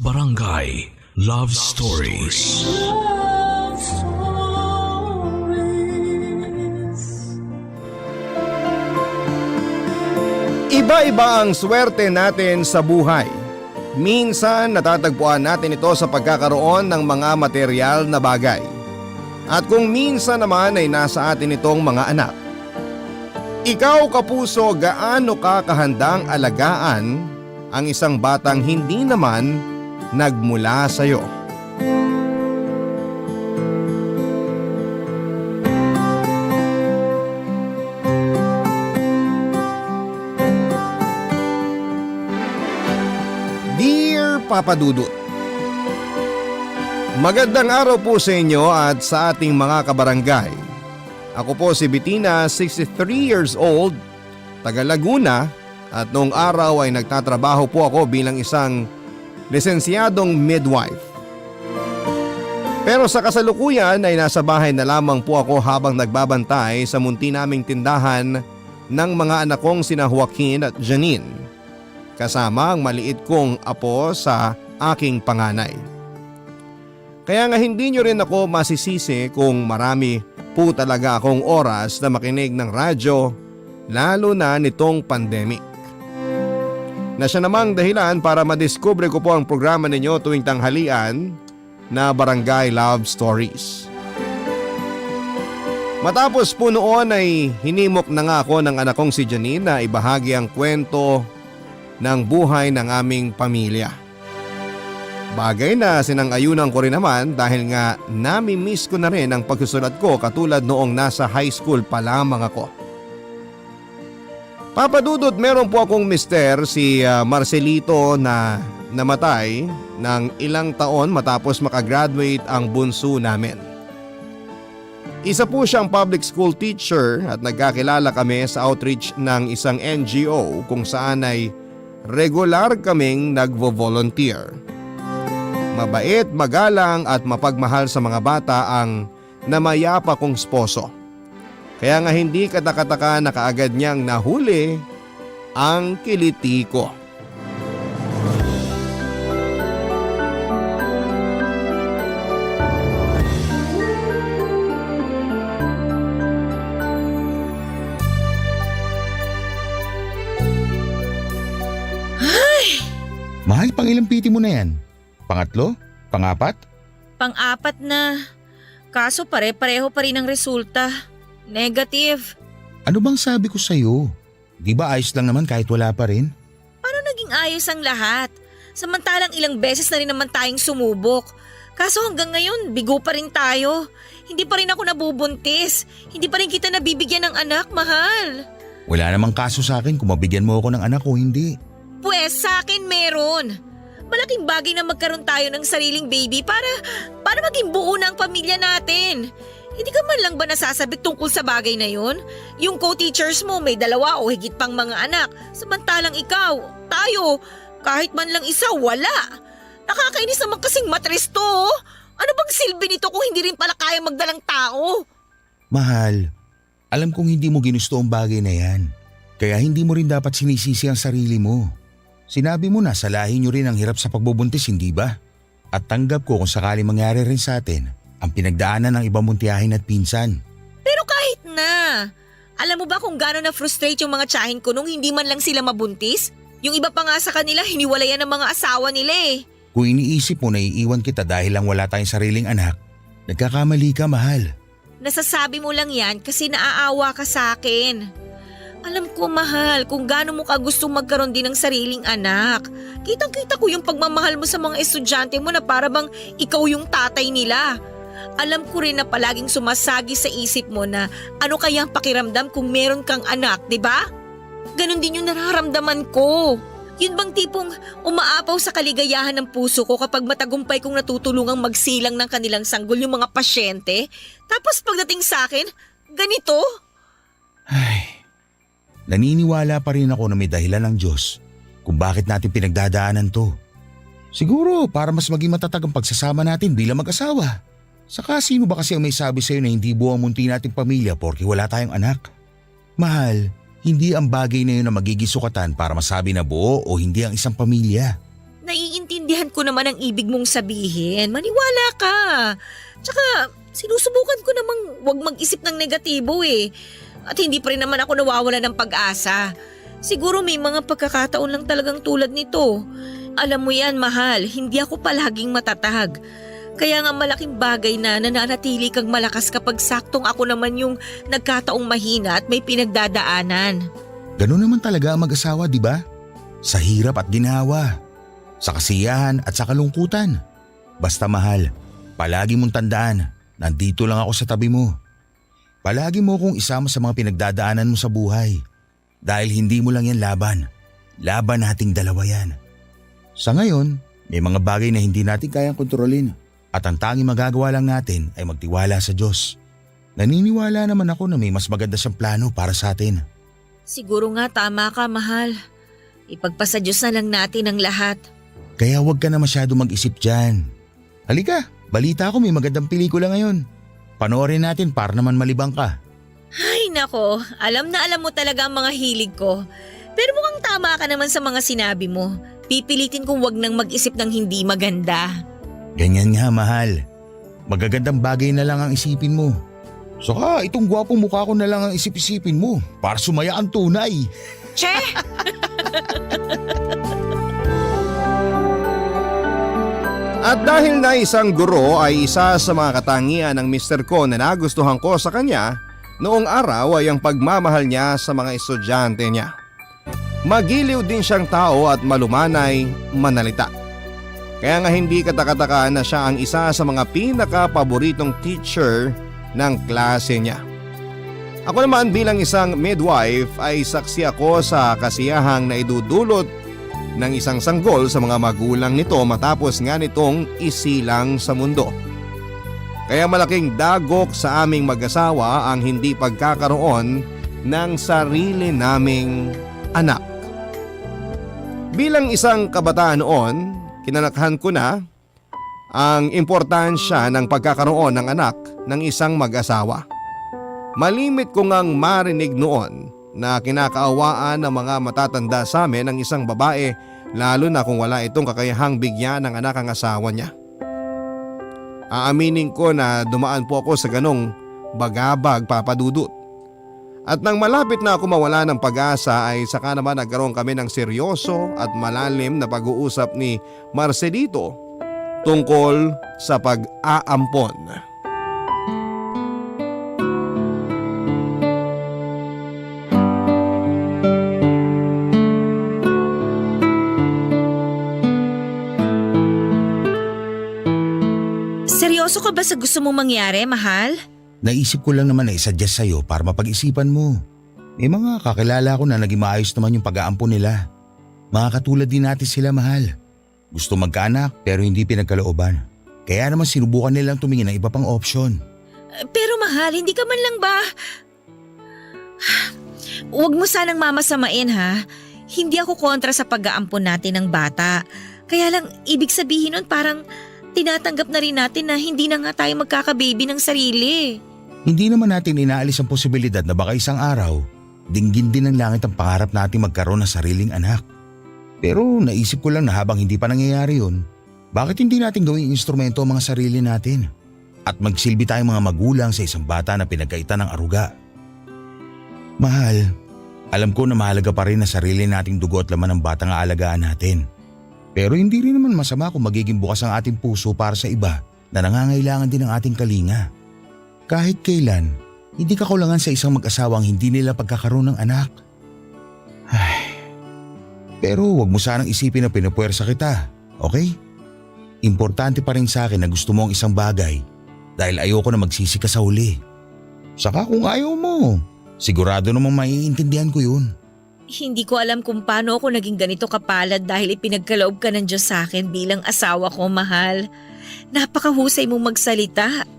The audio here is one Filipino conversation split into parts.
Barangay Love Stories. Love Stories. Iba-iba ang swerte natin sa buhay. Minsan natatagpuan natin ito sa pagkakaroon ng mga material na bagay. At kung minsan naman ay nasa atin itong mga anak. Ikaw kapuso, gaano ka kahandang alagaan ang isang batang hindi naman nagmula sa iyo? Dear Papa Dudut, magandang araw po sa inyo at sa ating mga kabarangay. Ako po si Bettina, 63 years old, taga Laguna, at noong araw ay nagtatrabaho po ako bilang isang lisensyadong midwife. Pero sa kasalukuyan ay nasa bahay na lamang po ako habang nagbabantay sa munti naming tindahan ng mga anak kong sina Joaquin at Janine, kasama ang maliit kong apo sa aking panganay. Kaya nga hindi nyo rin ako masisisi kung marami po talaga akong oras na makinig ng radyo, lalo na nitong pandemic. Na siya namang dahilan para madiskubre ko po ang programa ninyo tuwing tanghalian na Barangay Love Stories. Matapos po noon ay hinimok na nga ako ng anak kong si Janine na ibahagi ang kwento ng buhay ng aming pamilya. Bagay na sinang-ayunan ko rin naman dahil nga nami-miss ko na rin ang pagsusulat ko katulad noong nasa high school pa lamang ako. Papa Dudut, meron po akong mister, si Marcelito, na namatay ng ilang taon matapos makagraduate ang bunso namin. Isa po siyang public school teacher at nagkakilala kami sa outreach ng isang NGO kung saan ay regular kaming nagvo-volunteer. Mabait, magalang at mapagmahal sa mga bata ang namayapa kong sposo. Kaya nga hindi katakataka na kaagad niyang nahuli ang kiliti ko. Mahal, pang ilang piti mo na yan? Pangatlo? Pangapat? Pang-apat na. Kaso pare-pareho pa rin ang resulta. Negative. Ano bang sabi ko sa'yo? Di ba ayos lang naman kahit wala pa rin? Paano naging ayos ang lahat? Samantalang ilang beses na rin naman tayong sumubok. Kaso hanggang ngayon, bigo pa rin tayo. Hindi pa rin ako nabubuntis. Hindi pa rin kita nabibigyan ng anak, mahal. Wala namang kaso sa akin kung mabigyan mo ako ng anak o hindi. Pwes, sa akin meron. Malaking bagay na magkaroon tayo ng sariling baby para maging buo na ang pamilya natin. Hindi ka man lang ba nasasabik tungkol sa bagay na yun? Yung co-teachers mo may 2 o higit pang mga anak. Samantalang ikaw, tayo, kahit man lang isa, wala. Nakakainis naman kasing matres to. Ano bang silbi nito kung hindi rin pala kaya magdalang tao? Mahal, alam kong hindi mo ginusto ang bagay na yan. Kaya hindi mo rin dapat sinisisi ang sarili mo. Sinabi mo na sa lahi nyo rin ang hirap sa pagbubuntis, hindi ba? At tanggap ko kung sakali mangyari rin sa atin ang pinagdaanan ng ibang muntiyahin at pinsan. Pero kahit na, alam mo ba kung gaano na-frustrate yung mga tiyahin ko nung hindi man lang sila mabuntis? Yung iba pa nga sa kanila, hiniwalayan ng mga asawa nila eh. Kung iniisip mo na iiwan kita dahil lang wala tayong sariling anak, nagkakamali ka, mahal. Nasasabi mo lang yan kasi naaawa ka sa akin. Alam ko, mahal, kung gaano mo ka gustong magkaroon din ng sariling anak. Kitang-kita ko yung pagmamahal mo sa mga estudyante mo na para bang ikaw yung tatay nila. Alam ko rin na palaging sumasagi sa isip mo na ano kaya ang pakiramdam kung meron kang anak, di ba? Ganon din yung nararamdaman ko. Yun bang tipong umaapaw sa kaligayahan ng puso ko kapag matagumpay kong natutulungang magsilang ng kanilang sanggol yung mga pasyente? Tapos pagdating sa akin, ganito? Ay, naniniwala pa rin ako na may dahilan ng Diyos kung bakit natin pinagdadaanan to. Siguro para mas maging matatag ang pagsasama natin bilang mag-asawa. Saka sino ba kasi ang may sabi sa'yo na hindi buo ang munti nating pamilya porke wala tayong anak? Mahal, hindi ang bagay na yun na magiging sukatan para masabi na buo o hindi ang isang pamilya. naiintindihan ko naman ang ibig mong sabihin. Maniwala ka. Tsaka sinusubukan ko namang wag mag-isip ng negatibo eh. At hindi pa rin naman ako nawawala ng pag-asa. Siguro may mga pagkakataon lang talagang tulad nito. Alam mo yan, mahal, hindi ako palaging matatag. Kaya nga malaking bagay na nananatili kang malakas kapag saktong ako naman yung nagkataong mahina at may pinagdadaanan. Ganun naman talaga ang mag-asawa, di ba? Sa hirap at ginhawa, sa kasiyahan at sa kalungkutan. Basta mahal, palagi mong tandaan, nandito lang ako sa tabi mo. Palagi mo kong isama sa mga pinagdadaanan mo sa buhay. Dahil hindi mo lang yan laban. Laban nating dalawa yan. Sa ngayon, may mga bagay na hindi natin kayang kontrolin. At ang tanging magagawa lang natin ay magtiwala sa Diyos. Naniniwala naman ako na may mas maganda siyang plano para sa atin. Siguro nga tama ka, mahal. Ipagpasa Diyos na lang natin ang lahat. Kaya huwag ka na masyado mag-isip dyan. Halika, balita ko may magandang pelikula ngayon. Panoorin natin para naman malibang ka. Ay nako, alam na alam mo talaga ang mga hilig ko. Pero mukhang tama ka naman sa mga sinabi mo. Pipilitin kong wag nang mag-isip ng hindi maganda. Ganyan nga, mahal. Magagandang bagay na lang ang isipin mo. Saka itong gwapong mukha ko na lang ang isip-isipin mo para sumaya ang tunay. Che! At dahil na isang guro ay isa sa mga katangian ng mister ko na nagustuhan ko sa kanya, noong araw ay ang pagmamahal niya sa mga estudyante niya. Magiliw din siyang tao at malumanay, manalita. Kaya nga hindi katakataka na siya ang isa sa mga pinaka-paboritong teacher ng klase niya. Ako naman bilang isang midwife ay saksi ako sa kasiyahang na idudulot ng isang sanggol sa mga magulang nito matapos nga nitong isilang sa mundo. Kaya malaking dagok sa aming mag-asawa ang hindi pagkakaroon ng sarili naming anak. Bilang isang kabataan noon, kinalakhan ko na ang importansya ng pagkakaroon ng anak ng isang mag-asawa. Malimit ko ngang marinig noon na kinakaawaan ng mga matatanda sa amin ng isang babae lalo na kung wala itong kakayahang bigyan ng anak ang asawa niya. Aaminin ko na dumaan po ako sa ganong bagabag, papadudot. At nang malapit na ako mawala ng pag-asa ay saka naman nagkaroon kami ng seryoso at malalim na pag-uusap ni Marcelito tungkol sa pag-aampon. Seryoso ka ba sa gusto mong mangyari, mahal? Naisip ko lang naman na isuggest sa'yo para mapag-isipan mo. May mga kakilala ko na naging maayos naman yung pag-aampon nila. Mga katulad din natin sila, mahal. Gusto magkaanak pero hindi pinagkalooban. Kaya naman sinubukan nilang tumingin ng iba pang opsyon. Pero mahal, hindi ka man lang ba… Huwag mo sanang mamasamain ha. Hindi ako kontra sa pag-aampon natin ng bata. Kaya lang ibig sabihin nun parang tinatanggap na rin natin na hindi na nga tayo magkakababy ng sarili. Hindi naman natin inaalis ang posibilidad na baka isang araw, dinggin din ng langit ang pangarap natin magkaroon ng sariling anak. Pero naisip ko lang na habang hindi pa nangyayari yun, bakit hindi natin gawing instrumento ang mga sarili natin? At magsilbi tayong mga magulang sa isang bata na pinagkaitan ng aruga. Mahal, alam ko na mahalaga pa rin na sarili nating dugo at laman ng batang aalagaan natin. Pero hindi rin naman masama kung magiging bukas ang ating puso para sa iba na nangangailangan din ng ating kalinga. Kahit kailan, hindi kakulangan sa isang mag-asawang hindi nila pagkakaroon ng anak. Ay, pero wag mo sanang isipin na pinapuwersa kita, okay? Importante pa rin sa akin na gusto mo ang isang bagay dahil ayoko na magsisi ka sa huli. Saka kung ayaw mo, sigurado namang maiintindihan ko yun. Hindi ko alam kung paano ako naging ganito kapalad dahil ipinagkaloob ka ng Diyos sa akin bilang asawa ko, mahal. Napakahusay mong magsalita.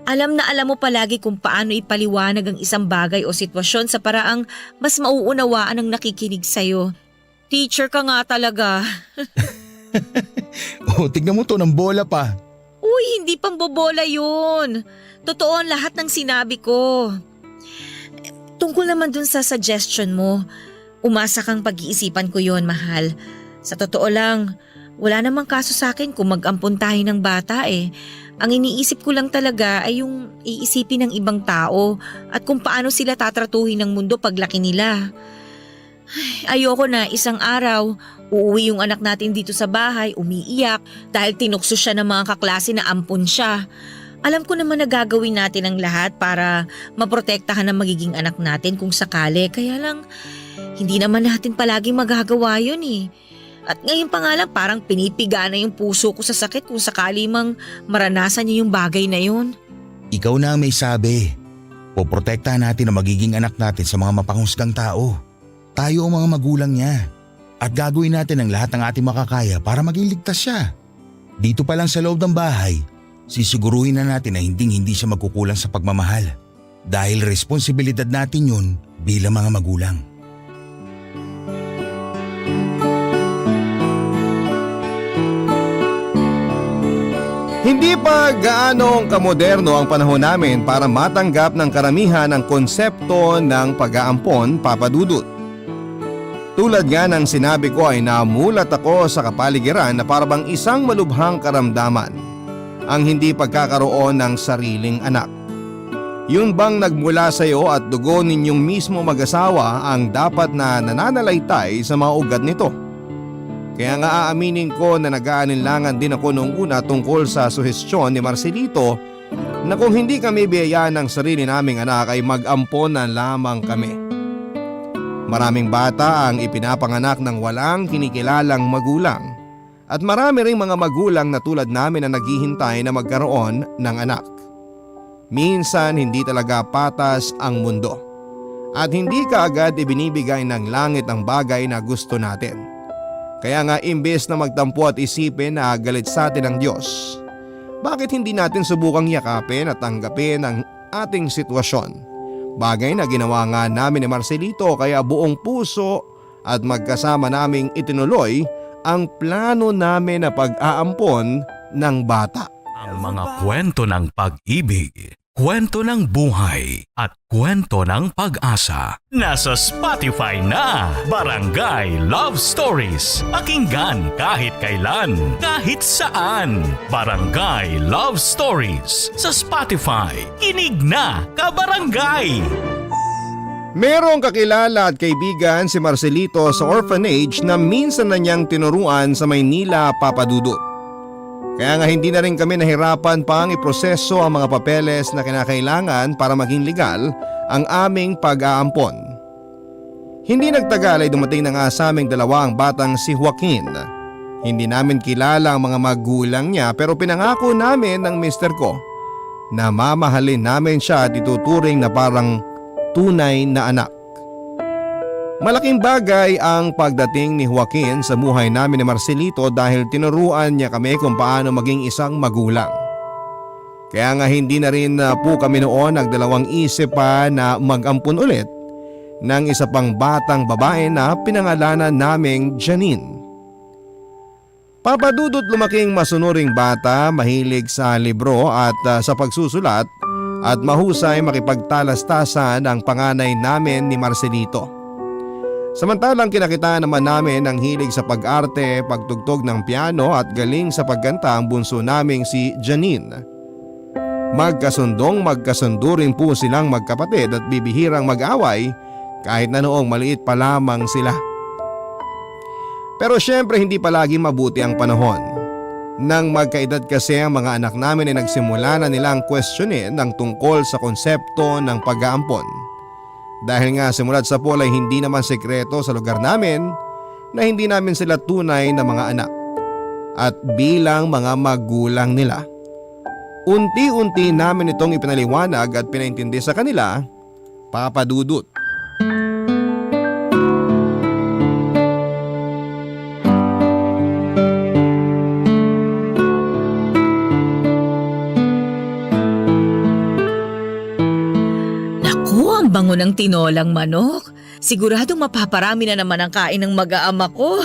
Alam na alam mo palagi kung paano ipaliwanag ang isang bagay o sitwasyon sa paraang mas mauunawaan ang nakikinig sa'yo. Teacher ka nga talaga. Oh, tignan mo to ng bola pa. Uy, hindi pambobola yun. Totoo ang lahat ng sinabi ko. Tungkol naman dun sa suggestion mo, umasa kang pag-iisipan ko yon, mahal. Sa totoo lang, Wala namang kaso sa akin kung mag-ampon tayo ng bata eh. Ang iniisip ko lang talaga ay yung iisipin ng ibang tao at kung paano sila tatratuhin ng mundo paglaki nila. Ay, ayoko na isang araw, uuwi yung anak natin dito sa bahay, umiiyak dahil tinukso siya ng mga kaklase na ampon siya. Alam ko naman na gagawin natin ang lahat para maprotektahan ang magiging anak natin kung sakali. Kaya lang, hindi naman natin palaging magagawa yun eh. At ngayon pa nga lang parang pinipiga na yung puso ko sa sakit kung sakali mang maranasan niya yung bagay na yun. Ikaw na ang may sabi. Poprotektahan natin ang magiging anak natin sa mga mapanghusgang tao. Tayo ang mga magulang niya. At gagawin natin ang lahat ng ating makakaya para maging ligtas siya. Dito pa lang sa loob ng bahay, sisiguruhin na natin na hindi siya magkukulang sa pagmamahal. Dahil responsibilidad natin yun bilang mga magulang. Hindi pa gaanong kamoderno ang panahon namin para matanggap ng karamihan ang konsepto ng pag-aampon, Papa Dudut. Tulad nga ng sinabi ko ay namulat ako sa kapaligiran na parabang isang malubhang karamdaman ang hindi pagkakaroon ng sariling anak. Yun bang nagmula sa iyo at dugo ninyong mismo mag-asawa ang dapat na nananalaytay sa mga ugat nito? Kaya nga aaminin ko na nag-aalinlangan din ako noong una tungkol sa suhestyon ni Marcelito na kung hindi kami biyayaan ng sarili naming anak ay mag-ampon na lamang kami. Maraming bata ang ipinapanganak ng walang kinikilalang magulang at marami ring mga magulang na tulad namin na naghihintay na magkaroon ng anak. Minsan hindi talaga patas ang mundo at hindi kaagad ibinibigay ng langit ang bagay na gusto natin. Kaya nga imbes na magtampo at isipin na galit sa atin ang Diyos, bakit hindi natin subukang yakapin at tanggapin ang ating sitwasyon? Bagay na ginawa nga namin ni Marcelito kaya buong puso at magkasama naming itinuloy ang plano namin na pag-aampon ng bata. Ang mga kwento ng pag-ibig, kwento ng buhay at kwento ng pag-asa. Nasa Spotify na, Barangay Love Stories. Pakinggan kahit kailan, kahit saan. Barangay Love Stories sa Spotify. Kinig na, kabarangay! Merong kakilala at kaibigan si Marcelito sa orphanage na minsan na niyang tinuruan sa Maynila, Papa Dudut. Kaya nga hindi na rin kami nahirapan pang iproseso ang mga papeles na kinakailangan para maging legal ang aming pag-aampon. Hindi nagtagal ay dumating na nga sa aming dalawa ang batang si Joaquin. Hindi namin kilala ang mga magulang niya pero pinangako namin ng mister ko na mamahalin namin siya at ituturing na parang tunay na anak. Malaking bagay ang pagdating ni Joaquin sa buhay namin ni Marcelito dahil tinuruan niya kami kung paano maging isang magulang. Kaya nga hindi na rin po kami noon nagdalawang isip pa na mag-ampun ulit ng isa pang batang babae na pinangalanan naming Janine. Papa Dudut lumaking masunuring bata, mahilig sa libro at sa pagsusulat at mahusay makipagtalastasan ang panganay namin ni Marcelito. Samantalang kinakitaan naman namin ang hilig sa pag-arte, pagtugtog ng piano at galing sa pagkanta ang bunso naming si Janine. Magkasundo rin po silang magkapatid at bibihirang mag-away kahit na noong maliit pa lamang sila. Pero syempre hindi palagi mabuti ang panahon. Nang magkaedad kasi ang mga anak namin ay nagsimula na nilang questionin ang tungkol sa konsepto ng pag-aampon. Dahil nga simulat sa pool ay hindi naman sekreto sa lugar namin na hindi namin sila tunay na mga anak at bilang mga magulang nila. Unti-unti namin itong ipinaliwanag at pinaintindi sa kanila, Papa Dudut. Bango ng tinolang manok. Siguradong mapaparami na naman ang kain ng mag-aama ko.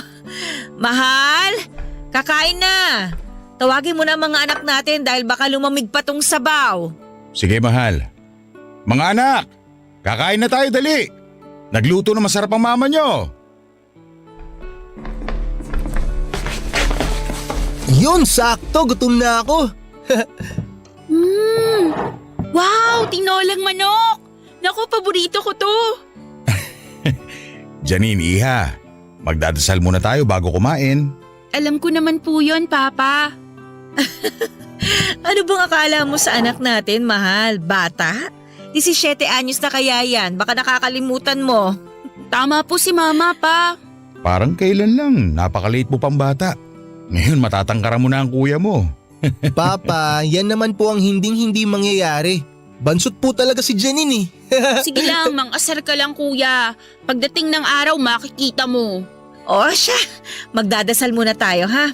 Mahal, kakain na. Tawagin mo na mga anak natin dahil baka lumamig pa tong sabaw. Sige mahal. Mga anak, kakain na tayo dali. Nagluto na masarap ang mama nyo. Yun, sakto. Gutom na ako. Wow, tinolang manok! Naku, paborito ko to. Janine, iha, magdadasal muna tayo bago kumain. Alam ko naman po yun, Papa. Ano bang akala mo sa anak natin, mahal? Bata? 17 anyos na kaya yan, baka nakakalimutan mo. Tama po si Mama, Pa. Parang kailan lang, napakaliit mo pang bata. Ngayon matatangkaran mo na ang kuya mo. Papa, yan naman po ang hinding-hindi mangyayari. Bansot po talaga si Janine eh. Sige lang, mang-asar ka lang, Kuya. Pagdating ng araw, makikita mo. O siya, magdadasal muna tayo ha.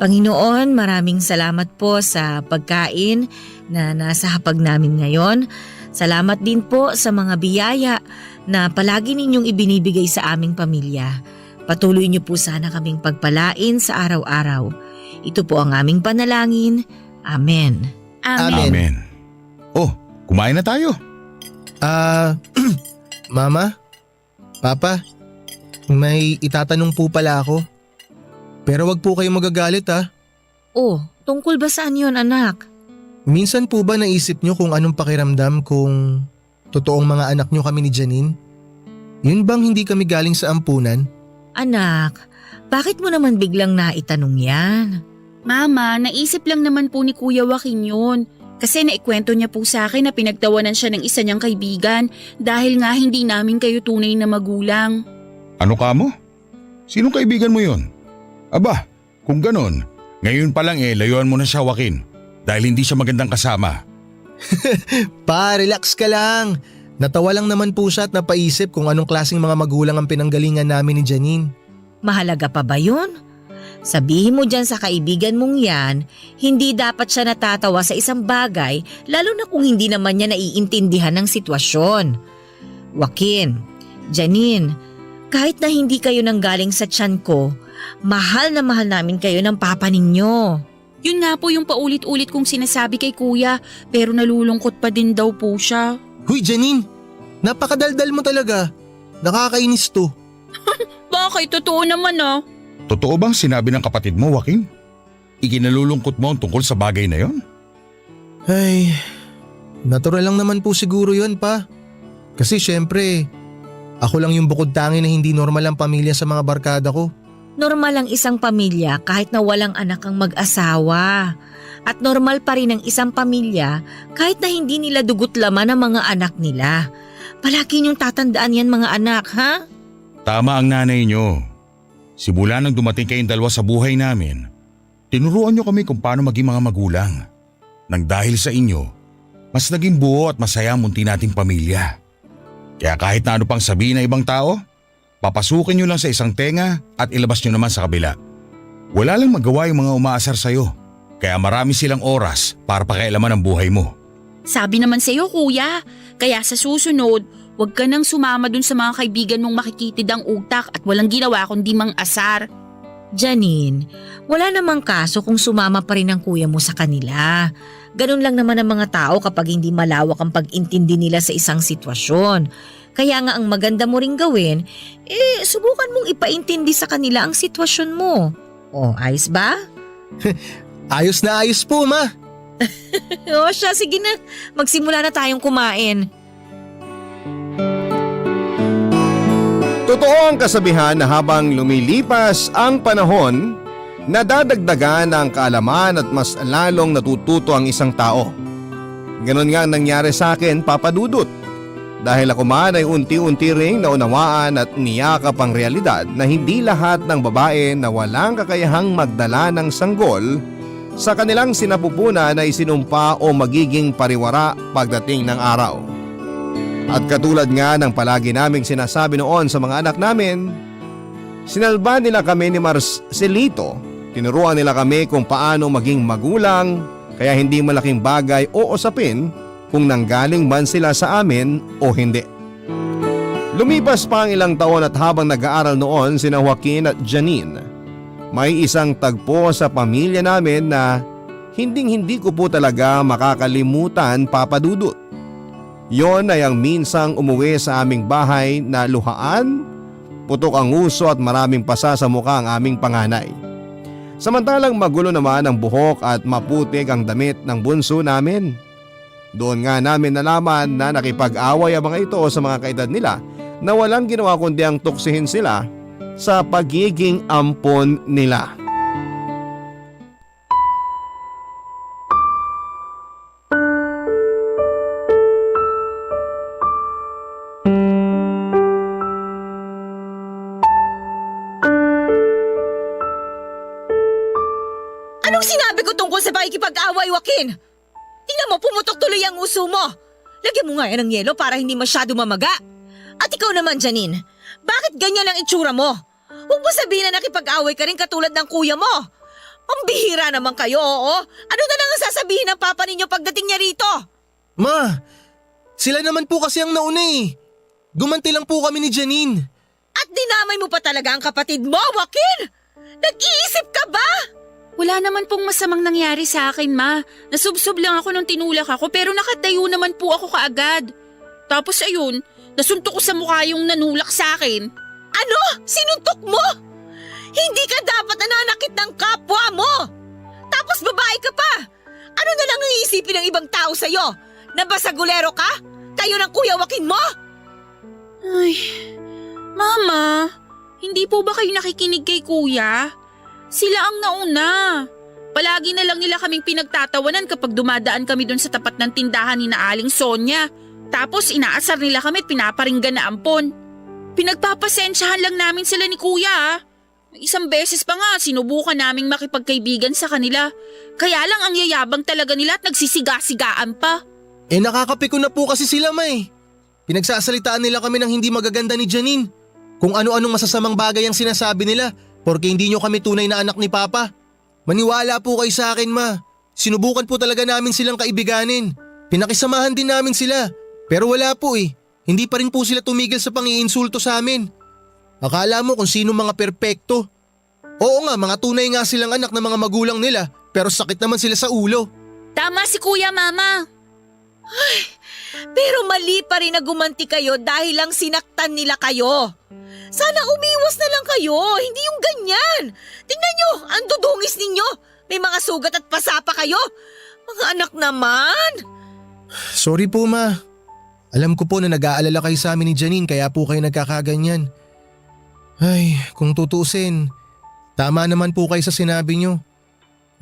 Panginoon, maraming salamat po sa pagkain na nasa hapag namin ngayon. Salamat din po sa mga biyaya na palagi ninyong ibinibigay sa aming pamilya. Patuloy niyo po sana kaming pagpalain sa araw-araw. Ito po ang aming panalangin. Amen. Amen. Amen. Oh, kumain na tayo. Mama? Papa? May itatanong po pala ako. Pero wag po kayo magagalit ha. Oh, tungkol ba saan yun, anak? Minsan po ba naisip nyo kung anong pakiramdam kung totoong mga anak nyo kami ni Janine? Yun bang hindi kami galing sa ampunan? Anak, bakit mo naman biglang naitanong yan? Mama, naisip lang naman po ni Kuya Joaquin yun. Kasi naikwento niya po sa akin na pinagtawanan siya ng isa niyang kaibigan dahil nga hindi namin kayo tunay na magulang. Ano ka mo? Sinong kaibigan mo yon? Aba, kung ganon, ngayon pa lang layuan mo na siya, Joaquin. Dahil hindi siya magandang kasama. Pa, relax ka lang. Natawa lang naman po siya at napaisip kung anong klaseng mga magulang ang pinanggalingan namin ni Janine. Mahalaga pa ba yun? Sabihin mo dyan sa kaibigan mong yan, hindi dapat siya natatawa sa isang bagay lalo na kung hindi naman niya naiintindihan ng sitwasyon. Joaquin, Janine, kahit na hindi kayo nanggaling sa tiyan ko, mahal na mahal namin kayo ng papa ninyo. Yun nga po yung paulit-ulit kong sinasabi kay Kuya pero nalulungkot pa din daw po siya. Huy Janine, napakadaldal mo talaga. Nakakainis to. Bakit? Totoo naman ah. Totoo bang sinabi ng kapatid mo, Joaquin? Ikinalulungkot mo ang tungkol sa bagay na yon? Ay, natural lang naman po siguro yun pa. Kasi syempre, ako lang yung bukod tangi na hindi normal ang pamilya sa mga barkada ko. Normal ang isang pamilya kahit na walang anak ang mag-asawa. At normal pa rin ang isang pamilya kahit na hindi nila dugot laman ang mga anak nila. Palagi niyong tatandaan yan mga anak, ha? Tama ang nanay niyo. Simula nang dumating kayong dalawa sa buhay namin, tinuruan niyo kami kung paano maging mga magulang. Nang dahil sa inyo, mas naging buo at masaya ang munti nating pamilya. Kaya kahit na ano pang sabihin ng ibang tao, papasukin niyo lang sa isang tenga at ilabas niyo naman sa kabila. Wala lang magawa yung mga umaasar sa'yo, kaya marami silang oras para pakialaman ang buhay mo. Sabi naman sa'yo, Kuya. Kaya sa susunod, huwag ka nang sumama dun sa mga kaibigan mong makikitid ang utak at walang ginawa kundi mang asar. Janine, wala namang kaso kung sumama pa rin ang kuya mo sa kanila. Ganun lang naman ang mga tao kapag hindi malawak ang pag-intindi nila sa isang sitwasyon. Kaya nga ang maganda mo ring gawin, subukan mong ipaintindi sa kanila ang sitwasyon mo. O, ayos ba? Ayos na ayos po, ma. O siya, sige na. Magsimula na tayong kumain. Totoo ang kasabihan na habang lumilipas ang panahon, nadadagdagan ang kaalaman at mas lalong natututo ang isang tao. Ganon nga ang nangyari sa akin, Papa Dudut. Dahil ako man ay unti-unti ring naunawaan at niyakap ang realidad na hindi lahat ng babae na walang kakayahang magdala ng sanggol sa kanilang sinapupunan ay sinumpa o magiging pariwara pagdating ng araw. At katulad nga ng palagi naming sinasabi noon sa mga anak namin, sinalba nila kami ni Marcelito. Tinuruan nila kami kung paano maging magulang, kaya hindi malaking bagay o usapin kung nanggaling man sila sa amin o hindi. Lumipas pa ang ilang taon at habang nag-aaral noon sina Joaquin at Janine, may isang tagpo sa pamilya namin na hinding-hindi ko po talaga makakalimutan, Papa Dudut. Yon ay ang minsang umuwi sa aming bahay na luhaan, putok ang uso at maraming pasa sa mukha ang aming panganay. Samantalang magulo naman ang buhok at maputik ang damit ng bunso namin. Doon nga namin nalaman na nakipag-away ang mga ito sa mga kaedad nila na walang ginawa kundi ang tuksihin sila sa pagiging ampon nila. Anong sinabi ko tungkol sa pakikipag-away, Joaquin? Tingnan mo, pumutok tuloy ang uso mo. Lagyan mo nga yan ng yelo para hindi masyado mamaga. At ikaw naman, Janine, bakit ganyan ang itsura mo? Huwag mo sabihin na nakipag-away ka rin katulad ng kuya mo. Ang bihira naman kayo, oo. Ano na lang ang sasabihin ng papa ninyo pagdating niya rito? Ma, sila naman po kasi ang nauna eh. Gumanti lang po kami ni Janine. At dinamay mo pa talaga ang kapatid mo, Joaquin? Nag-iisip ka ba? Wala naman pong masamang nangyari sa akin, Ma. Nasubsob lang ako nung tinulak ako pero nakatayo naman po ako kaagad. Tapos ayun, nasuntok ko sa mukha yung nanulak sa akin. Ano? Sinuntok mo? Hindi ka dapat nananakit ng kapwa mo! Tapos babae ka pa! Ano na lang ang iisipin ng ibang tao sa'yo? Na basagulero ka? Kayo ng kuya Joaquin mo? Ay, Mama, hindi po ba kayo nakikinig kay Kuya? Sila ang nauna. Palagi na lang nila kaming pinagtatawanan kapag dumadaan kami doon sa tapat ng tindahan ni na Aling Sonia. Tapos inaasar nila kami at pinaparinggan na ampon. Pinagpapasensyahan lang namin sila ni Kuya. Isang beses pa nga sinubukan naming makipagkaibigan sa kanila. Kaya lang ang yayabang talaga nila at nagsisiga-sigaan pa. Eh nakakapiko na po kasi sila, Ma eh. Pinagsasalitaan nila kami ng hindi magaganda ni Janine. Kung ano-anong masasamang bagay ang sinasabi nila porque hindi nyo kami tunay na anak ni Papa. Maniwala po kayo sa akin, Ma. Sinubukan po talaga namin silang kaibiganin. Pinakisamahan din namin sila. Pero wala po eh. Hindi pa rin po sila tumigil sa pang-iinsulto sa amin. Akala mo kung sino mga perpekto. Oo nga, mga tunay nga silang anak ng mga magulang nila pero sakit naman sila sa ulo. Tama si Kuya, Mama. Pero mali pa rin na gumanti kayo dahil lang sinaktan nila kayo. Sana umiwas na lang kayo, hindi yung ganyan. Tingnan nyo, ang dudungis ninyo. May mga sugat at pasapa kayo. Mga anak naman. Sorry po, Ma. Alam ko po na nag-aalala kayo sa amin ni Janine kaya po kayo nagkakaganyan. Ay, kung tutusin, tama naman po kayo sa sinabi nyo.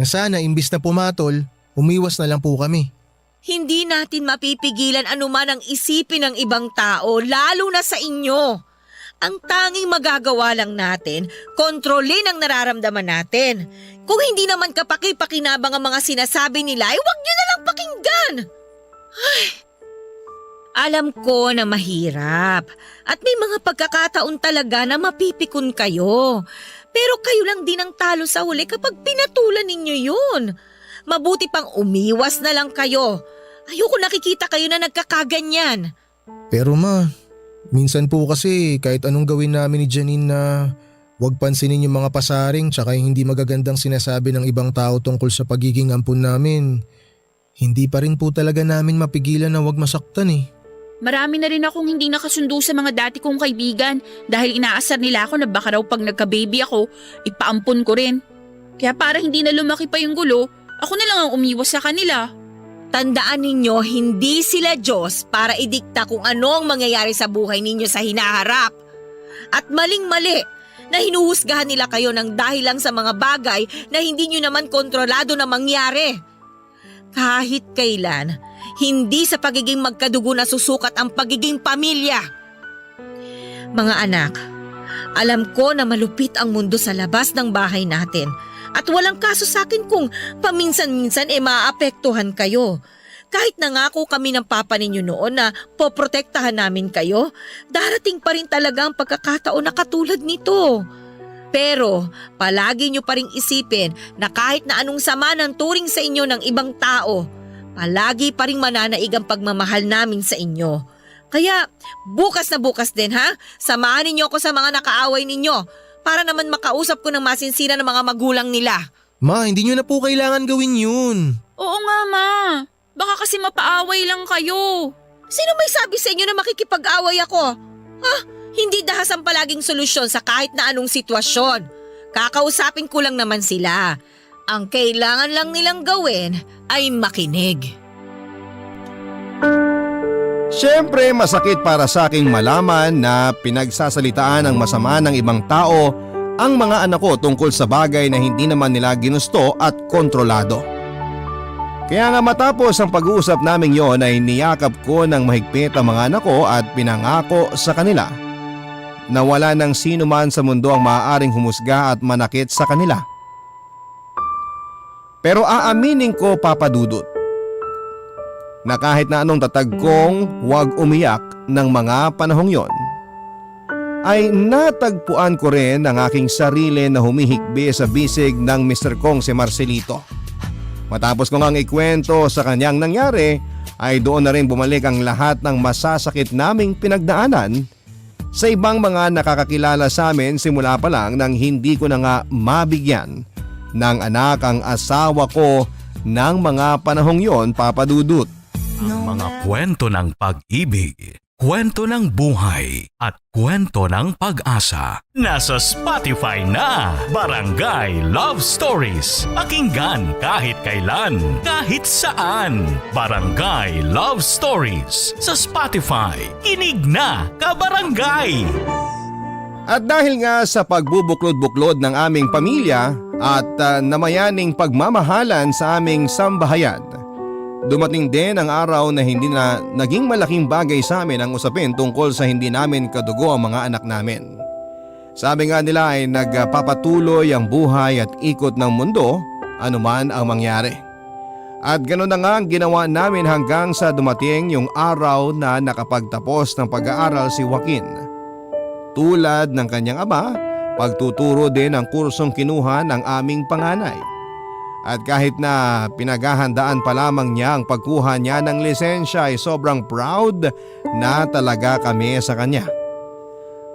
Na sana imbis na pumatol, umiwas na lang po kami. Hindi natin mapipigilan anuman ang isipin ng ibang tao, lalo na sa inyo. Ang tanging magagawa lang natin, kontrolin ang nararamdaman natin. Kung hindi naman kapaki-pakinabang ang mga sinasabi nila, ay huwag nyo na lang pakinggan. Ay, alam ko na mahirap at may mga pagkakataon talaga na mapipikon kayo. Pero kayo lang din ang talo sa huli kapag pinatulan ninyo yun. Mabuti pang umiwas na lang kayo. Ayoko nakikita kayo na nagkakaganyan. Pero Ma, minsan po kasi kahit anong gawin namin ni Janine na huwag pansinin yung mga pasaring tsaka yung hindi magagandang sinasabi ng ibang tao tungkol sa pagiging ampun namin, hindi pa rin po talaga namin mapigilan na huwag masaktan eh. Marami na rin akong hindi nakasundo sa mga dati kong kaibigan dahil inaasar nila ako na baka raw pag nagka-baby ako, ipaampon ko rin. Kaya para hindi na lumaki pa yung gulo, ako na lang ang umiwas sa kanila. Tandaan ninyo, hindi sila Diyos para idikta kung ano ang mangyayari sa buhay ninyo sa hinaharap. At maling-mali na hinuhusgahan nila kayo ng dahil lang sa mga bagay na hindi nyo naman kontrolado na mangyari. Kahit kailan, hindi sa pagiging magkadugo na susukat ang pagiging pamilya. Mga anak, alam ko na malupit ang mundo sa labas ng bahay natin. At walang kaso sa akin kung paminsan-minsan maapektuhan kayo. Kahit nangako kami ng papa ninyo noon na poprotektahan namin kayo, darating pa rin talaga ang pagkakataon na katulad nito. Pero palagi nyo pa ring isipin na kahit na anong sama ng turing sa inyo ng ibang tao, palagi pa ring mananaig ang pagmamahal namin sa inyo. Kaya bukas na bukas din ha, samahan ninyo ako sa mga nakaaway ninyo. Para naman makausap ko ng masinsira ng mga magulang nila. Ma, hindi nyo na po kailangan gawin yun. Oo nga, Ma. Baka kasi mapaaway lang kayo. Sino may sabi sa inyo na makikipag-away ako? Ha? Hindi dahas ang palaging solusyon sa kahit na anong sitwasyon. Kakausapin ko lang naman sila. Ang kailangan lang nilang gawin ay makinig. Siyempre masakit para sa aking malaman na pinagsasalitaan ng masama ng ibang tao ang mga anak ko tungkol sa bagay na hindi naman nila ginusto at kontrolado. Kaya nga matapos ang pag-uusap naming yon ay niyakap ko ng mahigpit ang mga anak ko at pinangako sa kanila na wala ng sino man sa mundo ang maaaring humusga at manakit sa kanila. Pero aaminin ko, Papa Dudut, na kahit na anong tatag kong huwag umiyak ng mga panahong yon, ay natagpuan ko rin ang aking sarili na humihikbi sa bisig ng Mr. Kong si Marcelito. Matapos ko ngang ikwento sa kanyang nangyari, ay doon na rin bumalik ang lahat ng masasakit naming pinagdaanan sa ibang mga nakakakilala sa amin simula pa lang nang hindi ko na nga mabigyan ng anak ang asawa ko ng mga panahong yon, Papa Dudut. Ang mga kwento ng pag-ibig, kwento ng buhay at kwento ng pag-asa. Nasa Spotify na, Barangay Love Stories. Pakinggan kahit kailan, kahit saan. Barangay Love Stories sa Spotify. Kinig na, kabarangay! At dahil nga sa pagbubuklod-buklod ng aming pamilya at namayaning pagmamahalan sa aming sambahayan, dumating din ang araw na hindi na naging malaking bagay sa amin ang usapin tungkol sa hindi namin kadugo ang mga anak namin. Sabi nga nila ay nagpapatuloy ang buhay at ikot ng mundo anuman ang mangyari. At ganoon na nga ang ginawa namin hanggang sa dumating yung araw na nakapagtapos ng pag-aaral si Joaquin. Tulad ng kanyang ama, pagtuturo din ang kursong kinuha ng aming panganay. At kahit na pinaghahandaan pa lamang niya ang pagkuha niya ng lisensya ay sobrang proud na talaga kami sa kanya.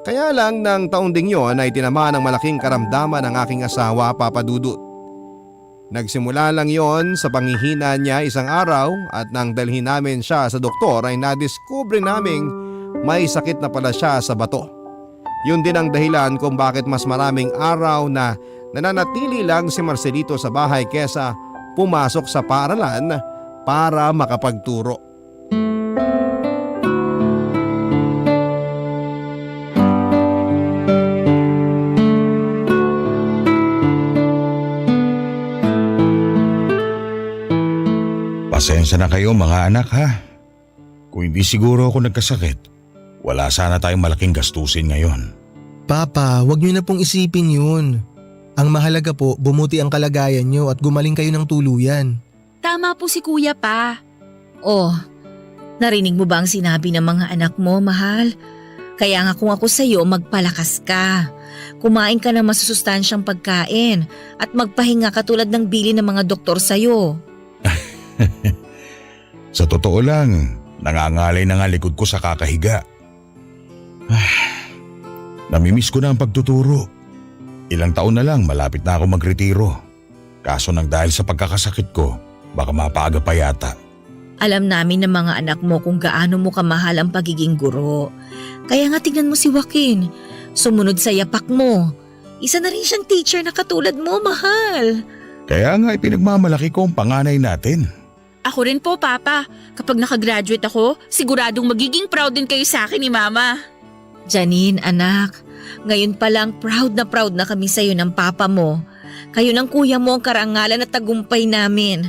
Kaya lang ng taon ding yon ay tinamaan ng malaking karamdaman ng aking asawa, Papa Dudut. Nagsimula lang yon sa panghihina niya isang araw at nang dalhin namin siya sa doktor ay nadiskubre naming may sakit na pala siya sa bato. Yun din ang dahilan kung bakit mas maraming araw na nananatili lang si Marcelito sa bahay kesa pumasok sa paaralan para makapagturo. Pasensya na kayo mga anak ha. Kung hindi siguro ako nagkasakit, wala sana tayong malaking gastusin ngayon. Papa, wag niyo na pong isipin yun. Ang mahalaga po, bumuti ang kalagayan niyo at gumaling kayo ng tuluyan. Tama po si kuya pa. Oh, narinig mo ba ang sinabi ng mga anak mo, mahal? Kaya nga kung ako sa'yo, magpalakas ka. Kumain ka ng masusustansyang pagkain at magpahinga katulad ng bili ng mga doktor sa'yo. Sa totoo lang, nangangalay na nga likod ko sa kakahiga. Namimiss ko na ang pagtuturo. Ilang taon na lang malapit na ako magretiro. Kaso nang dahil sa pagkakasakit ko, baka mapaaga pa yata. Alam namin ng mga anak mo kung gaano mo kamahal ang pagiging guro. Kaya nga tingnan mo si Joaquin, sumunod sa yapak mo. Isa na rin siyang teacher na katulad mo, mahal. Kaya nga ipinagmamalaki ko ang panganay natin. Ako rin po, Papa. Kapag nakagraduate ako, siguradong magiging proud din kayo sa akin ni Mama. Janine, anak, ngayon pa lang proud na kami sa'yo ng papa mo. Kayo ng kuya mo ang karangalan at tagumpay namin.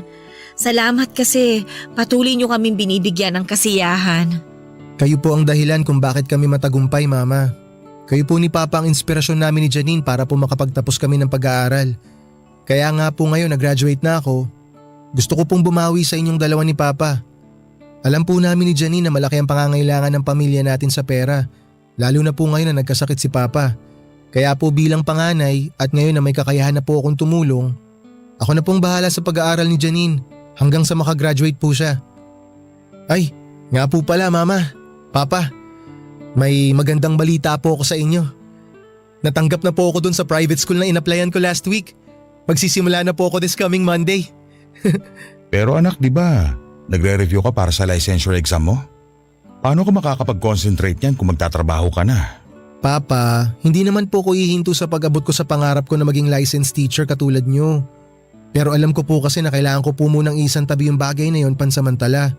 Salamat kasi patuloy niyo kaming binibigyan ng kasiyahan. Kayo po ang dahilan kung bakit kami matagumpay, Mama. Kayo po ni Papa ang inspirasyon namin ni Janine para po makapagtapos kami ng pag-aaral. Kaya nga po ngayon na-graduate na ako. Gusto ko pong bumawi sa inyong dalawa ni Papa. Alam po namin ni Janine na malaki ang pangangailangan ng pamilya natin sa pera. Lalo na po ngayon na nagkasakit si Papa. Kaya po bilang panganay at ngayon na may kakayahan na po akong tumulong, ako na pong bahala sa pag-aaral ni Janine hanggang sa makagraduate po siya. Ay, nga po pala Mama, Papa, may magandang balita po ako sa inyo. Natanggap na po ako dun sa private school na in-applyan ko last week. Magsisimula na po ako this coming Monday. Pero anak, di ba, nagre-review ka para sa licensure exam mo? Paano ka makakapag-concentrate niyan kung magtatrabaho ka na? Papa, hindi naman po ko hihinto sa pag-abot ko sa pangarap ko na maging licensed teacher katulad nyo. Pero alam ko po kasi na kailangan ko po munang isang tabi yung bagay na yon pansamantala.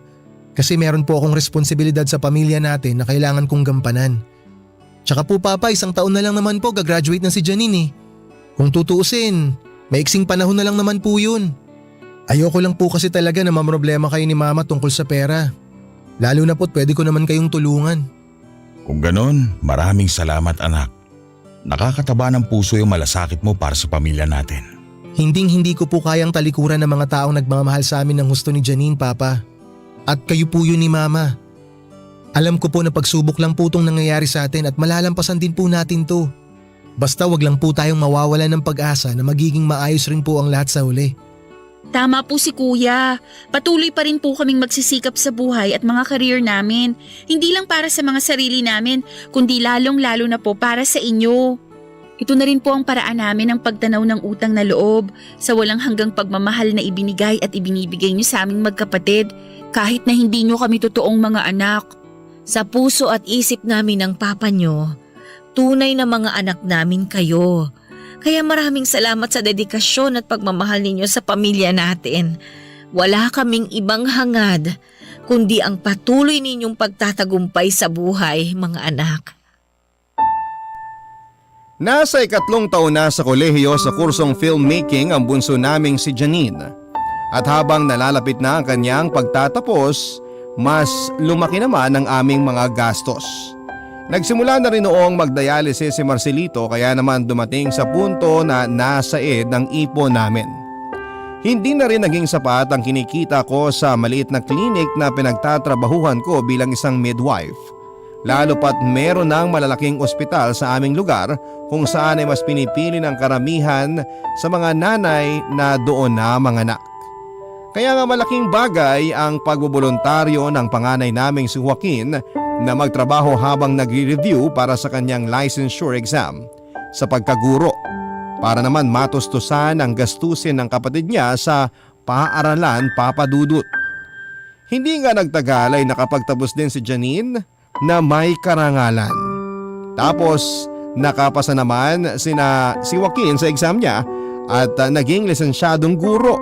Kasi meron po akong responsibilidad sa pamilya natin na kailangan kong gampanan. Tsaka po Papa, 1 taon na lang naman po gagraduate na si Janine eh. Kung tutuusin, maiksing panahon na lang naman po yun. Ayoko lang po kasi talaga na mamroblema kayo ni Mama tungkol sa pera. Lalo na po't pwede ko naman kayong tulungan. Kung ganon, maraming salamat anak. Nakakataba ng puso yung malasakit mo para sa pamilya natin. Hindi ko po kayang talikuran ng mga taong nagmamahal sa amin ng husto ni Janine, Papa. At kayo po yun ni Mama. Alam ko po na pagsubok lang po itong nangyayari sa atin at malalampasan din po natin to. Basta wag lang po tayong mawawalan ng pag-asa na magiging maayos rin po ang lahat sa huli. Tama po si Kuya. Patuloy pa rin po kaming magsisikap sa buhay at mga career namin. Hindi lang para sa mga sarili namin, kundi lalong-lalo na po para sa inyo. Ito na rin po ang paraan namin ng pagtanaw ng utang na loob sa walang hanggang pagmamahal na ibinigay at ibinibigay niyo sa aming magkapatid kahit na hindi niyo kami totoong mga anak. Sa puso at isip namin ng papa nyo, tunay na mga anak namin kayo. Kaya maraming salamat sa dedikasyon at pagmamahal ninyo sa pamilya natin. Wala kaming ibang hangad, kundi ang patuloy ninyong pagtatagumpay sa buhay, mga anak. Nasa 2 taon na sa kolehiyo sa kursong filmmaking ang bunso naming si Janine. At habang nalalapit na ang kanyang pagtatapos, mas lumaki naman ang aming mga gastos. Nagsimula na rin noong magdialysis si Marcelito kaya naman dumating sa punto na nasa ed ang ipon namin. Hindi na rin naging sapat ang kinikita ko sa maliit na klinik na pinagtatrabahuhan ko bilang isang midwife. Lalo pat meron ng malalaking ospital sa aming lugar kung saan ay mas pinipili ng karamihan sa mga nanay na doon na manganak. Kaya nga malaking bagay ang pagbobolontaryo ng panganay naming si Joaquin na magtrabaho habang nagre-review para sa kanyang licensure exam sa pagkaguro para naman matustusan ang gastusin ng kapatid niya sa paaralan papadudot. Hindi nga nagtagal ay nakapagtapos din si Janine na may karangalan. Tapos nakapasa naman si Joaquin sa exam niya at naging lisensyadong guro.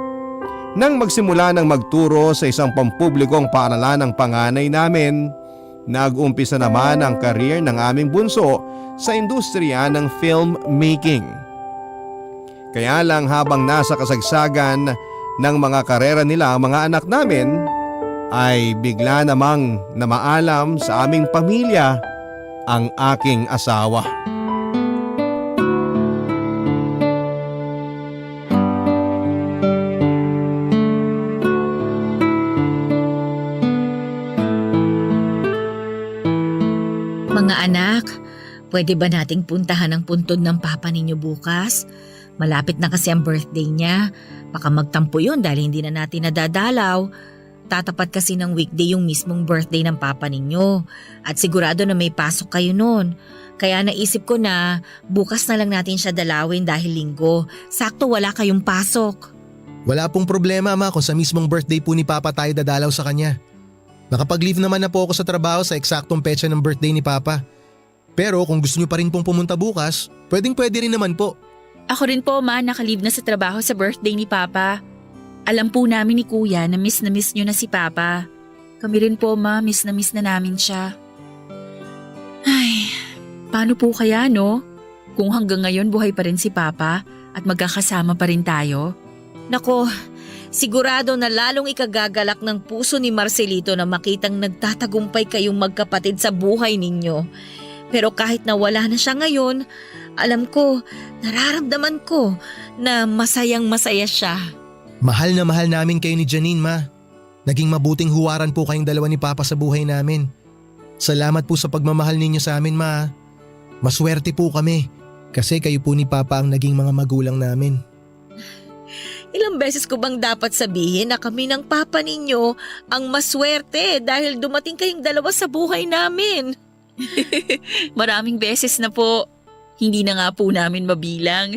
Nang magsimula ng magturo sa isang pampublikong paaralan ng panganay namin, nag-umpisa naman ang career ng aming bunso sa industriya ng filmmaking. Kaya lang habang nasa kasagsagan ng mga karera nila ang mga anak namin, ay bigla namang namaalam sa aming pamilya ang aking asawa. Mga anak, pwede ba nating puntahan ang puntod ng papa ninyo bukas? Malapit na kasi ang birthday niya. Baka magtampo yun dahil hindi na natin nadadalaw. Tatapat kasi ng weekday yung mismong birthday ng papa ninyo. At sigurado na may pasok kayo noon. Kaya naisip ko na bukas na lang natin siya dalawin dahil linggo. Sakto wala kayong pasok. Wala pong problema Ma kung sa mismong birthday po ni Papa tayo dadalaw sa kanya. Nakapag-leave naman na po ako sa trabaho sa eksaktong petsa ng birthday ni Papa. Pero kung gusto niyo pa rin pong pumunta bukas, pwede rin naman po. Ako rin po Ma, nakalive na sa trabaho sa birthday ni Papa. Alam po namin ni Kuya na miss niyo na si Papa. Kami rin po Ma, miss na namin siya. Ay, paano po kaya no? Kung hanggang ngayon buhay pa rin si Papa at magkakasama pa rin tayo? Nako, sigurado na lalong ikagagalak ng puso ni Marcelito na makitang nagtatagumpay kayong magkapatid sa buhay ninyo. Pero kahit na wala na siya ngayon, alam ko, nararamdaman ko na masayang masaya siya. Mahal na mahal namin kayo ni Janine, Ma. Naging mabuting huwaran po kayong dalawa ni Papa sa buhay namin. Salamat po sa pagmamahal ninyo sa amin, Ma. Maswerte po kami kasi kayo po ni Papa ang naging mga magulang namin. Ilang beses ko bang dapat sabihin na kami ng papa ninyo ang maswerte dahil dumating kayong dalawa sa buhay namin? Maraming beses na po. Hindi na nga po namin mabilang.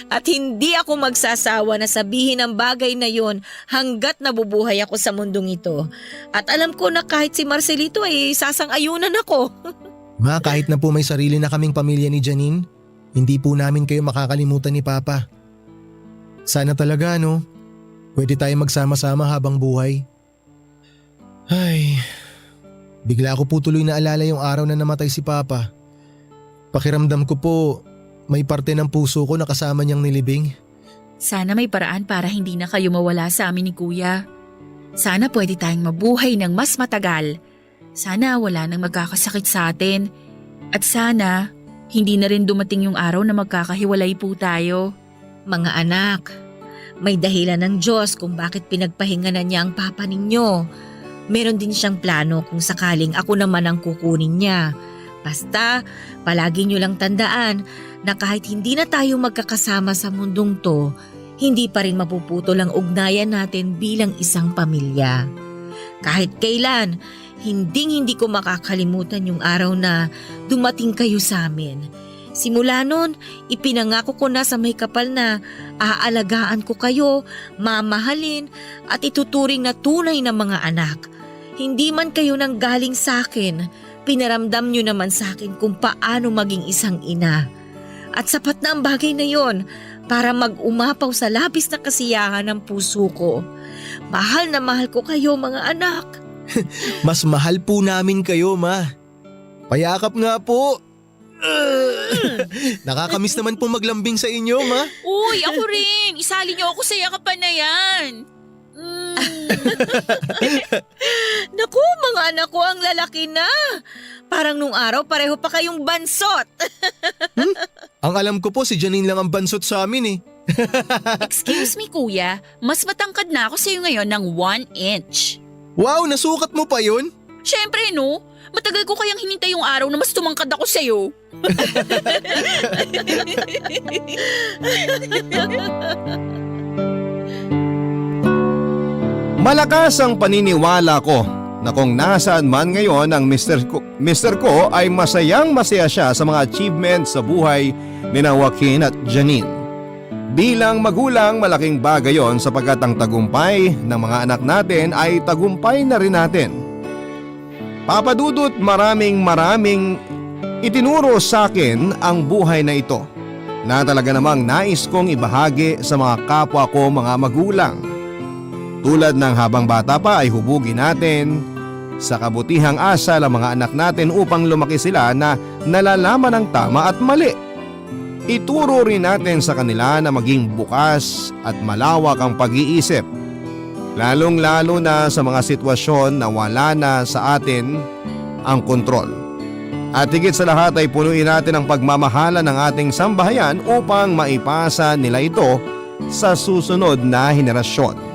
At hindi ako magsasawa na sabihin ang bagay na yon hanggat nabubuhay ako sa mundong ito. At alam ko na kahit si Marcelito ay sasang-ayunan ako. Ma, kahit na po may sarili na kaming pamilya ni Janine, hindi po namin kayo makakalimutan ni Papa. Sana talaga pwede tayo magsama-sama habang buhay. Ay, bigla ko po tuloy naalala yung araw na namatay si Papa. Pakiramdam ko po, may parte ng puso ko na kasama niyang nilibing. Sana may paraan para hindi na kayo mawala sa amin ni Kuya. Sana pwede tayong mabuhay ng mas matagal. Sana wala nang magkakasakit sa atin. At sana hindi na rin dumating yung araw na magkakahiwalay po tayo. Mga anak, may dahilan ng Diyos kung bakit pinagpahinganan niya ang papa ninyo. Meron din siyang plano kung sakaling ako naman ang kukunin niya. Basta, palagi niyo lang tandaan na kahit hindi na tayo magkakasama sa mundong to, hindi pa rin mapuputol ang ugnayan natin bilang isang pamilya. Kahit kailan, hindi ko makakalimutan yung araw na dumating kayo sa amin. Simula nun, ipinangako ko na sa may kapal na aalagaan ko kayo, mamahalin at ituturing na tunay na mga anak. Hindi man kayo nang galing sa akin, pinaramdam nyo naman sa akin kung paano maging isang ina. At sapat na ang bagay na yon para mag-umapaw sa labis na kasiyahan ng puso ko. Mahal na mahal ko kayo mga anak. Mas mahal po namin kayo, Ma. Payakap nga po. Nakakamiss naman po maglambing sa inyo, Ma. Uy, ako rin! Isali niyo ako sa yakapan na yan! Naku, mga anak ko ang lalaki na. Parang nung araw pareho pa kayong bansot. Ang alam ko po si Janine lang ang bansot sa amin eh. Excuse me, Kuya. Mas matangkad na ako sa'yo ngayon ng 1 inch. Wow, nasukat mo pa yun? Siyempre, no? Matagal ko kayang hinintay yung araw na mas tumangkad ako sa'yo. Malakas ang paniniwala ko na kung nasaan man ngayon ang Mr. ko ay masayang-masaya siya sa mga achievements sa buhay ni Joaquin at Janine. Bilang magulang, malaking bagay yon sapagkat ang tagumpay ng mga anak natin ay tagumpay na rin natin. Papa Dudut, maraming itinuro sa akin ang buhay na ito na talaga namang nais kong ibahagi sa mga kapwa ko mga magulang. Tulad ng habang bata pa ay hubugin natin sa kabutihang asal ang mga anak natin upang lumaki sila na nalalaman ang tama at mali. Ituro rin natin sa kanila na maging bukas at malawak ang pag-iisip, lalong-lalo na sa mga sitwasyon na wala na sa atin ang kontrol. At higit sa lahat ay punuin natin ang pagmamahala ng ating sambahayan upang maipasa nila ito sa susunod na henerasyon.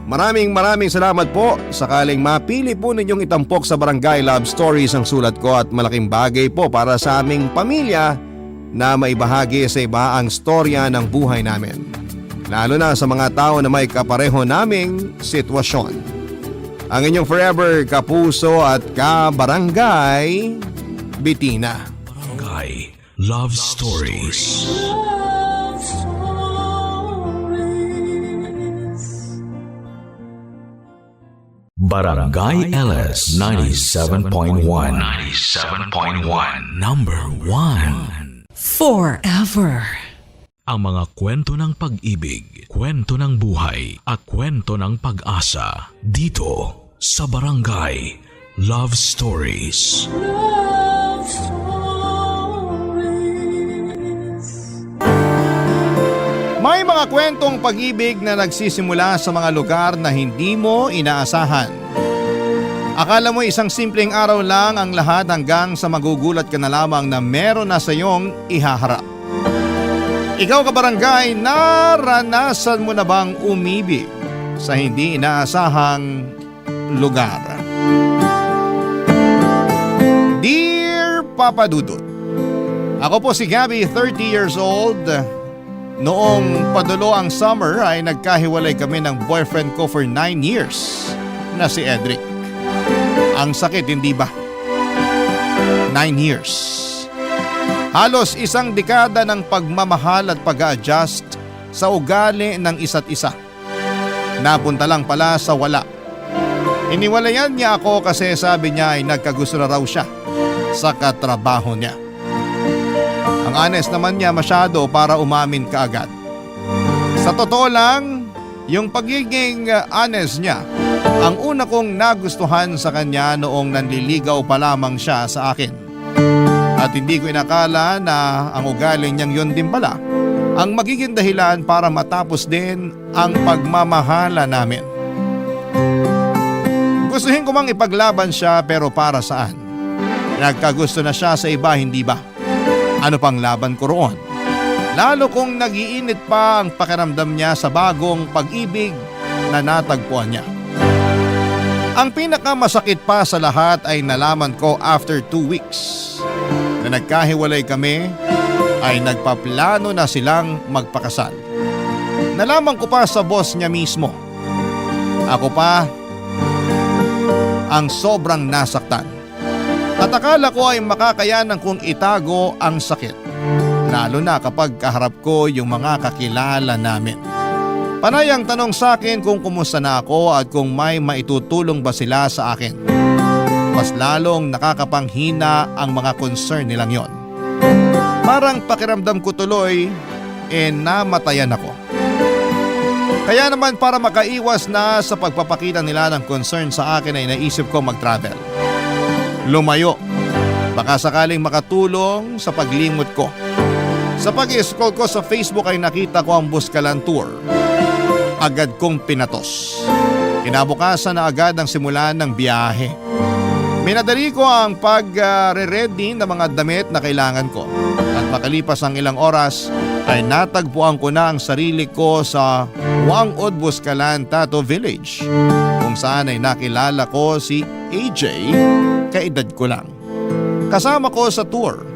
Maraming salamat po. Sakaling mapili po ninyong itampok sa Barangay Love Stories ang sulat ko at malaking bagay po para sa aming pamilya na maibahagi sa iba ang storya ng buhay namin. Lalo na sa mga tao na may kapareho naming sitwasyon. Ang inyong forever kapuso at kabarangay, Bitina. Barangay Love Stories. Love Stories. Barangay LS 97.1 97.1 Number 1 Forever. Ang mga kwento ng pag-ibig, kwento ng buhay at kwento ng pag-asa dito sa Barangay Love Stories. Love Stories. May mga kwentong pag-ibig na nagsisimula sa mga lugar na hindi mo inaasahan. Akala mo isang simpleng araw lang ang lahat hanggang sa magugulat ka na lamang na meron na sa iyong ihaharap. Ikaw kabarangay, naranasan mo na bang umibig sa hindi inaasahang lugar? Dear Papa Dudut, ako po si Gabby, 30 years old. Noong padulo ang summer ay nagkahiwalay kami ng boyfriend ko for 9 years na si Edric. Ang sakit, hindi ba? 9 years. Halos isang dekada ng pagmamahal at pag-a-adjust sa ugali ng isa't isa. Napunta lang pala sa wala. Iniwalayan niya ako kasi sabi niya ay nagkagusto na raw siya sa katrabaho niya. Ang honest naman niya masyado para umamin kaagad. Sa totoo lang, yung pagiging honest niya, ang una kong nagustuhan sa kanya noong nanliligaw pa lamang siya sa akin. At hindi ko inakala na ang ugali niyang yun din pala ang magiging dahilan para matapos din ang pagmamahala namin. Gustuhin ko mang ipaglaban siya pero para saan? Nagkagusto na siya sa iba, hindi ba? Ano pang laban ko roon? Lalo kong nagiinit pa ang pakiramdam niya sa bagong pag-ibig na natagpuan niya. Ang pinakamasakit pa sa lahat ay nalaman ko after 2 weeks na nagkahiwalay kami ay nagpaplano na silang magpakasal. Nalaman ko pa sa boss niya mismo. Ako pa ang sobrang nasaktan. At akala ko ay makakayanan kong itago ang sakit. Lalo na kapag kaharap ko yung mga kakilala namin. Panay ang tanong sa akin kung kumusta na ako at kung may maitutulong ba sila sa akin. Mas lalong nakakapanghina ang mga concern nilang yon. Parang pakiramdam ko tuloy namatayan ako. Kaya naman para makaiwas na sa pagpapakita nila ng concern sa akin ay naisip ko mag-travel. Lumayo. Baka sakaling makatulong sa paglimot ko. Sa pag-scroll ko sa Facebook ay nakita ko ang Buscalan Tour. Agad kong pinatos. Kinabukasan na agad ang simulan ng biyahe. Minadali ko ang pag-ready ng mga damit na kailangan ko. At makalipas ang ilang oras ay natagpuan ko na ang sarili ko sa Wangod Buscalan Tattoo Village, kung saan ay nakilala ko si AJ, kaedad ko lang. Kasama ko sa tour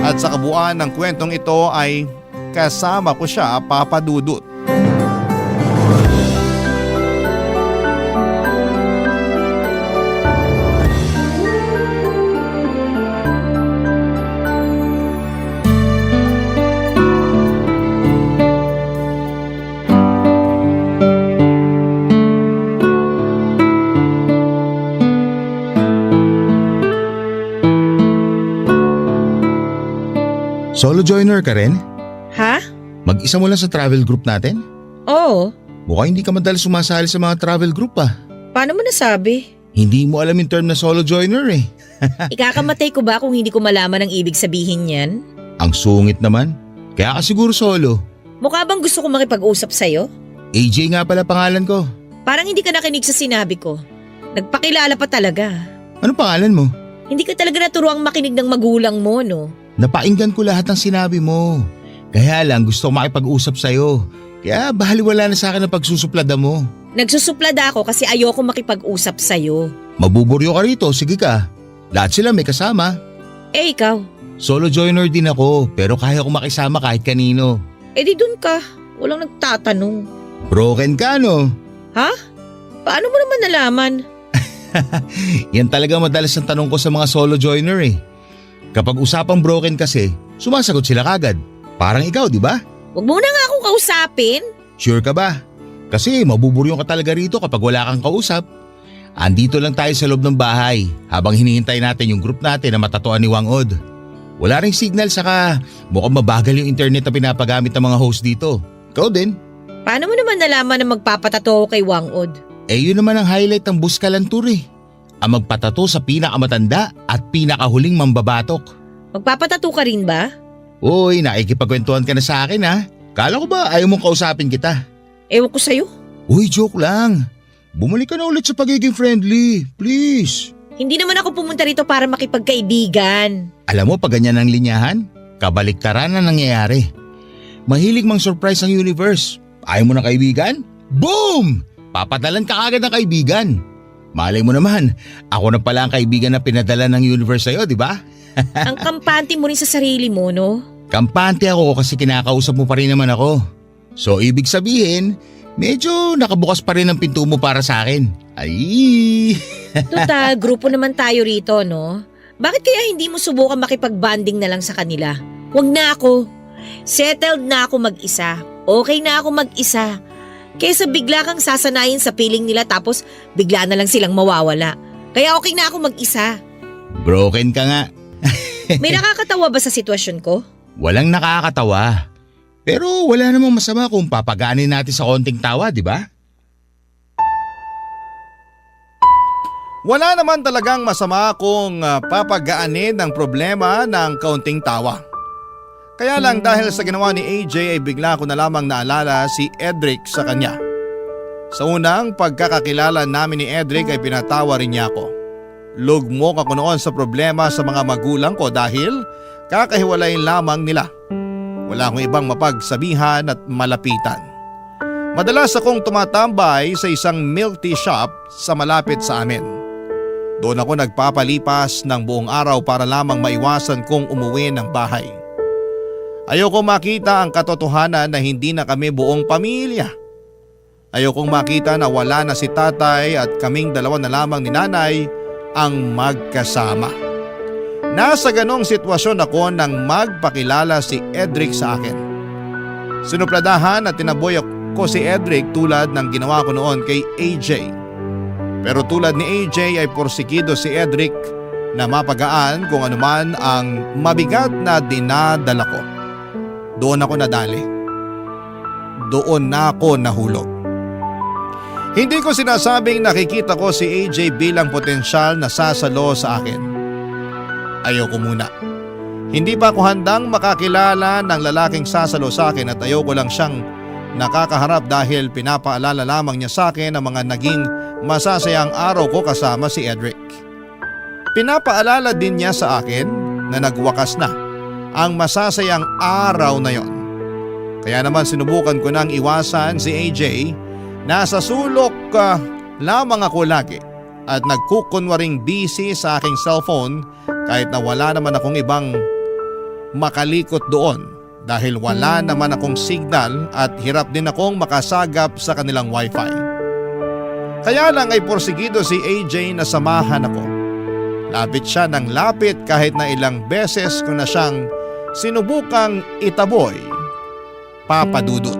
at sa kabuuan ng kwentong ito ay kasama ko siya, Papa Dudut. Solo joiner ka rin? Ha? Mag-isa mo lang sa travel group natin? Oo. Mukhang hindi ka madalas sumasali sa mga travel group ah. Paano mo nasabi? Hindi mo alam yung term na solo joiner eh. Ikakamatay ko ba kung hindi ko malaman ang ibig sabihin yan? Ang sungit naman. Kaya ka siguro solo. Mukha bang gusto ko makipag-usap sa'yo? AJ nga pala pangalan ko. Parang hindi ka nakinig sa sinabi ko. Nagpakilala pa talaga. Anong pangalan mo? Hindi ka talaga naturuang makinig ng magulang mo, no? Napainggan ko lahat ng sinabi mo. Kaya lang gusto ko makipag-usap sa'yo. Kaya bahaliwala na sa akin ang pagsusuplada mo. Nagsusuplada ako kasi ayoko makipag-usap sa'yo. Mabuburyo ka rito, sige ka. Lahat sila may kasama. Eh ikaw? Solo joiner din ako pero kaya ko makisama kahit kanino. Eh di dun ka. Walang nagtatanong. Broken ka no? Ha? Paano mo naman nalaman? Yan talaga madalas ang tanong ko sa mga solo joiner eh. Kapag usapang broken kasi, sumasagot sila kagad. Parang ikaw, di ba? Huwag mo na nga akong kausapin. Sure ka ba? Kasi mabuburyong ka talaga rito kapag wala kang kausap. Andito lang tayo sa loob ng bahay habang hinihintay natin yung group natin na matatuan ni Wangod. Wala ring signal saka mukhang mabagal yung internet na pinapagamit ng mga host dito. Ikaw din. Paano mo naman nalaman na magpapatato ako kay Wangod? Eh yun naman ang highlight ng Buscalan Tour eh. Ang magpatato sa pinakamatanda at pinakahuling mambabatok. Magpapatato ka rin ba? Uy, nakikipagkwentuhan ka na sa akin ha. Kala ko ba ayaw mong kausapin kita? Ewan ko sa'yo. Uy, joke lang. Bumalik ka na ulit sa pagiging friendly. Please. Hindi naman ako pumunta rito para makipagkaibigan. Alam mo, pag ganyan ang linyahan, kabaliktaran na nangyayari. Mahilig mang surprise ang universe. Ayaw mo ng kaibigan? Boom! Papadalan ka agad ng kaibigan. Malay mo naman, ako na pala ang kaibigan na pinadala ng universe sa'yo, di ba? Ang kampante mo rin sa sarili mo, no? Kampante ako kasi kinakausap mo pa rin naman ako. So ibig sabihin, medyo nakabukas pa rin ang pinto mo para sa akin. Ay! Total, grupo naman tayo rito, no? Bakit kaya hindi mo subukan makipag-bonding na lang sa kanila? Huwag na ako. Settled na ako mag-isa. Okay na ako mag-isa. Kaysa bigla kang sasanayin sa piling nila tapos bigla na lang silang mawawala. Kaya okay na ako mag-isa. Broken ka nga. May nakakatawa ba sa sitwasyon ko? Walang nakakatawa. Pero wala namang masama kung papagaanin natin sa konting tawa, di ba? Wala naman talagang masama kung papagaanin ng problema ng kaunting tawa. Kaya lang dahil sa ginawa ni AJ ay bigla ko na lamang naalala si Edric sa kanya. Sa unang pagkakakilala namin ni Edric ay pinatawa rin niya ako. Lugmok ako noon sa problema sa mga magulang ko dahil kakahiwalay lamang nila. Wala akong ibang mapagsabihan at malapitan. Madalas akong tumatambay sa isang milk tea shop sa malapit sa amin. Doon ako nagpapalipas ng buong araw para lamang maiwasan kong umuwi ng bahay. Ayoko makita ang katotohanan na hindi na kami buong pamilya. Ayokong makita na wala na si tatay at kaming dalawa na lamang ni nanay ang magkasama. Nasa ganong sitwasyon ako nang magpakilala si Edric sa akin. Sinupladahan at tinaboy ko si Edric tulad ng ginawa ko noon kay AJ. Pero tulad ni AJ ay porsigido si Edric na mapagaan kung anuman ang mabigat na dinadala ko. Doon ako nadali. Doon na ako nahulog. Hindi ko sinasabing nakikita ko si AJ bilang potensyal na sasalo sa akin. Ayoko muna. Hindi pa ako handang makakilala ng lalaking sasalo sa akin at ayoko lang siyang nakakaharap dahil pinapaalala lamang niya sa akin ang mga naging masasayang araw ko kasama si Edric. Pinapaalala din niya sa akin na nagwakas na ang masasayang araw na yon. Kaya naman sinubukan ko nang iwasan si AJ. Nasa sulok lamang ako lagi at nagkukunwaring busy sa aking cellphone kahit na wala naman akong ibang makalikot doon dahil wala naman akong signal at hirap din akong makasagap sa kanilang wifi. Kaya lang ay porsigido si AJ na samahan ako. Lapit siya ng lapit kahit na ilang beses ko na siyang sinubukang itaboy, papadudot.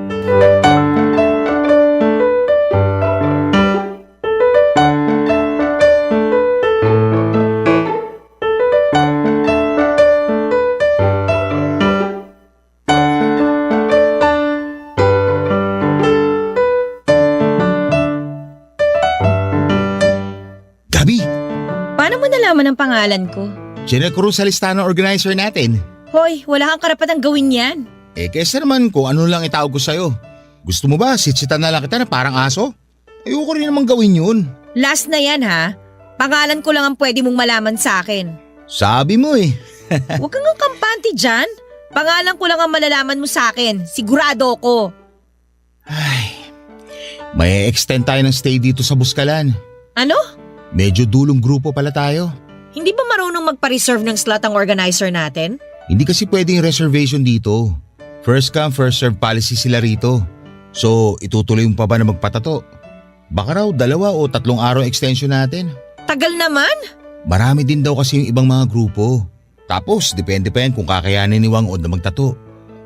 Gabi, Paano mo nalaman ang pangalan ko? Jenna Cruz sa listahan ng organizer natin. Hoy, wala kang karapatang gawin yan. Kesa naman kung ano lang itawag ko sa'yo. Gusto mo ba sitsitan na lang kita na parang aso? Ayoko rin naman gawin yun. Last na yan ha. Pangalan ko lang ang pwede mong malaman sa akin. Sabi mo eh. Huwag kang kampante dyan. Pangalan ko lang ang malalaman mo sa akin. Sigurado ko. May extend tayo ng stay dito sa Buskalan. Ano? Medyo dulong grupo pala tayo. Hindi ba marunong magpa-reserve ng slot ang organizer natin? Hindi kasi pwedeng reservation dito. First come, first serve policy sila rito. So, itutuloy mo pa ba na magpatato? Baka raw 2 o 3 araw extension natin. Tagal naman. Marami din daw kasi yung ibang mga grupo. Tapos, depende pa yan kung kakayanin ni Wang Od na magtato.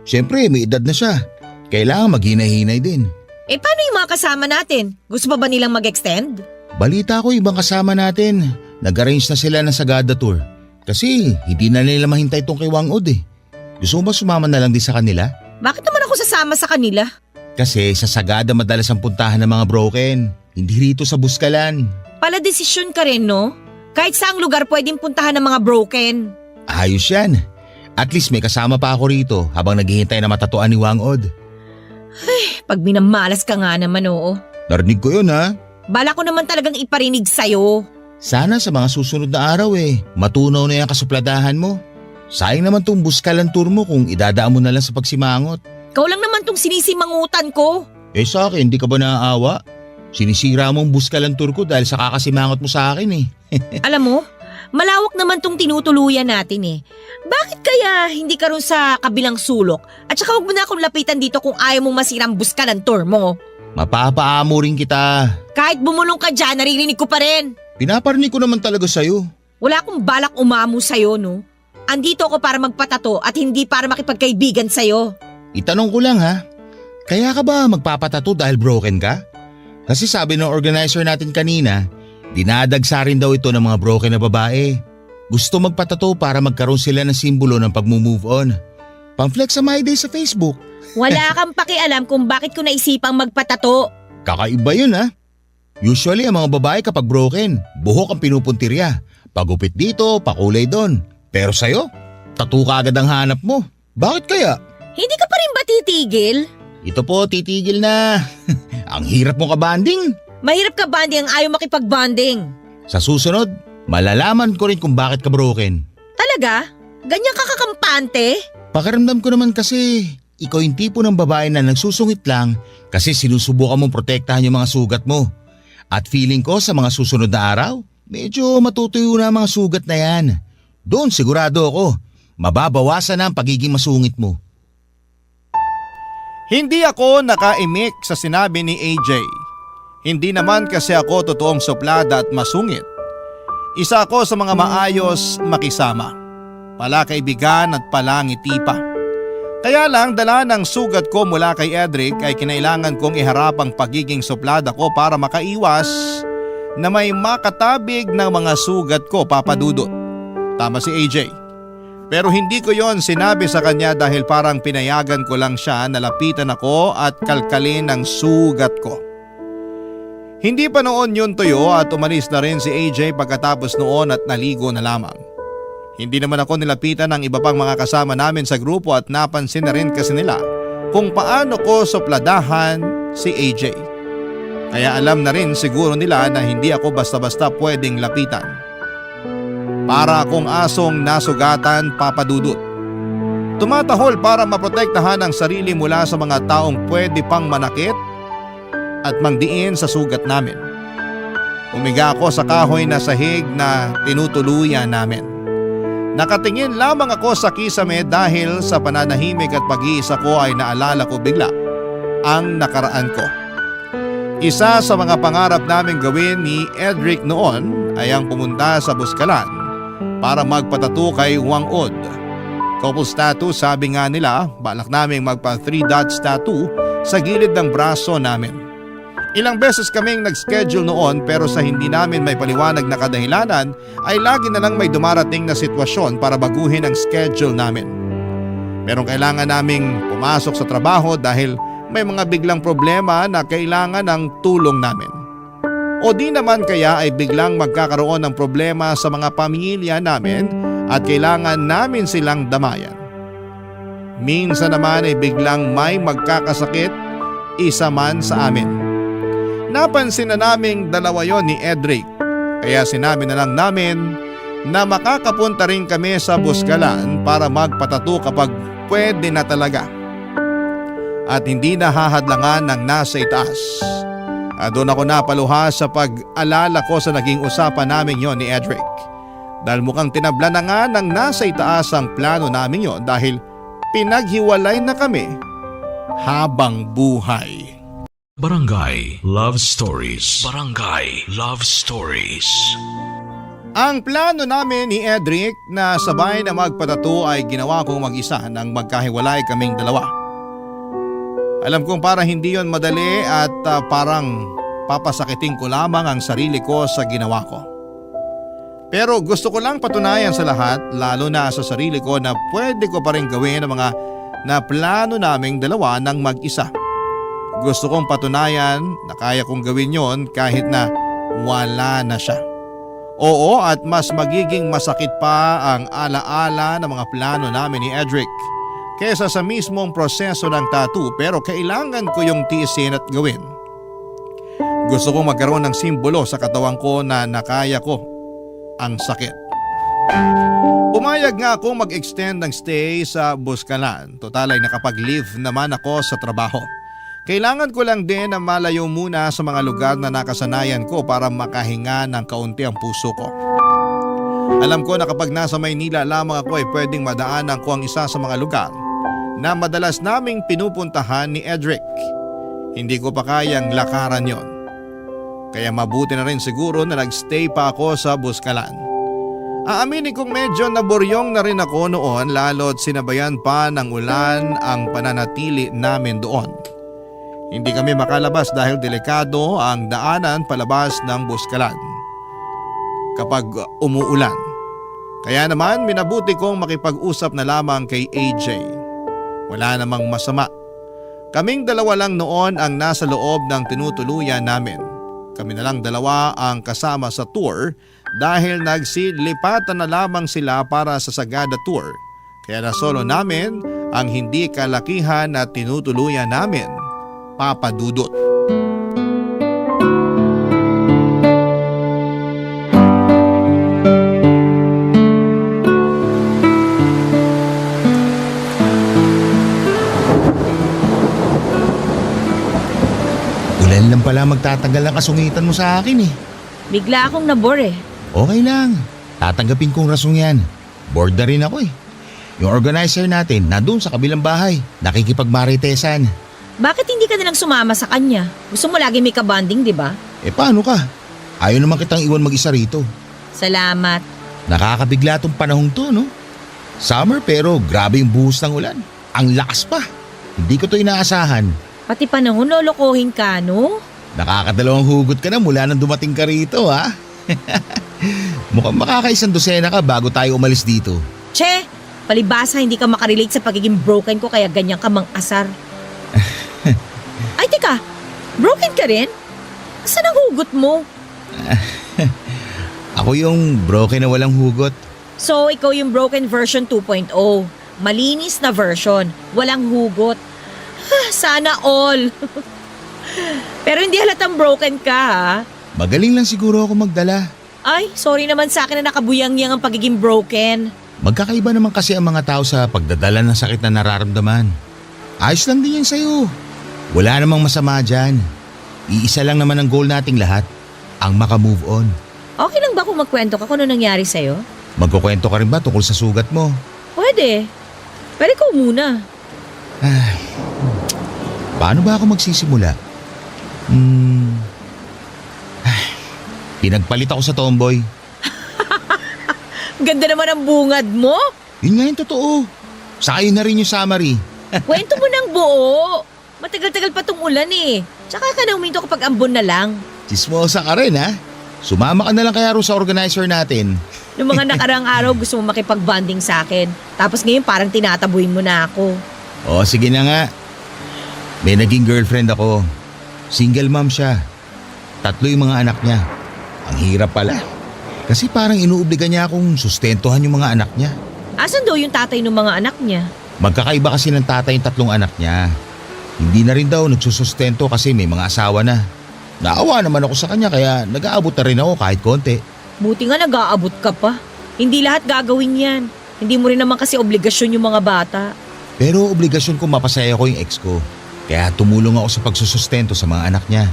Siyempre, may edad na siya. Kailangan maghinay-hinay din. Paano yung mga kasama natin? Gusto pa ba nilang mag-extend? Balita ko ibang kasama natin. Nag-arrange na sila ng Sagada Tour. Kasi hindi na nila mahintay tong kay Wang Od eh. Gusto mo ba sumama na lang din sa kanila? Bakit naman ako sasama sa kanila? Kasi sa Sagada madalas ang puntahan ng mga broken. Hindi rito sa Buskalan. Pala desisyon ka rin, no? Kahit saang lugar pwedeng puntahan ng mga broken. Ayos yan. At least may kasama pa ako rito habang naghihintay na matatuan ni Wang Od. Pag minamalas ka nga naman, oo. Narinig ko yun ha. Bala ko naman talagang iparinig sa'yo. Sana sa mga susunod na araw matunaw na yung kasupladahan mo. Sayang naman tong Buskalan tour mo kung idadaan mo na lang sa pagsimangot. Ikaw lang naman tong sinisimangutan ko. Sa akin, di ka ba naaawa? Sinisira mo ang Buskalan tour ko dahil sa kakasimangot mo sa akin Alam mo, malawak naman tong tinutuluyan natin Bakit kaya hindi ka ron sa kabilang sulok? At saka huwag mo na akong lapitan dito kung ayaw mong masirang Buskalan tour mo. Mapapaamo rin kita. Kahit bumulong ka dyan, naririnig ko pa rin. Pinaparinig ko naman talaga sa'yo. Wala akong balak umamo sa'yo, no? Andito ako para magpatato at hindi para makipagkaibigan sa'yo. Itanong ko lang ha, kaya ka ba magpapatato dahil broken ka? Kasi sabi ng organizer natin kanina, dinadagsa rin daw ito ng mga broken na babae. Gusto magpatato para magkaroon sila ng simbolo ng pag-move on. Pang-flex sa My Day sa Facebook. Wala kang pakialam kung bakit ko naisipang magpatato. Kakaiba yun ha. Usually ang mga babae kapag broken, buhok ang pinupuntirya. Pagupit dito, pakulay doon. Pero sa'yo, tattoo ka agad ang hanap mo. Bakit kaya? Hindi ka pa rin ba titigil? Ito po, titigil na. Ang hirap mo ka-banding. Mahirap ka banding ang ayaw makipag-bonding. Sa susunod, malalaman ko rin kung bakit ka broken. Talaga? Ganyan ka kakampante? Pakiramdam ko naman kasi, ikaw yung tipo ng babae na nagsusungit lang kasi sinusubukan mong protektahan yung mga sugat mo. At feeling ko sa mga susunod na araw, medyo matutuyo na ang mga sugat na yan. Doon sigurado ako, mababawasan na ang pagiging masungit mo. Hindi ako nakaimik sa sinabi ni AJ. Hindi naman kasi ako totoong suplada at masungit. Isa ako sa mga maayos makisama. Palakaibigan at palangiti pa. Kaya lang dala ng sugat ko mula kay Edric ay kinailangan kong iharap ang pagiging suplada ko para makaiwas na may makatabig ng mga sugat ko, Papa Dudut. Tama si AJ. Pero hindi ko yon sinabi sa kanya dahil parang pinayagan ko lang siya na lapitan ako at kalkalin ang sugat ko. Hindi pa noon yun tuyo at umalis na rin si AJ pagkatapos noon at naligo na lamang. Hindi naman ako nilapitan ng iba pang mga kasama namin sa grupo at napansin na rin kasi nila kung paano ko supladahan si AJ. Kaya alam na rin siguro nila na hindi ako basta-basta pwedeng lapitan. Para akong asong nasugatan, Papa Dudut. Tumatahol para maprotektahan ang sarili mula sa mga taong pwede pang manakit at mangdiin sa sugat namin. Umiga ako sa kahoy na sahig na tinutuluyan namin. Nakatingin lamang ako sa kisame dahil sa pananahimik at pag-iisa ko ay naalala ko bigla ang nakaraan ko. Isa sa mga pangarap naming gawin ni Edric noon ay ang pumunta sa Buskalan para magpatato kay Wang Od. Couples tattoo, sabi nga nila, balak naming magpa 3 dots tattoo sa gilid ng braso namin. Ilang beses kaming nag-schedule noon pero sa hindi namin may paliwanag na kadahilanan ay lagi na lang may dumarating na sitwasyon para baguhin ang schedule namin. Pero kailangan naming pumasok sa trabaho dahil may mga biglang problema na kailangan ng tulong namin. O di naman kaya ay biglang magkakaroon ng problema sa mga pamilya namin at kailangan namin silang damayan. Minsan naman ay biglang may magkakasakit, isa man sa amin. Napansin na naming dalawa yon ni Edric, kaya sinabi na lang namin na makakapunta rin kami sa Buskalan para magpatato kapag pwede na talaga. At hindi na hahadlangan ng nasa itaas. At doon ako napaluha sa pag-alala ko sa naging usapan namin yon ni Edric. Dahil mukhang tinabla na nga ng nasa itaas ang plano namin yon dahil pinaghiwalay na kami habang buhay. Barangay Love Stories. Barangay Love Stories. Ang plano namin ni Edric na sabay na magpatato ay ginawa kong mag-isa nang magkahiwalay kaming dalawa. Alam kong para hindi yon madali at parang papasakitin ko lamang ang sarili ko sa ginawa ko. Pero gusto ko lang patunayan sa lahat, lalo na sa sarili ko, na pwede ko pa rin gawin ang mga na plano naming dalawa ng mag-isa. Gusto kong patunayan na kaya kong gawin yon kahit na wala na siya. Oo, at mas magiging masakit pa ang alaala ng mga plano namin ni Edric kesa sa mismong proseso ng tattoo, pero kailangan ko yung tiisin at gawin. Gusto kong magkaroon ng simbolo sa katawan ko na nakaya ko ang sakit. Pumayag nga akong mag-extend ng stay sa Buskalan. Total ay nakapag-leave naman ako sa trabaho. Kailangan ko lang din na malayo muna sa mga lugar na nakasanayan ko para makahinga ng kaunti ang puso ko. Alam ko na kapag nasa Maynila lamang ako ay pwedeng madaanan ko ang isa sa mga lugar na madalas naming pinupuntahan ni Edric. Hindi ko pa kayang lakaran yon. Kaya mabuti na rin siguro na nagstay pa ako sa Buskalan. Aaminin kong medyo naburyong na rin ako noon lalo't sinabayan pa ng ulan ang pananatili namin doon. Hindi kami makalabas dahil delikado ang daanan palabas ng Buskalan kapag umuulan. Kaya naman minabuti kong makipag-usap na lamang kay AJ. Wala namang masama. Kaming dalawa lang noon ang nasa loob ng tinutuluyan namin. Kami na lang dalawa ang kasama sa tour dahil nagsilipatan na lamang sila para sa Sagada Tour. Kaya na solo namin ang hindi kalakihan na tinutuluyan namin, Papa Dudut. Ulan lang pala magtatanggal ang kasungitan mo sa akin eh. Bigla akong nabore eh. Okay lang. Tatanggapin kong rasong yan. Bored na rin ako eh. Yung organizer natin na doon sa kabilang bahay, nakikipagmaritesan. Bakit hindi ka nalang sumama sa kanya? Gusto mo lagi may kabanding, di ba? Eh paano ka? Ayaw naman kitang iwan mag-isa rito. Salamat. Nakakabigla tong panahong to, no? Summer pero grabe yung buhos ng ulan. Ang lakas pa. Hindi ko to inaasahan. Pati panahon lolokohin ka, no? Nakakadalawang hugot ka na mula nang dumating ka rito, ha? Mukhang makakaisang dosena ka bago tayo umalis dito. Che, palibasa hindi ka makarelate sa pagiging broken ko kaya ganyan ka mang-asar. Ay, teka. Broken ka rin? Saan ang hugot mo? Ako yung broken na walang hugot. So, ikaw yung broken version 2.0. Malinis na version. Walang hugot. Sana all. Pero hindi halatang broken ka, ha? Magaling lang siguro ako magdala. Ay, sorry naman sa akin na nakabuyang-yang ang pagiging broken. Magkakaiba naman kasi ang mga tao sa pagdadala ng sakit na nararamdaman. Ayos lang din yan sa'yo. Wala namang masama dyan. Iisa lang naman ang goal nating lahat. Ang makamove on. Okay lang ba kung magkwento ka kung ano nangyari sa'yo? Magkukwento ka rin ba tungkol sa sugat mo? Pwede. Pero ikaw muna. Ay, paano ba ako magsisimula? Pinagpalit ako sa tomboy. Ganda naman ang bungad mo. Yun nga yung totoo. Saka yun na rin yung summary. Kwento mo ng buo. Matagal-tagal pa tong ulan eh. Tsaka ka na huminto kapag ambon na lang. Chismosa ka rin ha. Sumama ka na lang kaya ro sa organizer natin. Noong mga nakarang araw gusto mo makipag-bonding sa akin. Tapos ngayon parang tinatabuhin mo na ako. O sige na nga. May naging girlfriend ako. Single mom siya. 3 yung mga anak niya. Ang hirap pala. Kasi parang inuobliga niya akong sustentuhan yung mga anak niya. Asan daw yung tatay ng mga anak niya? Magkakaiba kasi ng tatay yung 3 anak niya. Hindi na rin daw nagsusustento kasi may mga asawa na. Naawa naman ako sa kanya kaya nag-aabot na rin ako kahit konti. Buti nga nag-aabot ka pa. Hindi lahat gagawin yan. Hindi mo rin naman kasi obligasyon yung mga bata. Pero obligasyon ko mapasaya ko yung ex ko. Kaya tumulong ako sa pagsusustento sa mga anak niya.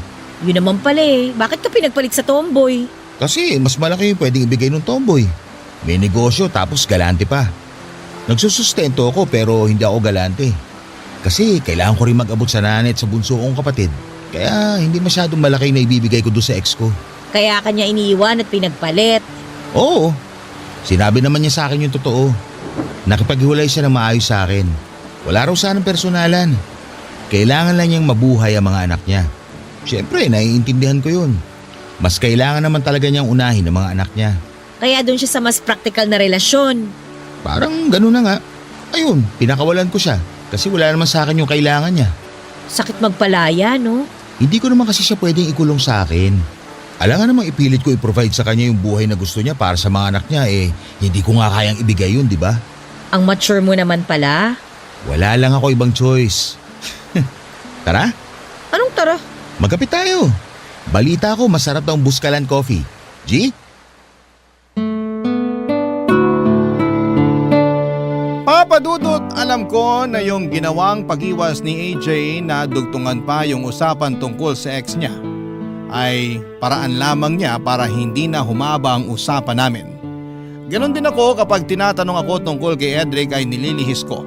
Yun naman pala eh. Bakit ka pinagpalit sa tomboy? Kasi mas malaki yung pwedeng ibigay ng tomboy. May negosyo tapos galante pa. Nagsusustento ako pero hindi ako galante. Kasi kailangan ko rin mag-abot sa nanay at sa bunso kong kapatid. Kaya hindi masyadong malaki na ibibigay ko doon sa ex ko. Kaya kanya iniiwan at pinagpalit. Oo. Sinabi naman niya sa akin yung totoo. Nakipaghiwalay siya ng maayos sa akin. Wala raw sanang personalan. Kailangan lang niyang mabuhay ang mga anak niya. Siyempre, naiintindihan ko yun. Mas kailangan naman talaga niyang unahin ang mga anak niya. Kaya doon siya sa mas praktikal na relasyon. Parang gano'n na nga. Ayun, pinakawalan ko siya. Kasi wala naman sa akin yung kailangan niya. Sakit magpalaya, no? Hindi ko naman kasi siya pwedeng ikulong sa akin. Alam nga namang ipilit ko i-provide sa kanya yung buhay na gusto niya para sa mga anak niya hindi ko nga kayang ibigay yun, di ba? Ang mature mo naman pala. Wala lang ako ibang choice. Tara, Anong tara? magkapit tayo. Balita ko masarap daw ang Buskalan Coffee. G? Papa Dudut, alam ko na yung ginawang pag-iwas ni AJ na dugtungan pa yung usapan tungkol sa ex niya ay paraan lamang niya para hindi na humaba ang usapan namin. Ganon din ako kapag tinatanong ako tungkol kay Edric ay nililihis ko.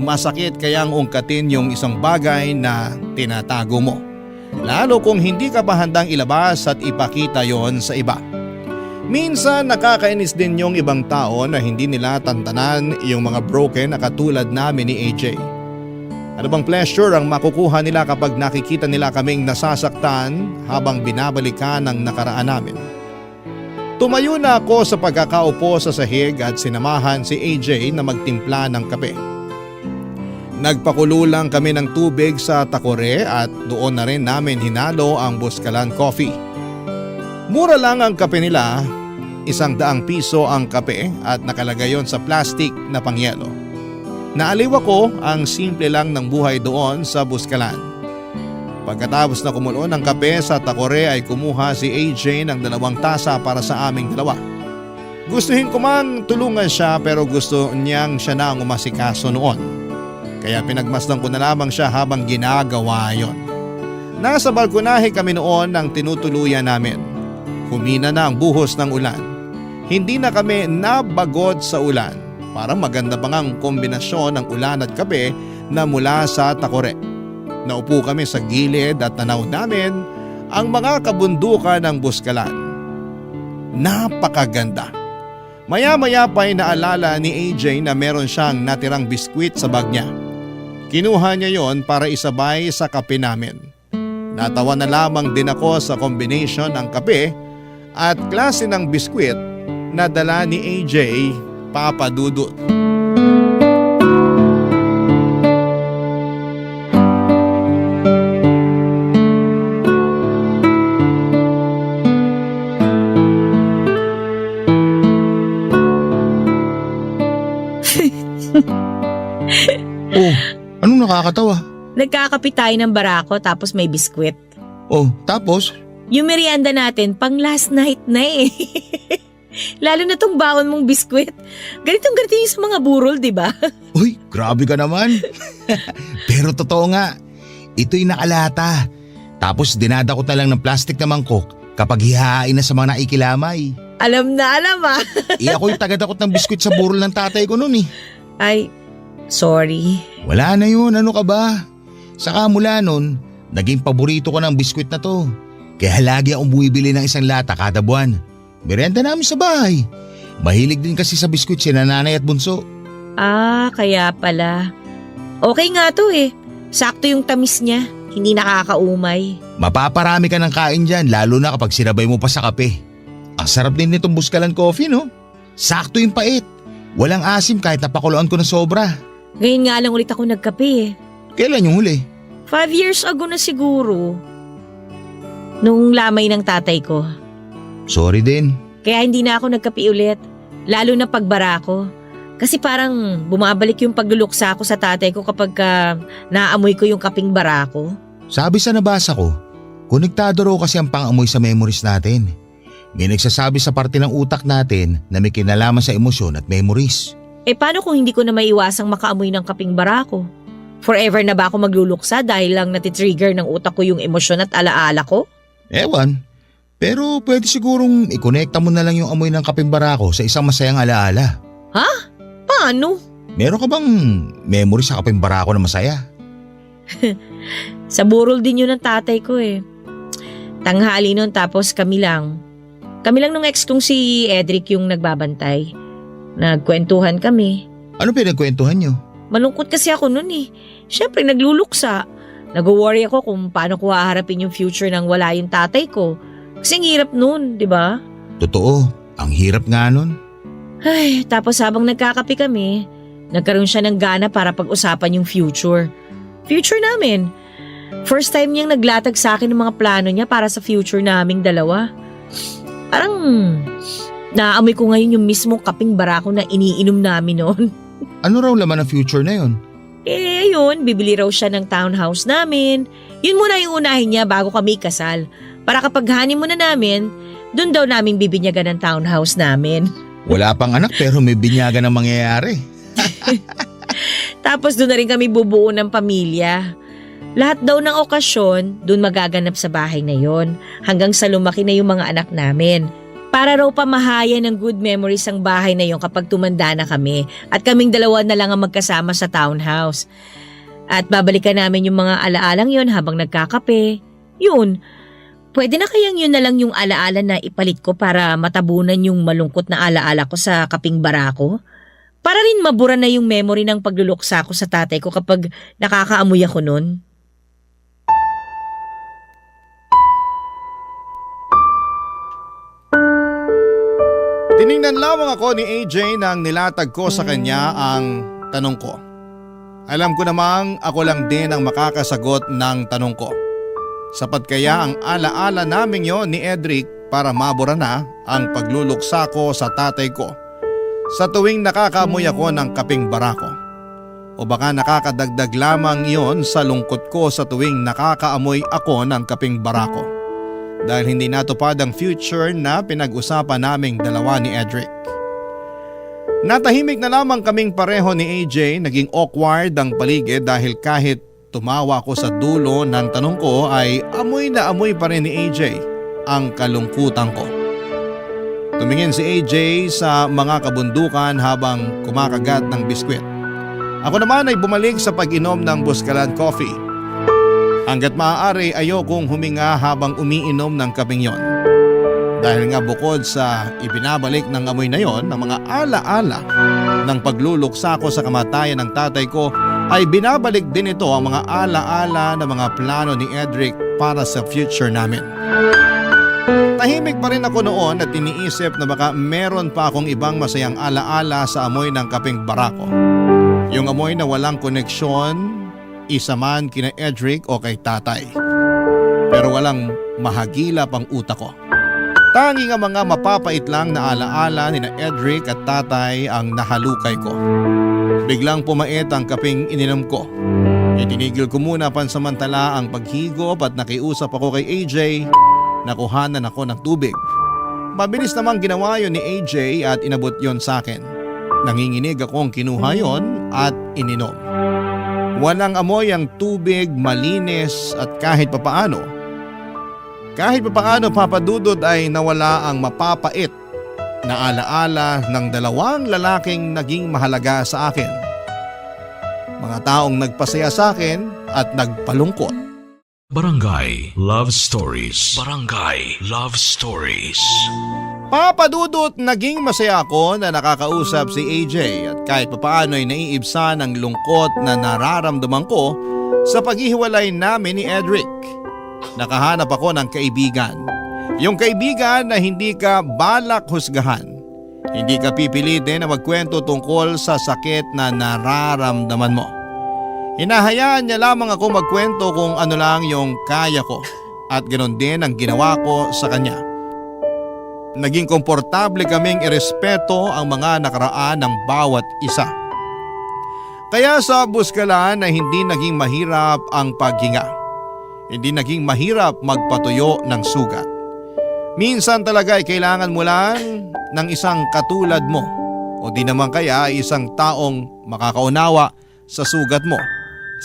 Masakit kayang ungkatin yung isang bagay na tinatago mo. Lalo kung hindi ka pa handang ilabas at ipakita yon sa iba. Minsan nakakainis din yung ibang tao na hindi nila tantanan yung mga broken na katulad namin ni AJ. Ano bang pleasure ang makukuha nila kapag nakikita nila kaming nasasaktan habang binabalikan ang nakaraan namin? Tumayo na ako sa pagkakaupo sa sahig at sinamahan si AJ na magtimpla ng kape. Nagpakulo lang kami ng tubig sa takore at doon na rin namin hinalo ang Buskalan Coffee. Mura lang ang kape nila, 100 piso ang kape at nakalagay yon sa plastic na pangyelo. Naaliw ako ang simple lang ng buhay doon sa Buskalan. Pagkatapos na kumulo ng kape sa takore ay kumuha si AJ ng 2 tasa para sa aming dalawa. Gustuhin ko mang tulungan siya pero gusto niyang siya na ang umasikaso noon. Kaya pinagmasdan ko na lamang siya habang ginagawa yon. Nasa balkonahe kami noon ng tinutuluyan namin. Humina na ang buhos ng ulan. Hindi na kami nabagot sa ulan. Parang maganda pa ngang kombinasyon ng ulan at kape na mula sa takore. Naupo kami sa gilid at tanaw namin ang mga kabundukan ng Buskalan. Napakaganda. Maya-maya pa ay naalala ni AJ na meron siyang natirang biskwit sa bag niya. Kinuha niya yon para isabay sa kape namin. Natawa na lamang din ako sa combination ng kape at klase ng biskwit na dala ni AJ, Papa Dudut. Oh, anong nakakatawa? Nagkakape tayo ng barako tapos may biskwit. Oh, tapos? Yung merienda natin pang last night na eh. Lalo na tong baon mong biskwit. Ganitong ganito yung sa mga burol, di ba? Uy, grabe ka naman. Pero totoo nga, ito'y nakalata. Tapos dinadakot na lang ng plastic na mangkok kapag hihain na sa mga naikilamay. Alam na alam ah. Ako yung tagadakot ng biskwit sa burol ng tatay ko noon eh. Ay, sorry. Wala na yun, ano ka ba? Saka mula nun, naging paborito ko ng biskwit na to. Kaya lagi akong bumibili ng 1 lata kada buwan. Merienda namin sa bahay. Mahilig din kasi sa biskwit si nanay at bunso. Ah, kaya pala. Okay nga to eh. Sakto yung tamis niya. Hindi nakakaumay. Mapaparami ka ng kain dyan, lalo na kapag sinabay mo pa sa kape. Ang sarap din nitong Buskalan Coffee, no? Sakto yung pait. Walang asim kahit napakuluan ko na sobra. Ngayon nga lang ulit ako nagkape eh. Kailan yung huli? 5 years ago na siguro. Nung lamay ng tatay ko. Sorry din. Kaya hindi na ako nagkape ulit. Lalo na pagbara ko. Kasi parang bumabalik yung pagluluksa ko sa tatay ko kapag naamoy ko yung kaping bara ko. Sabi sa nabasa ko, konektado raw kasi ang pangamoy sa memories natin. May nagsasabi sa parte ng utak natin na may kinalaman sa emosyon at memories. Eh paano kung hindi ko na maiwasang makaamoy ng kaping bara ko? Forever na ba ako magluluksa dahil lang natitrigger ng utak ko yung emosyon at alaala ko? Ewan. Pero pwede sigurong ikonekta mo na lang yung amoy ng kaping barako sa isang masayang alaala. Ha? Paano? Meron ka bang memory sa kaping barako na masaya? Sa burol din yun ng tatay ko eh. Tanghali nun tapos kami lang. Kami lang nung ex kong si Edric yung nagbabantay. Nagkwentuhan kami. Ano pinagkwentuhan nyo? Malungkot kasi ako nun eh. Siyempre nagluluksa. Nag-worry ako kung paano ko haharapin yung future nang wala yung tatay ko. Kasi ang hirap nun, di ba? Totoo, ang hirap nga nun. Ay, tapos habang nagkakape kami, nagkaroon siya ng gana para pag-usapan yung future. Future namin. First time niyang naglatag sa akin ng mga plano niya para sa future naming dalawa. Parang naamoy ko ngayon yung mismong kaping barako na iniinom namin noon. Ano raw laman ng future na yon? Eh ayun, bibili raw siya ng townhouse namin. Yun muna yung unahin niya bago kami kasal. Para kapag honeymoon na namin, dun daw namin bibinyagan ng townhouse namin. Wala pang anak pero may binyagan ang mangyayari. Tapos doon na rin kami bubuo ng pamilya. Lahat daw ng okasyon, doon magaganap sa bahay na yon hanggang sa lumaki na yung mga anak namin. Para raw pamahaya ng good memories ang bahay na yon kapag tumanda na kami at kaming dalawa na lang ang magkasama sa townhouse. At babalikan namin yung mga alaalang yon habang nagkakape. Yun, pwede na kayang yun na lang yung alaala na ipalit ko para matabunan yung malungkot na alaala ko sa kaping barako? Para rin mabura na yung memory ng pagluluksa ko sa tatay ko kapag nakakaamoy ako nun. Tiningnan lamang ako ni AJ nang nilatag ko sa kanya ang tanong ko. Alam ko namang ako lang din ang makakasagot ng tanong ko. Sapat kaya ang alaala namin yon ni Edric para mabura na ang pagluluksa ko sa tatay ko sa tuwing nakakaamoy ako ng kaping barako? O baka nakakadagdag lamang yon sa lungkot ko sa tuwing nakakaamoy ako ng kaping barako dahil hindi natupad ang future na pinag-usapan naming dalawa ni Edric. Natahimik na lamang kaming pareho ni AJ, naging awkward ang paligid dahil kahit tumawa ko sa dulo ng tanong ko ay amoy na amoy pa rin ni AJ ang kalungkutan ko. Tumingin si AJ sa mga kabundukan habang kumakagat ng biskwit. Ako naman ay bumalik sa pag-inom ng Buscalan coffee. Hanggat maaari ayokong huminga habang umiinom ng kaping yon. Dahil nga bukod sa ibinabalik ng amoy na yon ng mga alaala ng pagluluksa ko sa kamatayan ng tatay ko, ay binabalik din ito ang mga alaala ng mga plano ni Edric para sa future namin. Tahimik pa rin ako noon at iniisip na baka meron pa akong ibang masayang alaala sa amoy ng kaping barako. Yung amoy na walang koneksyon, isa man kina Edric o kay tatay. Pero walang mahagilap ang utak ko. Tanging ang mga mapapait lang na alaala ni na Edric at tatay ang nahalukay ko. Biglang pumait ang kaping ininom ko. Itinigil ko muna pansamantala ang paghigop at nakiusap ako kay AJ. Nakuhanan ako ng tubig. Mabilis namang ginawa yon ni AJ at inabot yon sa akin. Nanginginig akong kinuha yon at ininom. Walang amoy ang tubig, malinis at kahit papaano papadudod ay nawala ang mapapait na alaala ng dalawang lalaking naging mahalaga sa akin. Mga taong nagpasaya sa akin at nagpalungkot. Barangay Love Stories. Barangay Love Stories. Papadudot naging masaya ako na nakakausap si AJ at kahit papaano ay naiibsan ang lungkot na nararamdaman ko sa paghihiwalay namin ni Edric. Nakahanap ako ng kaibigan. Yung kaibigan na hindi ka balak husgahan. Hindi ka pipilitin na magkwento tungkol sa sakit na nararamdaman mo. Hinahayaan niya lamang ako magkwento kung ano lang yung kaya ko at ganoon din ang ginawa ko sa kanya. Naging komportable kaming irespeto ang mga nakaraan ng bawat isa. Kaya sa Buscalan na hindi naging mahirap ang paghinga. Hindi naging mahirap magpatuyo ng sugat. Minsan talaga ay kailangan mo lang ng isang katulad mo o di naman kaya ay isang taong makakaunawa sa sugat mo.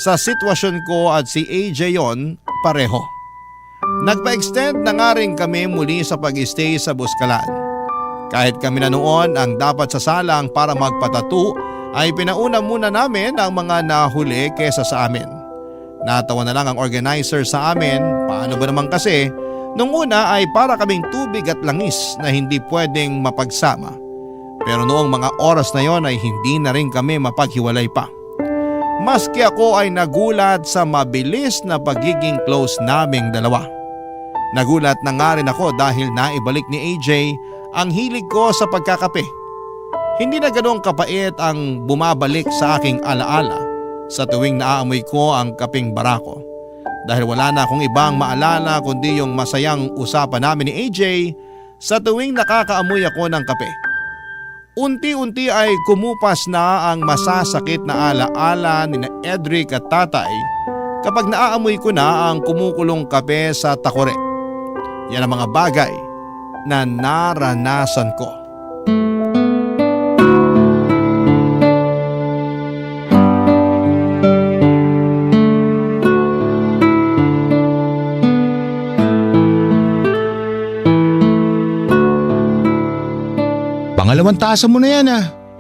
Sa sitwasyon ko at si AJ yon pareho. Nagpa-extend na nga rin kami muli sa pag-stay sa Buscalan. Kahit kami na noon ang dapat sasalang para magpatattoo ay pinauna muna namin ang mga nahuli kesa sa amin. Natawa na lang ang organizer sa amin, paano ba naman kasi nung una ay para kaming tubig at langis na hindi pwedeng mapagsama. Pero noong mga oras na yon ay hindi na rin kami mapaghiwalay pa. Maski ako ay nagulat sa mabilis na pagiging close naming dalawa. Nagulat na nga rin ako dahil naibalik ni AJ ang hilig ko sa pagkakape. Hindi na ganong kapait ang bumabalik sa aking alaala sa tuwing naaamoy ko ang kaping barako. Dahil wala na akong ibang maalala kundi yung masayang usapan namin ni AJ sa tuwing nakakaamoy ako ng kape. Unti-unti ay kumupas na ang masasakit na alaala ni Edric at tatay kapag naaamoy ko na ang kumukulong kape sa takore. Yan ang mga bagay na naranasan ko. Pangalawang tasa mo na yan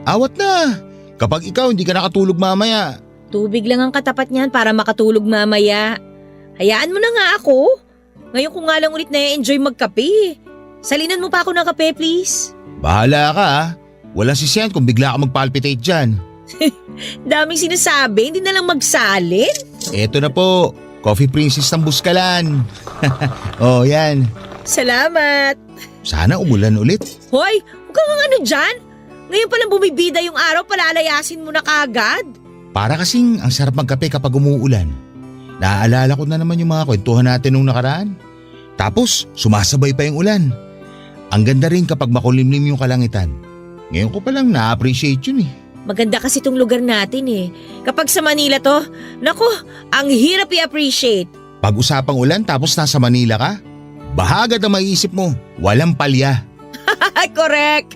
Awat na. Kapag ikaw hindi ka nakatulog mamaya. Tubig lang ang katapat niyan para makatulog mamaya. Hayaan mo na nga ako. Ngayon ko nga lang ulit na-enjoy magkape. Salinan mo pa ako ng kape, please. Bahala ka Walang sisiyan kung bigla ka magpalpitate dyan. Daming sinasabi, hindi na lang magsalin. Eto na po, Coffee Princess ng Buscalan. Oh, yan. Salamat. Sana umulan ulit. Hoy, huwag kang ano dyan? Ngayon palang bumibida yung araw, palalayasin mo na kaagad. Para kasing ang sarap magkape kapag umuulan. Naaalala ko na naman yung mga kwentuhan natin nung nakaraan. Tapos sumasabay pa yung ulan. Ang ganda rin kapag makulimlim yung kalangitan. Ngayon ko palang na-appreciate yun eh. Maganda kasi tong lugar natin eh. Kapag sa Manila to, nako, ang hirap i-appreciate. Pag usapang ulan tapos nasa Manila ka, bahagad ang maiisip mo, walang palya. Correct.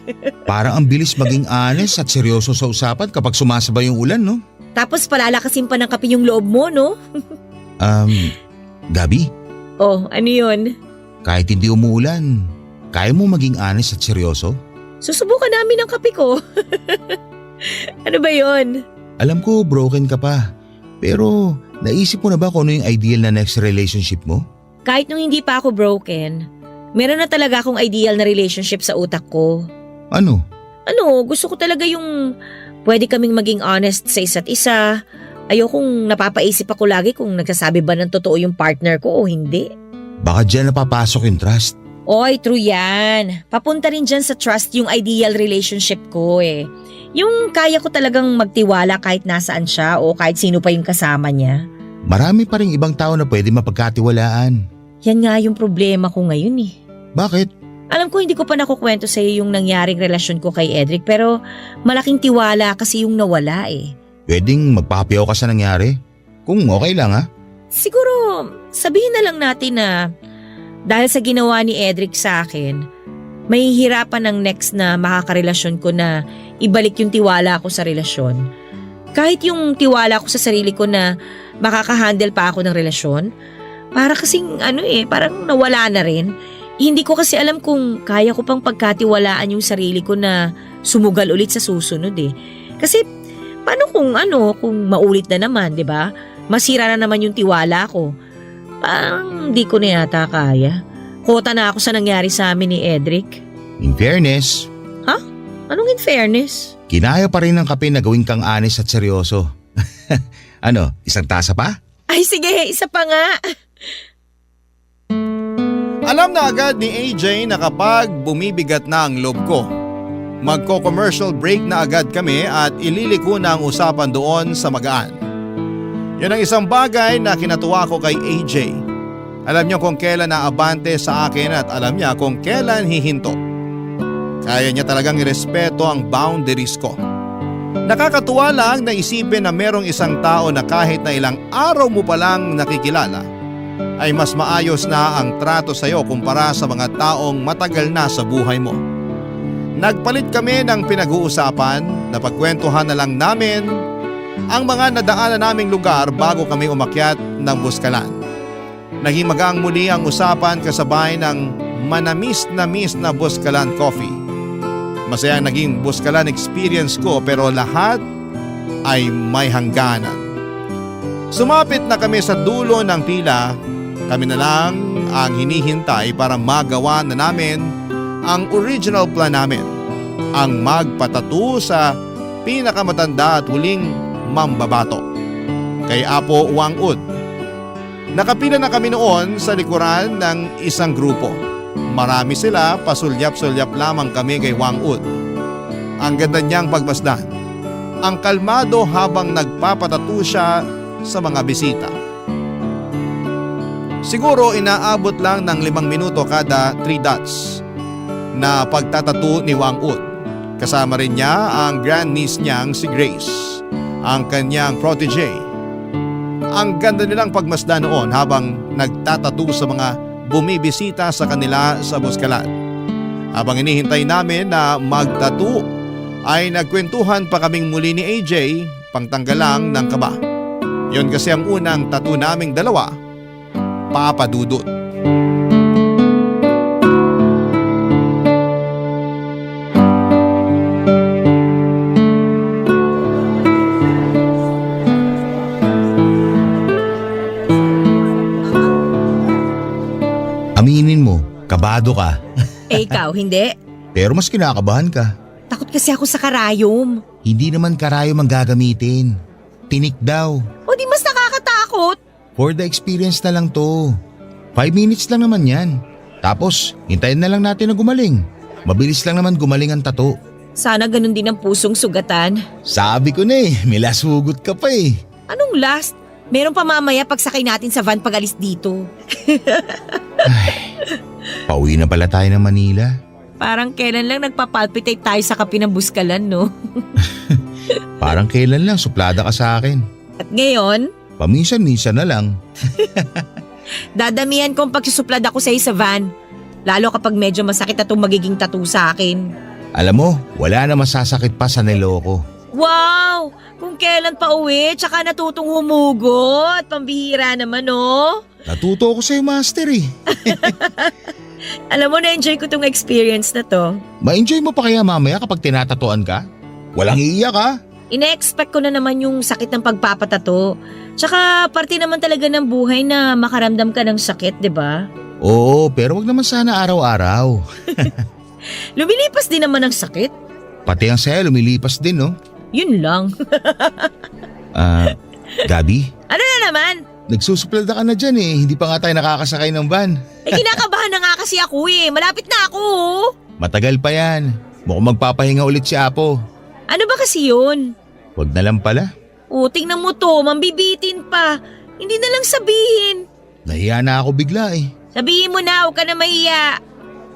Parang ang bilis maging honest at seryoso sa usapan kapag sumasabay yung ulan, no? Tapos palalakasin pa ng kape yung loob mo, no? Gabi, Oh, ano yun? kahit hindi umuulan, kaya mo maging honest at seryoso? Susubukan namin ang kape ko. Ano ba yun? Alam ko broken ka pa, pero naisip mo na ba kung ano yung ideal na next relationship mo? Kahit nung hindi pa ako broken, meron na talaga akong ideal na relationship sa utak ko. Ano? Ano, gusto ko talaga yung pwede kaming maging honest sa isa't isa. Ayokong napapaisip ako lagi kung nagsasabi ba ng totoo yung partner ko o hindi. Baka dyan napapasok yung trust. Oy, true yan. Papunta rin dyan sa trust yung ideal relationship ko eh. Yung kaya ko talagang magtiwala kahit nasaan siya o kahit sino pa yung kasama niya. Marami pa rin ibang tao na pwede mapagkatiwalaan. Yan nga yung problema ko ngayon eh. Bakit? Alam ko hindi ko pa nakukwento sa iyo yung nangyaring relasyon ko kay Edric pero malaking tiwala kasi yung nawala eh. Pwedeng magpapayaw ka sa nangyari? Kung okay lang ha? Siguro sabihin na lang natin na dahil sa ginawa ni Edric sa akin, may hirapan ng next na makakarelasyon ko na ibalik yung tiwala ko sa relasyon. Kahit yung tiwala ko sa sarili ko na makakahandle pa ako ng relasyon, para kasing parang nawala na rin. Hindi ko kasi alam kung kaya ko pang pagkatiwalaan yung sarili ko na sumugal ulit sa susunod eh. Kasi paano kung maulit na naman, 'di ba? Masira na naman yung tiwala ko. Parang di ko na yata kaya. Kota na ako sa nangyari sa amin ni Edric. In fairness, Anong in fairness? kinaya pa rin ng kape na gawin kang honest at seryoso. Ano, isang tasa pa? Ay sige, isa pa nga. Alam na agad ni AJ na kapag bumibigat na ang loob ko, magko-commercial break na agad kami at ililiko na ang usapan doon sa magaan. Yan ang isang bagay na kinatuwa ko kay AJ. Alam niya kung kailan naabante sa akin at alam niya kung kailan hihinto. Kaya niya talagang irespeto ang boundaries ko. Nakakatuwa lang na isipin na merong isang tao na kahit na ilang araw mo palang nakikilala, ay mas maayos na ang trato sa iyo kumpara sa mga taong matagal na sa buhay mo. Nagpalit kami ng pinag-uusapan, napagkwentuhan na lang namin ang mga nadaanan naming lugar bago kami umakyat ng Buskalan. Naging magaang muli ang usapan kasabay ng manamis na Buskalan coffee. Masaya naging Buskalan experience ko pero lahat ay may hangganan. Sumapit na kami sa dulo ng pila, kami na lang ang hinihintay para magawa na namin ang original plan namin, ang magpatato sa pinakamatanda at huling mambabato, kay Apo Wang Ud. Nakapila na kami noon sa likuran ng isang grupo. Marami sila, pasulyap-sulyap lamang kami kay Wang Ud. Ang ganda niyang pagmasdan. Ang kalmado habang nagpapatato siya sa mga bisita. Siguro inaabot lang ng 5 minuto kada 3 dots na pagtatato ni Wang Ud. Kasama rin niya ang grandniece niyang si Grace, ang kanyang protege. Ang ganda nilang pagmasdan noon habang nagtatato sa mga bumibisita sa kanila sa Buskalan. Habang inihintay namin na magtato, ay nagkwentuhan pa kaming muli ni AJ, pangtanggal lang ng kaba. Yon kasi ang unang tattoo naming dalawa, Papa Dudut. Aminin mo, kabado ka. Eh ikaw, hindi? Pero mas kinakabahan ka. Takot kasi ako sa karayom. Hindi naman karayom ang gagamitin. Tinik daw. O di mas nakakatakot. For the experience na lang to. 5 minutes lang naman yan. Tapos, hintayin na lang natin na gumaling. Mabilis lang naman gumaling ang tato. Sana ganun din ang pusong sugatan. Sabi ko na may lasugot ka pa eh. Anong last? Meron pa mamaya pagsakay natin sa van pag alis dito. Pauwi na pala tayo ng Manila. Parang kailan lang nagpapalpitate tayo sa kape ng Buskalan, no? Parang kailan lang suplada ka sa akin. At ngayon, Paminsan-minsan na lang. dadamihan kong pagsusuplad ako sa sa van. Lalo kapag medyo masakit na itong magiging tattoo sa akin. Alam mo, wala na masasakit pa sa niloko. Wow! Kung kailan pa uwi, tsaka natutong humugot. Pambihira naman, no? Natuto ako sa'yo, master eh. Alam mo, na-enjoy ko tong experience na to. Ma-enjoy mo pa kaya mamaya kapag tinatatuan ka? Walang iiyak ha? Ine-expect ko na naman yung sakit ng pagpapatato. Tsaka parte naman talaga ng buhay na makaramdam ka ng sakit, di ba? Oo, pero wag naman sana araw-araw. Lumilipas din naman ang sakit. Pati ang saya lumilipas din, no? Yun lang. Gabi, Ano na naman? nagsusuplada ka na dyan eh. Hindi pa nga tayo nakakasakay ng van. Kinakabahan na nga kasi ako eh. Malapit na ako. Matagal pa yan. Mukhang magpapahinga ulit si Apo. Ano ba kasi yun? Wag na lang pala. Tingnan mo to, mambibitin pa. Hindi na lang sabihin. Nahiya na ako bigla eh. Sabihin mo na, huwag ka na mahiya.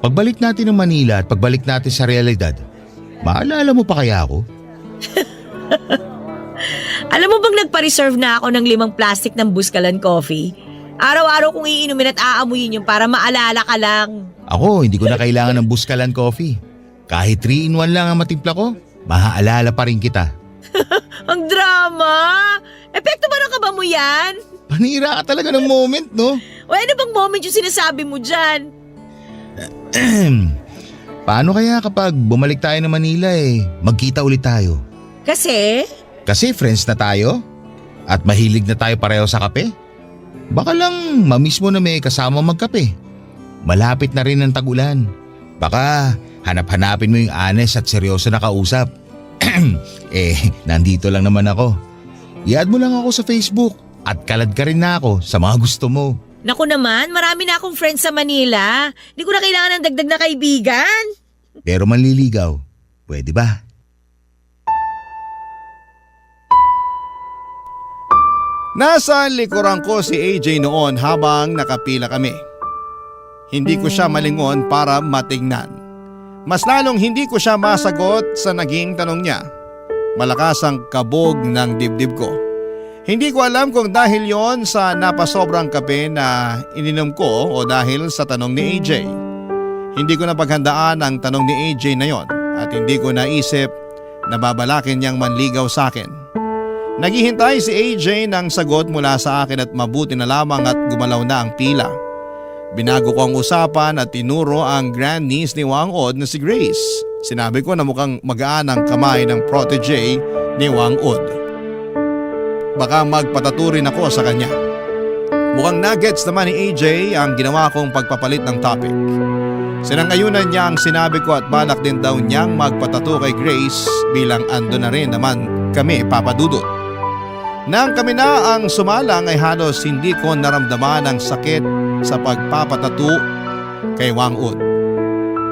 Pagbalik natin ng Manila at pagbalik natin sa realidad, maalala mo pa kaya ako? Alam mo bang nagpa-reserve na ako ng 5 plastic ng Buskalan coffee? Araw-araw kong iinumin at aamuyin yung para maalala ka lang. Ako, hindi ko na kailangan ng Buskalan coffee. Kahit 3-in-1 lang ang matimpla ko, maaalala pa rin kita. Ang drama! Epekto ba ng kaba mo yan? Panira ka talaga ng moment, no? O ano bang moment yung sinasabi mo dyan? Paano kaya kapag bumalik tayo ng Manila magkita ulit tayo? Kasi? Kasi friends na tayo? At mahilig na tayo pareho sa kape? Baka lang mamiss mo na may kasama magkape. Malapit na rin ang tag-ulan. Baka hanap-hanapin mo yung honest at seryoso na kausap. Nandito lang naman ako. I-add mo lang ako sa Facebook at kalad ka rin na ako sa mga gusto mo. Naku naman, marami na akong friends sa Manila. Hindi ko na kailangan ng dagdag na kaibigan. Pero manliligaw, pwede ba? Nasa likuran ko si AJ noon habang nakapila kami. Hindi ko siya malingon para matingnan. Mas lalong hindi ko siya masagot sa naging tanong niya. Malakas ang kabog ng dibdib ko. Hindi ko alam kung dahil yon sa napasobrang kape na ininom ko o dahil sa tanong ni AJ. Hindi ko napaghandaan ang tanong ni AJ na yon at hindi ko naisip na babalakin niyang manligaw sa akin. Naghihintay si AJ ng sagot mula sa akin at mabuti na lamang at gumalaw na ang pila. Binago ko ang usapan at tinuro ang grandniece ni Wang Od na si Grace. Sinabi ko na mukhang magaan ang kamay ng protege ni Wang Od. Baka magpataturin ako sa kanya. Mukhang nuggets naman ni AJ ang ginawa kong pagpapalit ng topic. Sinangayunan niya ang sinabi ko at balak din daw niyang magpatato kay Grace bilang ando na rin naman kami papadudot. Nang kami na ang sumalang ay halos hindi ko naramdaman ang sakit sa pagpapatato kay Wang Ud.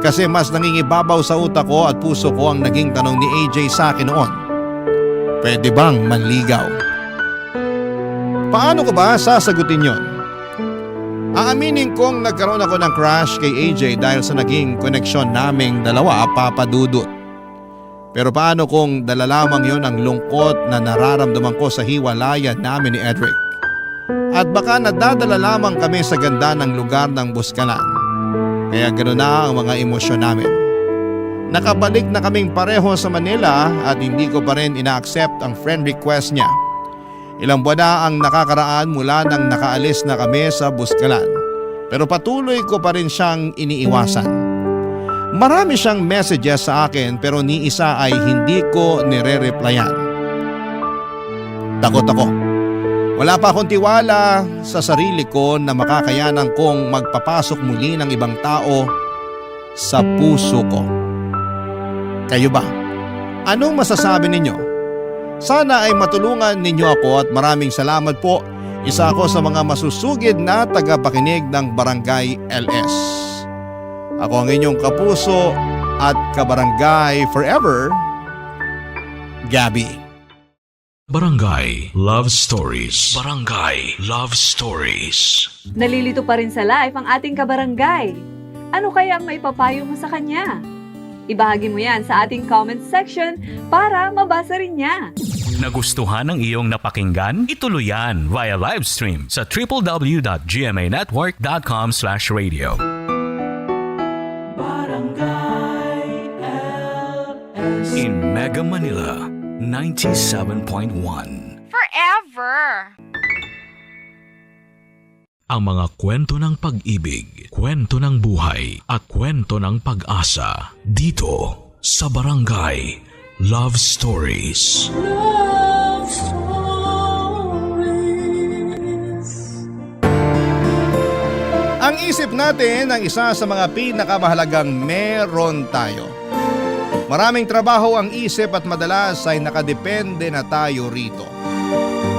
Kasi mas nangingibabaw sa utak ko at puso ko ang naging tanong ni AJ sa akin noon. Pwede bang manligaw? Paano ko ba sasagutin yon? Aaminin kong nagkaroon ako ng crush kay AJ dahil sa naging koneksyon naming dalawa papadudot. Pero paano kung dala lamang yon ang lungkot na nararamdaman ko sa hiwalayan namin ni Edric? At baka nadadala lamang kami sa ganda ng lugar ng Buskalan. Kaya gano'n na ang mga emosyon namin. Nakabalik na kaming pareho sa Manila at hindi ko pa rin ina-accept ang friend request niya. Ilang buwan na ang nakakaraan mula nang nakaalis na kami sa Buskalan. Pero patuloy ko pa rin siyang iniiwasan. Marami siyang messages sa akin pero ni isa ay hindi ko nire-replyan. Takot ako. Wala pa akong tiwala sa sarili ko na makakayanan kong magpapasok muli ng ibang tao sa puso ko. Kayo ba? Anong masasabi ninyo? Sana ay matulungan ninyo ako at maraming salamat po. Isa ako sa mga masusugid na tagapakinig ng Barangay LS. Ako ang inyong kapuso, at kabarangay forever, Gabby. Barangay Love Stories. Barangay Love Stories. Nalilito pa rin sa life ang ating kabarangay. Ano kaya ang maipapayo mo sa kanya? Ibahagi mo yan sa ating comment section para mabasa rin niya. Nagustuhan ng iyong napakinggan? Ituloy yan via live stream sa www.gmanetwork.com/radio. In Mega Manila, 97.1. Forever! Ang mga kwento ng pag-ibig, kwento ng buhay, at kwento ng pag-asa dito sa Barangay Love Stories. Love Stories. Ang isip natin ang isa sa mga pinakamahalagang meron tayo. Maraming trabaho ang isip at madalas ay nakadepende na tayo rito.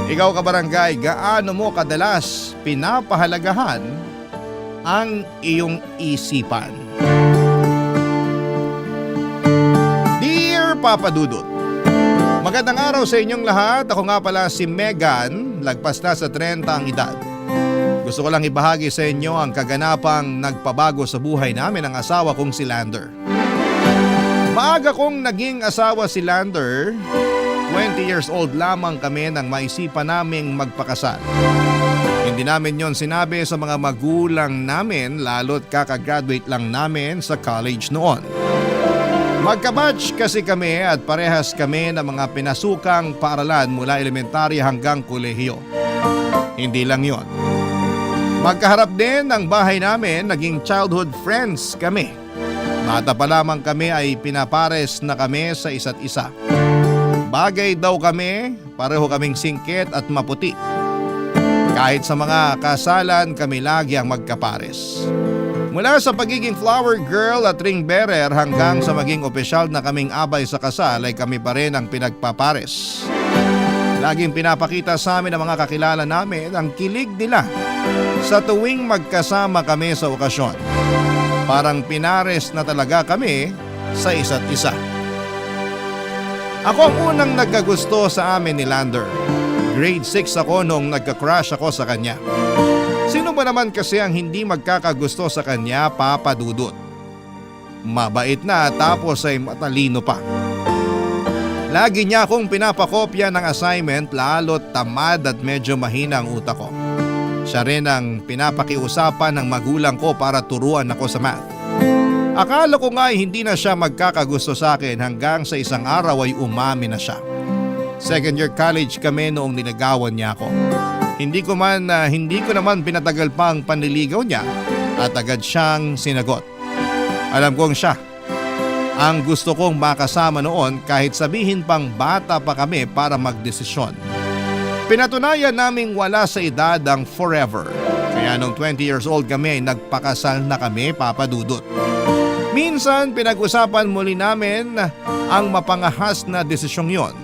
Ikaw kabarangay, gaano mo kadalas pinapahalagahan ang iyong isipan? Dear Papa Dudut, magandang araw sa inyong lahat. Ako nga pala si Megan, lagpas na sa 30 ang edad. Gusto ko lang ibahagi sa inyo ang kaganapang nagpabago sa buhay namin ng asawa kong si Lander. Maaga kong naging asawa si Lander. 20 years old lamang kami nang maisipan naming magpakasal. Hindi namin yon sinabi sa mga magulang namin lalo't kakagraduate lang namin sa college noon. Magkabatch kasi kami at parehas kami ng mga pinasukang paaralan mula elementarya hanggang kolehiyo. Hindi lang yon. Magkaharap din ang bahay namin, naging childhood friends kami. Bata pa lamang kami ay pinapares na kami sa isa't isa. Bagay daw kami, pareho kaming singkit at maputi. Kahit sa mga kasalan kami lagi ang magkapares. Mula sa pagiging flower girl at ring bearer hanggang sa maging opisyal na kaming abay sa kasal ay kami pa rin ang pinagpapares. Laging pinapakita sa amin ng mga kakilala namin ang kilig nila sa tuwing magkasama kami sa okasyon. Parang pinares na talaga kami sa isa't isa. Ako ang unang nagkagusto sa amin ni Lander. Grade 6 ako nung nagka-crush ako sa kanya. Sino ba naman kasi ang hindi magkakagusto sa kanya, Papa Dudut? Mabait na tapos ay matalino pa. Lagi niya akong pinapakopya ng assignment lalo't tamad at medyo mahina ang utak ko. Siya rin ang pinapakiusapan ng magulang ko para turuan ako sa math. Akala ko nga ay hindi na siya magkakagusto sa akin hanggang sa isang araw ay umamin na siya. Second year college kami noong nilagawan niya ako. Hindi ko naman pinatagal pa ang panliligaw niya at agad siyang sinagot. Alam kong siya ang gusto kong makasama noon kahit sabihin pang bata pa kami para magdesisyon. Pinatunayan naming wala sa edad ang forever. Kaya nung 20 years old kami ay nagpakasal na kami, Papa Dudut. Minsan pinag-usapan muli namin ang mapangahas na desisyong yon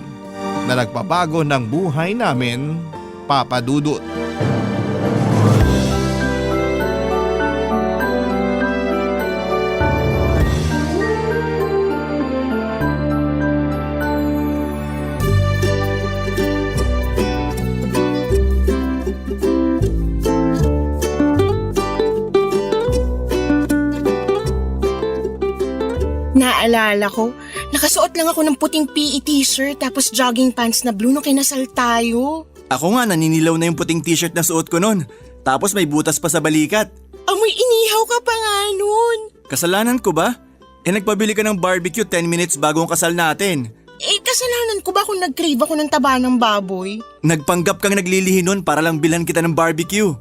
na nagpabago ng buhay namin, Papa Dudut. Naalala ko, nakasuot lang ako ng puting PE t-shirt tapos jogging pants na blue nung kinasal tayo. Ako nga naninilaw na yung puting t-shirt na suot ko nun. Tapos may butas pa sa balikat. Amoy inihaw ka pa nga nun. Kasalanan ko ba? Nagpabili ka ng barbecue 10 minutes bago ang kasal natin. Kasalanan ko ba kung nag-crave ako ng taba ng baboy? Nagpanggap kang naglilihi nun para lang bilhan kita ng barbecue.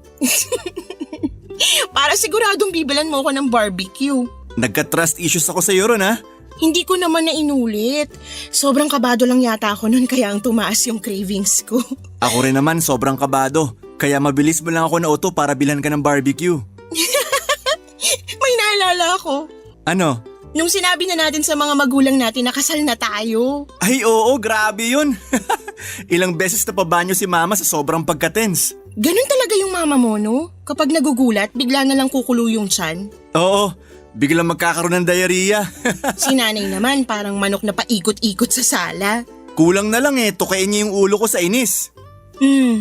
Para siguradong bibilan mo ako ng barbecue. Nagka-trust issues ako sa iyo ron ha. Hindi ko naman na inulit. Sobrang kabado lang yata ako nun kaya ang tumaas yung cravings ko. Ako rin naman sobrang kabado. Kaya mabilis mo lang ako na auto para bilhan ka ng barbecue. May naalala ako. Ano? Nung sinabi na natin sa mga magulang natin na kasal na tayo. Ay oo, grabe yun. Ilang beses na pabanyo si mama sa sobrang pagka-tense. Ganun talaga yung mama mo, no? Kapag nagugulat, bigla na lang kukulo yung tiyan. Oo, Biglang magkakaroon ng diarrhea. Si nanay naman parang manok na paikot-ikot sa sala. Kulang na lang tukain niya yung ulo ko sa inis.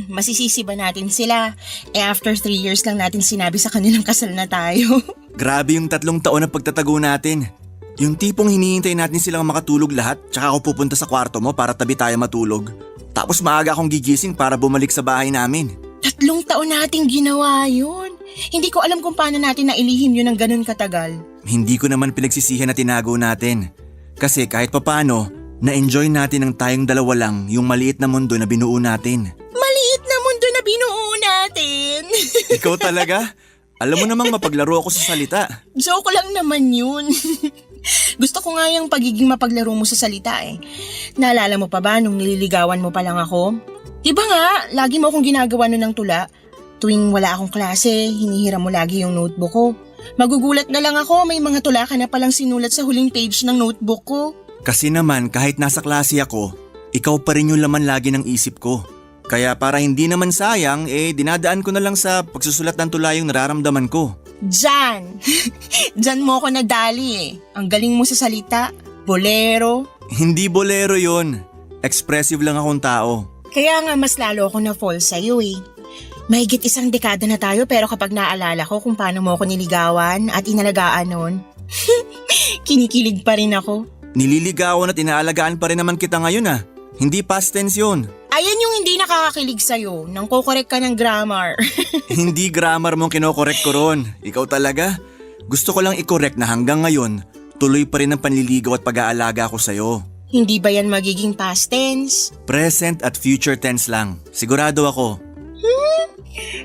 Masisisi ba natin sila? After 3 years lang natin sinabi sa kanilang kasal na tayo. Grabe yung 3 taon na pagtatago natin. Yung tipong hinihintay natin silang makatulog lahat, tsaka ako pupunta sa kwarto mo para tabi tayo matulog. Tapos maaga akong gigising para bumalik sa bahay namin. 3 taon nating ginawa yun. Hindi ko alam kung paano natin nailihim yun ng ganun katagal. Hindi ko naman pinagsisihan na tinago natin. Kasi kahit papano, na-enjoy natin ng tayong dalawa lang yung maliit na mundo na binuo natin. Maliit na mundo na binuo natin. Ikaw talaga? Alam mo namang mapaglaro ako sa salita. Joke lang naman yun. Gusto ko nga yung pagiging mapaglaro mo sa salita eh. Naalala mo pa ba nung nililigawan mo pa lang ako? Diba nga, lagi mo akong ginagawa nun ng tula. Tuwing wala akong klase, hinihiram mo lagi yung notebook ko. Magugulat na lang ako, may mga tula ka na palang sinulat sa huling page ng notebook ko. Kasi naman kahit nasa klase ako, ikaw pa rin yung laman lagi ng isip ko. Kaya para hindi naman sayang, dinadaan ko na lang sa pagsusulat ng tula yung nararamdaman ko. Diyan! Diyan mo ako nadali eh. Ang galing mo sa salita. Bolero. Hindi bolero yon. Expressive lang akong tao. Kaya nga mas lalo ako na-fall sa'yo eh. Mahigit 1 dekada na tayo pero kapag naalala ko kung paano mo ako niligawan at inalagaan noon, kinikilig pa rin ako. Nililigawan at inaalagaan pa rin naman kita ngayon Hindi past tense yun. Ayan yung hindi nakakakilig sa'yo, nang kukorek ka ng grammar. Hindi grammar mong kinokorek ko ron. Ikaw talaga. Gusto ko lang i-correct na hanggang ngayon, tuloy pa rin ang panliligaw at pag-aalaga ko sa'yo. Hindi ba yan magiging past tense? Present at future tense lang. Sigurado ako.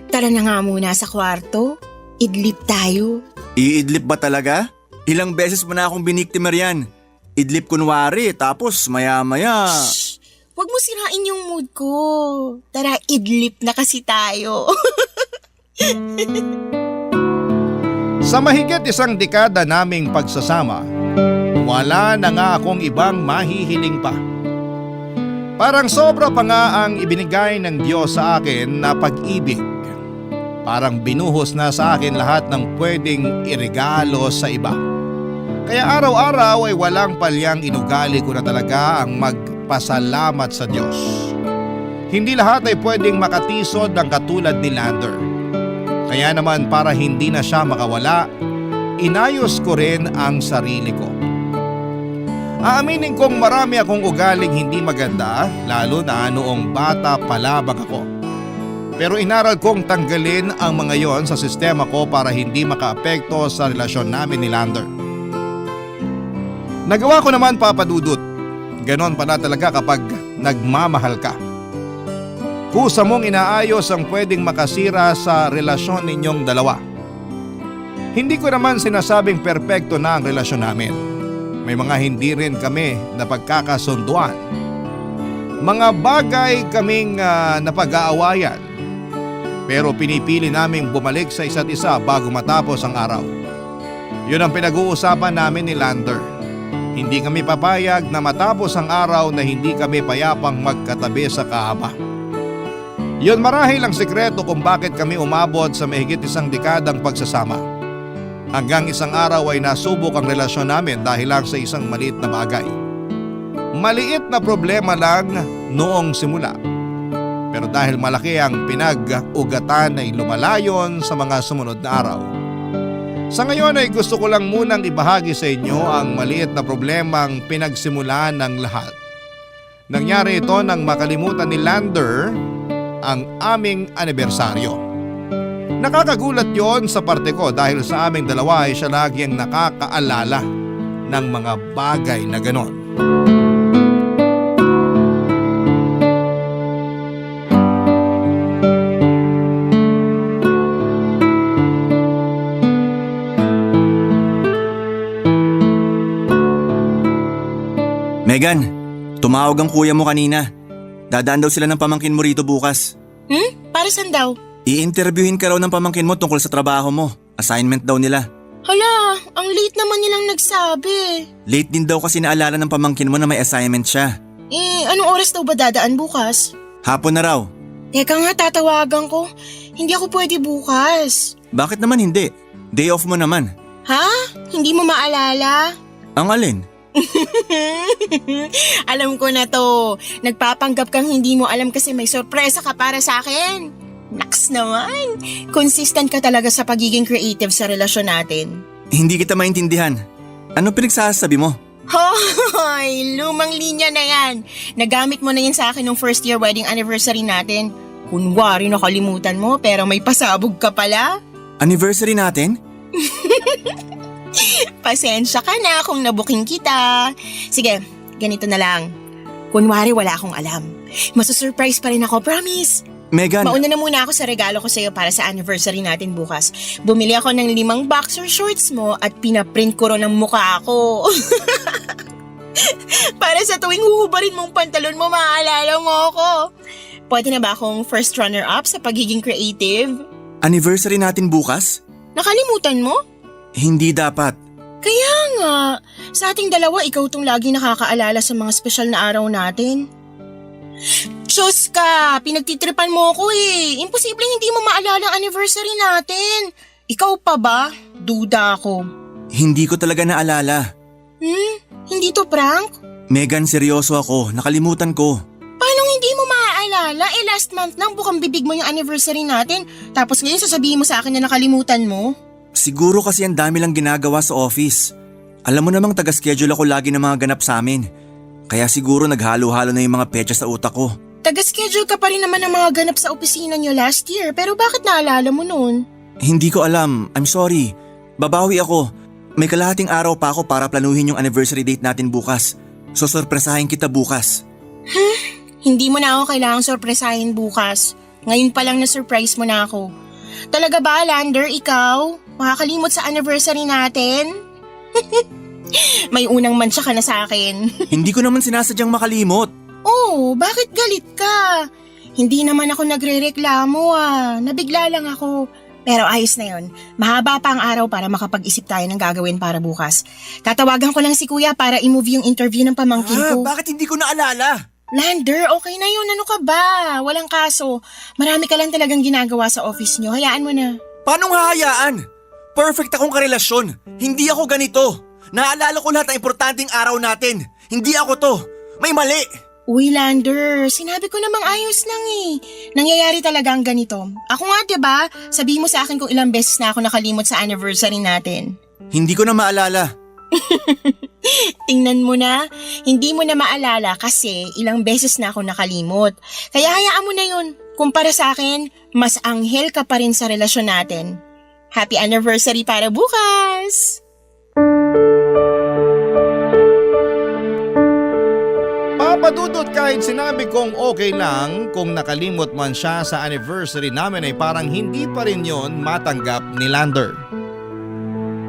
Tara na nga muna sa kwarto. Idlip tayo. Iidlip ba talaga? Ilang beses mo na akong biniktimar yan. Idlip kunwari tapos maya-maya. Shh! Huwag mo sirain yung mood ko. Tara, idlip na kasi tayo. Sa mahigit 1 dekada naming pagsasama, wala na nga akong ibang mahihiling pa. Parang sobra pa nga ang ibinigay ng Diyos sa akin na pag-ibig. Parang binuhos na sa akin lahat ng pwedeng iregalo sa iba. Kaya araw-araw ay walang palyang inugali ko na talaga ang magpasalamat sa Diyos. Hindi lahat ay pwedeng makatisod ng katulad ni Lander. Kaya naman para hindi na siya makawala, inayos ko rin ang sarili ko. Aaminin kong marami akong ugaling hindi maganda, lalo na noong bata pa lamang ako. Pero inaral kong tanggalin ang mga yon sa sistema ko para hindi makaapekto sa relasyon namin ni Lander. Nagawa ko naman, Papa Dudut. Ganon pala talaga kapag nagmamahal ka. Kusa mong inaayos ang pwedeng makasira sa relasyon ninyong dalawa. Hindi ko naman sinasabing perpekto na ang relasyon namin. May mga hindi rin kami na pagkakasunduan. Mga bagay kaming napag-aawayan. Pero pinipili naming bumalik sa isa't isa bago matapos ang araw. Yun ang pinag-uusapan namin ni Lander. Hindi kami papayag na matapos ang araw na hindi kami payapang magkatabi sa kahaba. Yun marahil ang sikreto kung bakit kami umabot sa mahigit 1 dekadang pagsasama. Hanggang isang araw ay nasubok ang relasyon namin dahil lang sa isang maliit na bagay. Maliit na problema lang noong simula. Pero dahil malaki ang pinag-ugatan ay lumalayon sa mga sumunod na araw. Sa ngayon ay gusto ko lang munang ibahagi sa inyo ang maliit na problemang pinagsimulan ng lahat. Nangyari ito nang makalimutan ni Lander ang aming anibersaryo. Nakakagulat yon sa parte ko dahil sa aming dalawa ay siya lagi ang nakakaalala ng mga bagay na ganon. Megan, tumawag ang kuya mo kanina. Dadaan daw sila ng pamangkin mo rito bukas. Para saan daw? I-interviewin ka raw ng pamangkin mo tungkol sa trabaho mo. Assignment daw nila. Hala, ang late naman nilang nagsabi. Late din daw kasi naalala ng pamangkin mo na may assignment siya. Anong oras daw ba dadaan bukas? Hapon na raw. Teka nga, tatawagan ko. Hindi ako pwede bukas. Bakit naman hindi? Day off mo naman. Ha? Hindi mo maalala? Ang alin? Alam ko na to. Nagpapanggap kang hindi mo alam kasi may sorpresa ka para sa akin. Naks naman. Consistent ka talaga sa pagiging creative sa relasyon natin. Hindi kita maintindihan. Ano pinagsasabi mo? Hoy, lumang linya na yan. Nagamit mo na yan sa akin nung first year wedding anniversary natin. Kunwari nakalimutan mo pero may pasabog ka pala. Anniversary natin? Pasensya ka na kung nabuking kita. Sige, ganito na lang. Kunwari wala akong alam. Masusurprise pa rin ako, promise. Megan, Mauna na muna ako sa regalo ko sa'yo para sa anniversary natin bukas. Bumili ako ng 5 boxer shorts mo at pinaprint ko rin ang mukha ko. Para sa tuwing huhubarin mong pantalon mo, maaalala mo ako. Pwede na ba akong first runner-up sa pagiging creative? anniversary natin bukas? Nakalimutan mo? Hindi dapat. Kaya nga, sa ating dalawa, ikaw tong lagi nakakaalala sa mga espesyal na araw natin. Diyos ka, pinagtitripan mo ako eh. Imposible hindi mo maalala ang anniversary natin. Ikaw pa ba? Duda ako. Hindi ko talaga naalala. Hindi to prank? Megan, seryoso ako. Nakalimutan ko. Paano hindi mo maaalala? Last month lang bukang bibig mo yung anniversary natin. Tapos ngayon sasabihin mo sa akin na nakalimutan mo? Siguro kasi ang dami lang ginagawa sa office. Alam mo namang taga-schedule ako lagi ng mga ganap sa amin. Kaya siguro naghalo-halo na yung mga petsa sa utak ko. Taga-schedule ka pa rin naman ng mga ganap sa opisina niyo last year. Pero bakit naalala mo noon? Hindi ko alam. I'm sorry. Babawi ako. May kalahating araw pa ako para planuhin yung anniversary date natin bukas. So sorpresahin kita bukas. Hindi mo na ako kailangang sorpresahin bukas. Ngayon pa lang na-surprise mo na ako. Talaga ba, Lander, ikaw? Makakalimot sa anniversary natin? May unang mantsa ka na sa akin. Hindi ko naman sinasadyang makalimot. Oh, bakit galit ka? Hindi naman ako nagre-reklamo Nabigla lang ako. Pero ayos na yon. Mahaba pa ang araw para makapag-isip tayo ng gagawin para bukas. Tatawagan ko lang si Kuya para i-move yung interview ng pamangkin ko. Bakit hindi ko naalala? Lander, okay na yun. Ano ka ba? Walang kaso. Marami ka lang talagang ginagawa sa office nyo. Hayaan mo na. Paano hahayaan? Perfect akong karelasyon. Hindi ako ganito. Naalala ko lahat ng importanteng araw natin. Hindi ako to. May mali. Uy, Lander, sinabi ko namang ayos lang Nangyayari talaga ang ganito. Ako nga, diba? Sabihin mo sa akin kung ilang beses na ako nakalimot sa anniversary natin. Hindi ko na maalala. Tingnan mo na, hindi mo na maalala kasi ilang beses na ako nakalimot. Kaya hayaan mo na yun. Kumpara sa akin, mas anghel ka pa rin sa relasyon natin. Happy anniversary para bukas! Papadudot kahit sinabi kong okay lang kung nakalimot man siya sa anniversary namin ay parang hindi pa rin yon matanggap ni Lander.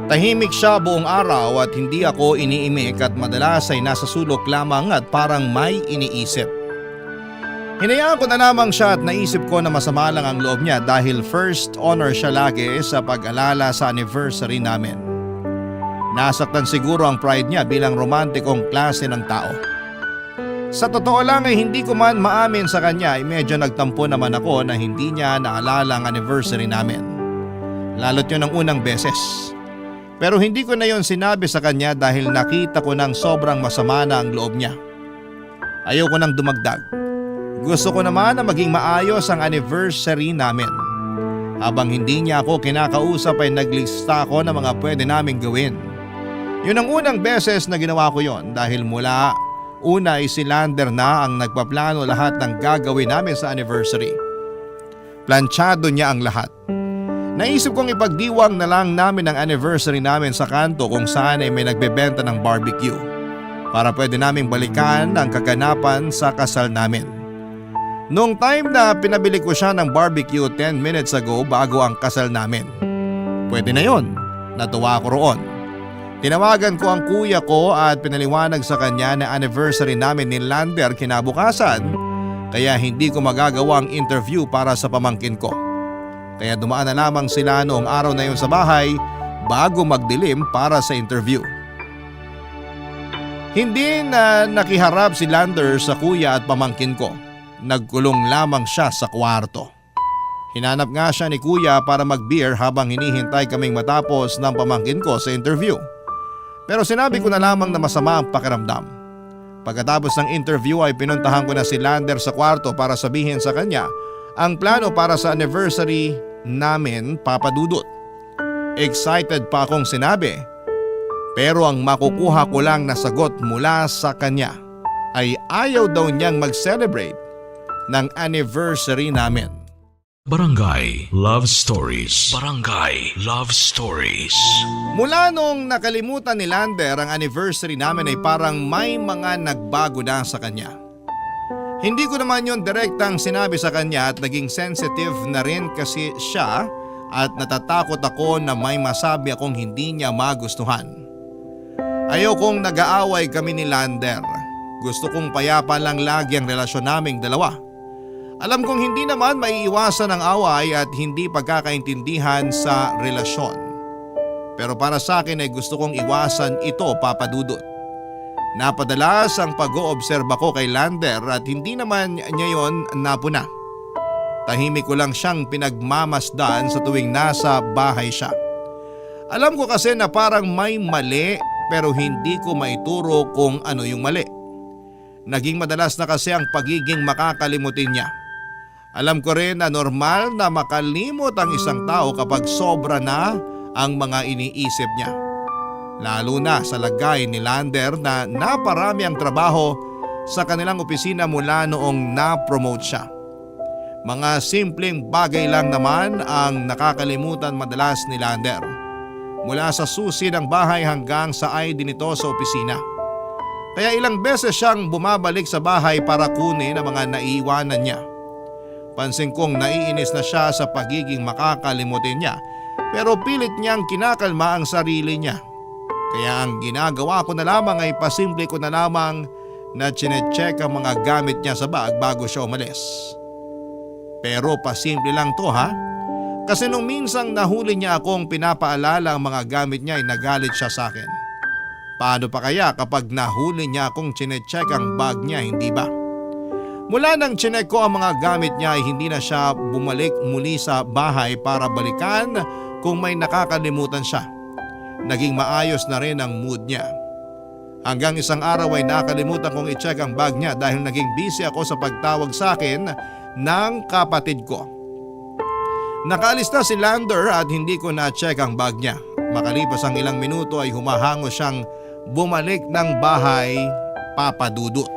Tahimik siya buong araw at hindi ako iniimik at madalas ay nasa sulok lamang at parang may iniisip. Hinayaan ko na lamang siya at naisip ko na masama lang ang loob niya dahil first honor siya lagi sa pag-alala sa anniversary namin. Nasaktan siguro ang pride niya bilang romantikong klase ng tao. Sa totoo lang ay hindi ko man maamin sa kanya ay medyo nagtampo naman ako na hindi niya naalala ang anniversary namin. Lalo't yun ang unang beses. Pero hindi ko na yon sinabi sa kanya dahil nakita ko nang sobrang masama na ang loob niya. Ayoko nang dumagdag. Gusto ko naman na maging maayos ang anniversary namin. Habang hindi niya ako kinakausap ay naglista ako ng mga pwede naming gawin. Yun ang unang beses na ginawa ko yon dahil mula una ay si Lander na ang nagpaplano lahat ng gagawin namin sa anniversary. Planchado niya ang lahat. Naisip kong ipagdiwang na lang namin ang anniversary namin sa kanto kung saan ay may nagbebenta ng barbecue para pwede naming balikan ang kaganapan sa kasal namin. Noong time na pinabili ko siya ng barbecue 10 minutes ago bago ang kasal namin. Pwede na yon, natuwa ko roon. Tinawagan ko ang kuya ko at pinaliwanag sa kanya na anniversary namin ni Lander kinabukasan kaya hindi ko magagawa ang interview para sa pamangkin ko. Kaya dumaan na lamang sila noong araw na yun sa bahay bago magdilim para sa interview. Hindi na nakiharap si Lander sa kuya at pamangkin ko. Nagkulong lamang siya sa kwarto. Hinanap nga siya ni kuya para mag-beer habang hinihintay kaming matapos ng pamangkin ko sa interview. Pero sinabi ko na lamang na masama ang pakiramdam. Pagkatapos ng interview ay pinuntahan ko na si Lander sa kwarto para sabihin sa kanya ang plano para sa anniversary namin, Papa Dudut. Excited pa akong sinabi, pero ang makukuha ko lang na sagot mula sa kanya ay ayaw daw niyang mag-celebrate ng anniversary namin. Barangay Love Stories. Barangay Love Stories. Mula nung nakalimutan ni Lander ang anniversary namin ay parang may mga nagbago na sa kanya. Hindi ko naman yon direktang sinabi sa kanya at naging sensitive na rin kasi siya at natatakot ako na may masabi akong hindi niya magustuhan. Ayokong nag-aaway kami ni Lander. Gusto kong payapa lang lagi ang relasyon naming dalawa. Alam kong hindi naman maiiwasan ang away at hindi pagkakaintindihan sa relasyon. Pero para sa akin ay gusto kong iwasan ito, Papa Dudut. Napadalas ang pag-oobserba ko kay Lander at hindi naman niya yon napuna. Tahimik ko lang siyang pinagmamasdan sa tuwing nasa bahay siya. Alam ko kasi na parang may mali pero hindi ko maituro kung ano yung mali. Naging madalas na kasi ang pagiging makakalimutin niya. Alam ko rin na normal na makalimot ang isang tao kapag sobra na ang mga iniisip niya. Lalo na sa lagay ni Lander na naparami ang trabaho sa kanilang opisina mula noong na-promote siya. Mga simpleng bagay lang naman ang nakakalimutan madalas ni Lander. Mula sa susi ng bahay hanggang sa ID nito sa opisina. Kaya ilang beses siyang bumabalik sa bahay para kunin ang mga naiiwanan niya. Pansin kong naiinis na siya sa pagiging makakalimutin niya pero pilit niyang kinakalma ang sarili niya. Kaya ang ginagawa ko na lamang ay pasimple ko na lamang na chinecheck ang mga gamit niya sa bag bago siya umalis. Pero pasimple lang to ha. Kasi nung minsang nahuli niya akong pinapaalala ang mga gamit niya ay nagalit siya sa akin. Paano pa kaya kapag nahuli niya akong chinecheck ang bag niya, hindi ba? Mula nang chinek ko ang mga gamit niya ay hindi na siya bumalik muli sa bahay para balikan kung may nakakalimutan siya. Naging maayos na rin ang mood niya. Hanggang isang araw ay nakalimutan kong i-check ang bag niya dahil naging busy ako sa pagtawag sa akin ng kapatid ko. Nakaalis na si Lander at hindi ko na-check ang bag niya. Makalipas ang ilang minuto ay humahango siyang bumalik ng bahay, Papa Dudut.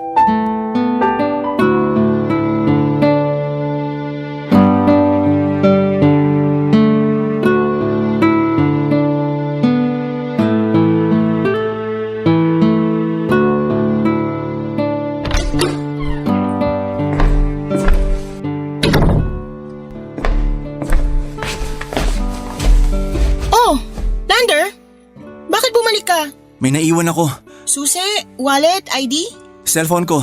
May naiwan ako. Susi, wallet, ID? Cellphone ko.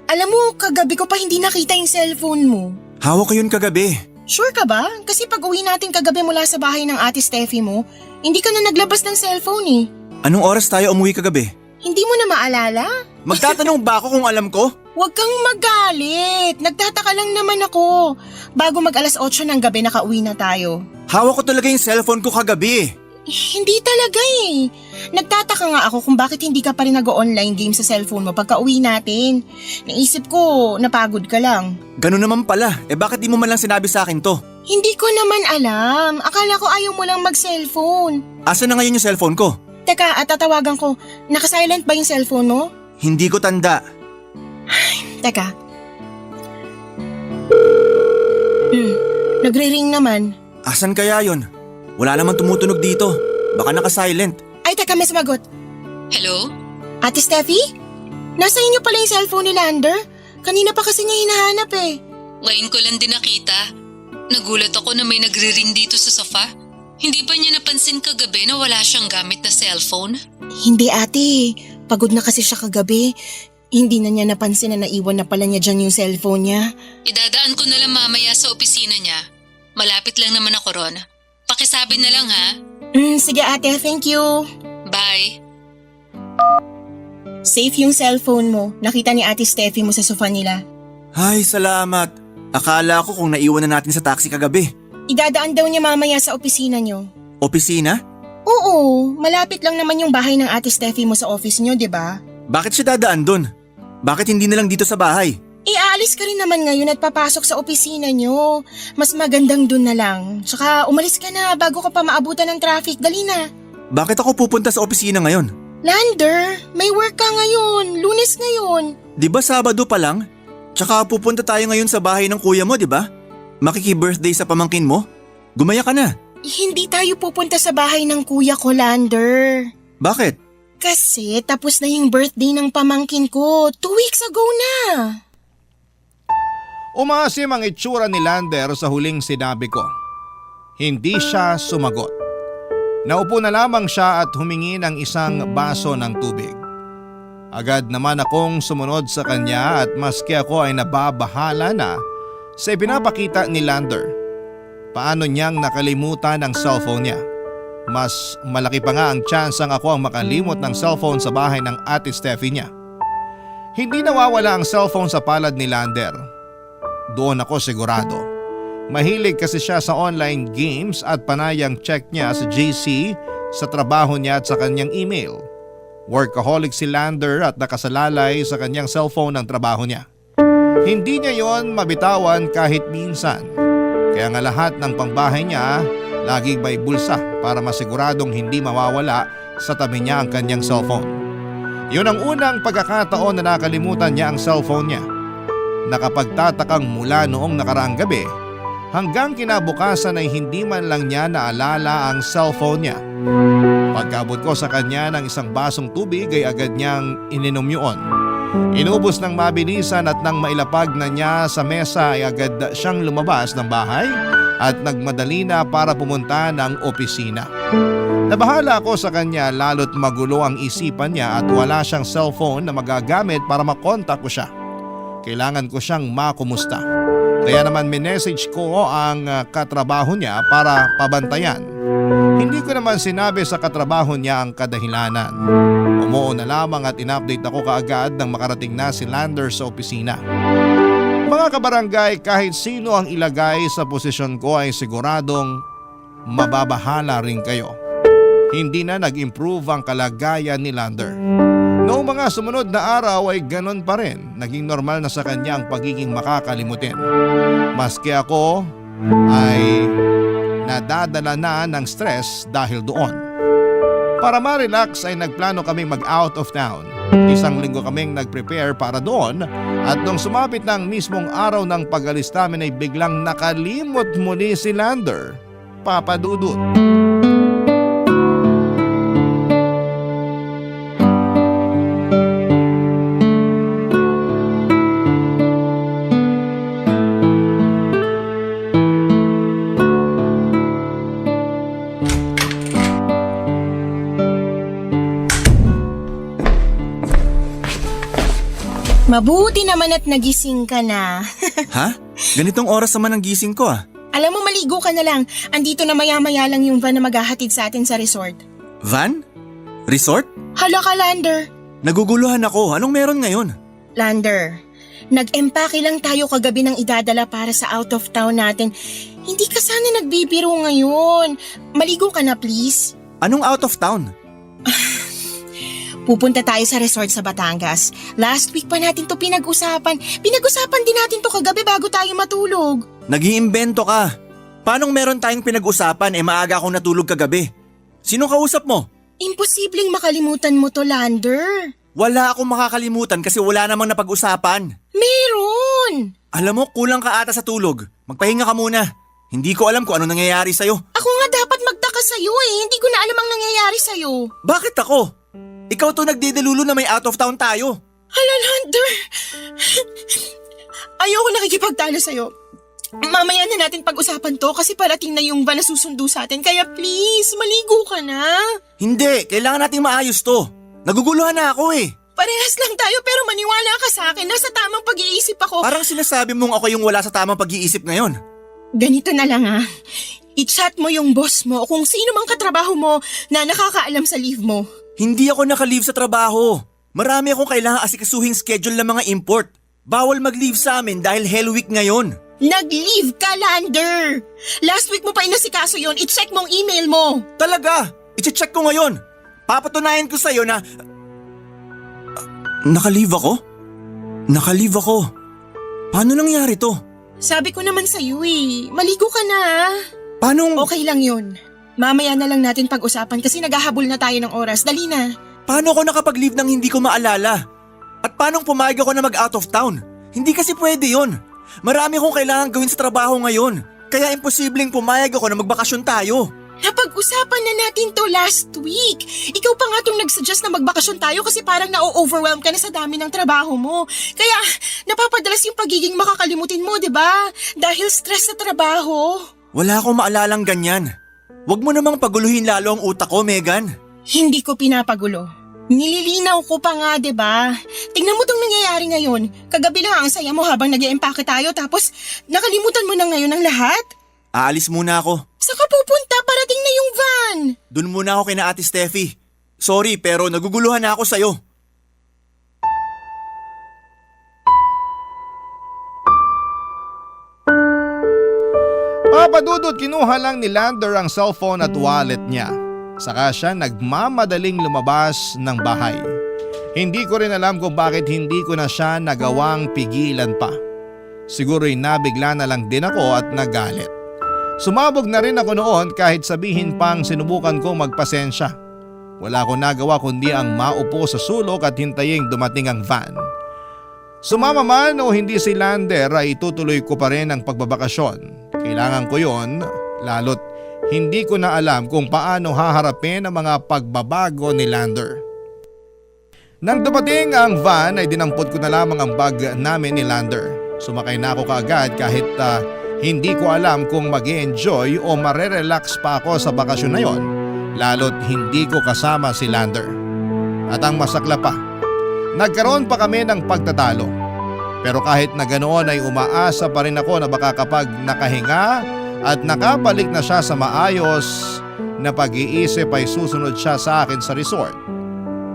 Alam mo, kagabi ko pa hindi nakita yung cellphone mo. Hawak ko yun kagabi. Sure ka ba? Kasi pag uwi natin kagabi mula sa bahay ng ate Steffi mo, hindi ka na naglabas ng cellphone eh. Anong oras tayo umuwi kagabi? Hindi mo na maalala? Magtatanong ba ako kung alam ko? Huwag kang magalit. Nagtataka lang naman ako. Bago mag alas 8 ng gabi nakauwi na tayo. Hawak ko talaga yung cellphone ko kagabi. Hindi talaga eh. Nagtataka nga ako kung bakit hindi ka pa rin nag-online game sa cellphone mo pagka uwi natin. Naisip ko, napagod ka lang. Ganun naman pala. Bakit di mo man lang sinabi sa akin to? Hindi ko naman alam. Akala ko ayaw mo lang mag-cellphone. Asa na ngayon yung cellphone ko? Teka, tatawagan ko. Naka-silent ba yung cellphone mo? Hindi ko tanda. Teka. Nagre-ring naman. Asan kaya yon? Wala naman tumutunog dito. Baka naka-silent. Ay, teka, may sumagot. Hello? Ate Steffi? Nasa inyo pala yung cellphone ni Lander? Kanina pa kasi niya hinahanap eh. Ngayon ko lang din nakita. Nagulat ako na may nagre-ring dito sa sofa. Hindi ba niya napansin kagabi na wala siyang gamit na cellphone? Hindi ate. Pagod na kasi siya kagabi. Hindi na niya napansin na naiwan na pala niya dyan yung cellphone niya. Idadaan ko na lang mamaya sa opisina niya. Malapit lang naman ako ron. Pakisabi na lang ha. Sige ate, thank you. Bye. Safe yung cellphone mo. Nakita ni ate Steffi mo sa sofa nila. Ay, salamat. Akala ko kung naiwan na natin sa taxi kagabi. Idadaan daw niya mamaya sa opisina niyo. Opisina? Oo, malapit lang naman yung bahay ng Ate Steffi mo sa office niyo, di ba? Bakit siya dadaan dun? Bakit hindi na lang dito sa bahay? Aalis ka rin naman ngayon at papasok sa opisina niyo. Mas magandang dun na lang. Tsaka umalis ka na bago ka pa maabutan ng traffic. Dali na. Bakit ako pupunta sa opisina ngayon? Lander, may work ka ngayon. Lunes ngayon. Di ba Sabado pa lang? Tsaka pupunta tayo ngayon sa bahay ng kuya mo, di ba? Makiki-birthday sa pamangkin mo? Gumaya ka na. Hindi tayo pupunta sa bahay ng kuya ko, Lander. Bakit? Kasi tapos na yung birthday ng pamangkin ko. 2 weeks ago na. Umasim ang itsura ni Lander sa huling sinabi ko. Hindi siya sumagot. Naupo na lamang siya at humingi ng isang baso ng tubig. Agad naman akong sumunod sa kanya at maski ako ay nababahala na sa ipinapakita ni Lander. Paano niyang nakalimutan ang cellphone niya? Mas malaki pa nga ang tsansang ako ang makalimot ng cellphone sa bahay ng Ate Steffi niya. Hindi nawawala ang cellphone sa palad ni Lander. Doon ako sigurado. Mahilig kasi siya sa online games at panayang check niya sa GC, sa trabaho niya at sa kanyang email. Workaholic si Lander at nakasalalay sa kanyang cellphone ng trabaho niya. Hindi niya yon mabitawan kahit minsan. Kaya nga lahat ng pangbahay niya laging may bulsa para masiguradong hindi mawawala sa tabi niya ang kanyang cellphone. Yun ang unang pagkakataon na nakalimutan niya ang cellphone niya. Nakapagtatakang mula noong nakaraang gabi hanggang kinabukasan ay hindi man lang niya naalala ang cellphone niya. Pagkabot ko sa kanya ng isang basong tubig ay agad niyang ininom yun. Inubos ng mabilisan at nang mailapag na niya sa mesa ay agad siyang lumabas ng bahay at nagmadali na para pumunta ng opisina. Nabahala ako sa kanya lalo't magulo ang isipan niya at wala siyang cellphone na magagamit para makontak ko siya. Kailangan ko siyang makumusta. Kaya naman minessage ko ang katrabaho niya para pabantayan. Hindi ko naman sinabi sa katrabaho niya ang kadahilanan. Umuo na lamang at in-update ako kaagad nang makarating na si Lander sa opisina. Mga kabarangay, kahit sino ang ilagay sa posisyon ko ay siguradong mababahala rin kayo. Hindi na nag-improve ang kalagayan ni Lander. Noong mga sumunod na araw ay ganon pa rin. Naging normal na sa kanya ang pagiging makakalimutin. Maski ako ay nadadala na ng stress dahil doon. Para ma-relax ay nagplano kaming mag-out of town. 1 linggo kaming nag-prepare para doon at nung sumapit ng mismong araw ng pag-alis namin ay biglang nakalimot muli si Lander. Papadudot. Mabuti naman at nagising ka na. Ha? Ganitong oras naman ang gising ko ah. Alam mo, maligo ka na lang. Andito na maya-maya lang yung van na maghahatid sa atin sa resort. Van? Resort? Hala ka, Lander. Naguguluhan ako. Anong meron ngayon? Lander, nag-empake lang tayo kagabi ng idadala para sa out of town natin. Hindi ka sana nagbibiro ngayon. Maligo ka na, please. Anong out of town? Pupunta tayo sa resort sa Batangas. Last week pa natin to pinag-usapan. Pinag-usapan din natin to kagabi bago tayo matulog. Nag-iimbento ka. Paanong meron tayong pinag-usapan maaga akong natulog kagabi? Sino kausap mo? Imposibleng makalimutan mo to, Lander. Wala akong makakalimutan kasi wala namang napag-usapan. Meron! Alam mo, kulang ka ata sa tulog. Magpahinga ka muna. Hindi ko alam kung ano nangyayari sa'yo. Ako nga dapat magtaka sa'yo eh. Hindi ko na alam ang nangyayari sa'yo. Bakit ako? Ikaw to nagdidelulu na may out of town tayo. Hala, Lander. Ayoko nakikipagtalo sa'yo. Mamaya na natin pag-usapan to kasi parating na yung van na susundo sa atin. Kaya please, maligo ka na. Hindi, kailangan nating maayos to. Naguguluhan na ako eh. Parehas lang tayo pero maniwala ka sa akin. Nasa tamang pag-iisip ako. Parang sinasabi mong ako yung wala sa tamang pag-iisip ngayon. Ganito na lang ah. I-chat mo yung boss mo o kung sino mang katrabaho mo na nakakaalam sa leave mo. Hindi ako naka-leave sa trabaho. Marami akong kailangan asikasuhing schedule ng mga import. Bawal mag-leave sa amin dahil Hell Week ngayon. Nag-leave ka, Lander! Last week mo pa inasikaso yon, i-check mo ang email mo! Talaga? I-check ko ngayon. Papatunayan ko sa'yo na… Naka-leave ako? Naka-leave ako. Paano nangyari to? Sabi ko naman sa'yo maligo ka na. Paano… Okay lang yun. Mamaya na lang natin pag-usapan kasi naghahabol na tayo ng oras. Dali na. Paano ako nakapag-leave nang hindi ko maalala? At paano pumayag ako na mag-out of town? Hindi kasi pwede yon. Marami akong kailangan gawin sa trabaho ngayon. Kaya imposibleng pumayag ako na magbakasyon tayo. Napag-usapan na natin to last week. Ikaw pa nga itong nagsuggest na magbakasyon tayo kasi parang na-overwhelm ka na sa dami ng trabaho mo. Kaya napapadalas yung pagiging makakalimutin mo, di ba? Dahil stress sa trabaho. Wala akong maalalang ganyan. Huwag mo namang paguluhin lalo ang utak ko, Megan. Hindi ko pinapagulo. Nililinaw ko pa nga, di ba? Tingnan mo tong nangyayari ngayon. Kagabi lang ang saya mo habang nag-i-empake tayo tapos nakalimutan mo na ngayon ang lahat? Aalis muna ako. Saan ka pupunta? Parating na yung van. Doon muna ako kina Ate Steffi. Sorry pero naguguluhan na ako sa'yo. Papadudot kinuha lang ni Lander ang cellphone at wallet niya. Saka siya nagmamadaling lumabas ng bahay. Hindi ko rin alam kung bakit hindi ko na siya nagawang pigilan pa. Siguro'y nabigla na lang din ako at nagalit. Sumabog na rin ako noon kahit sabihin pang sinubukan kong magpasensya. Wala akong nagawa kundi ang maupo sa sulok at hintayin dumating ang van. Sumama man o hindi si Lander ay itutuloy ko pa rin ang pagbabakasyon. Kailangan ko yon, lalo't hindi ko na alam kung paano haharapin ang mga pagbabago ni Lander. Nang dumating ang van ay dinampot ko na lamang ang bag namin ni Lander. Sumakay na ako kaagad kahit hindi ko alam kung mag-i-enjoy o marerelax pa ako sa bakasyon na yon, lalo't hindi ko kasama si Lander. At ang masakla pa, nagkaroon pa kami ng pagtatalo. Pero kahit na ganoon ay umaasa pa rin ako na baka kapag nakahinga at nakabalik na siya sa maayos na pag-iisip ay susunod siya sa akin sa resort.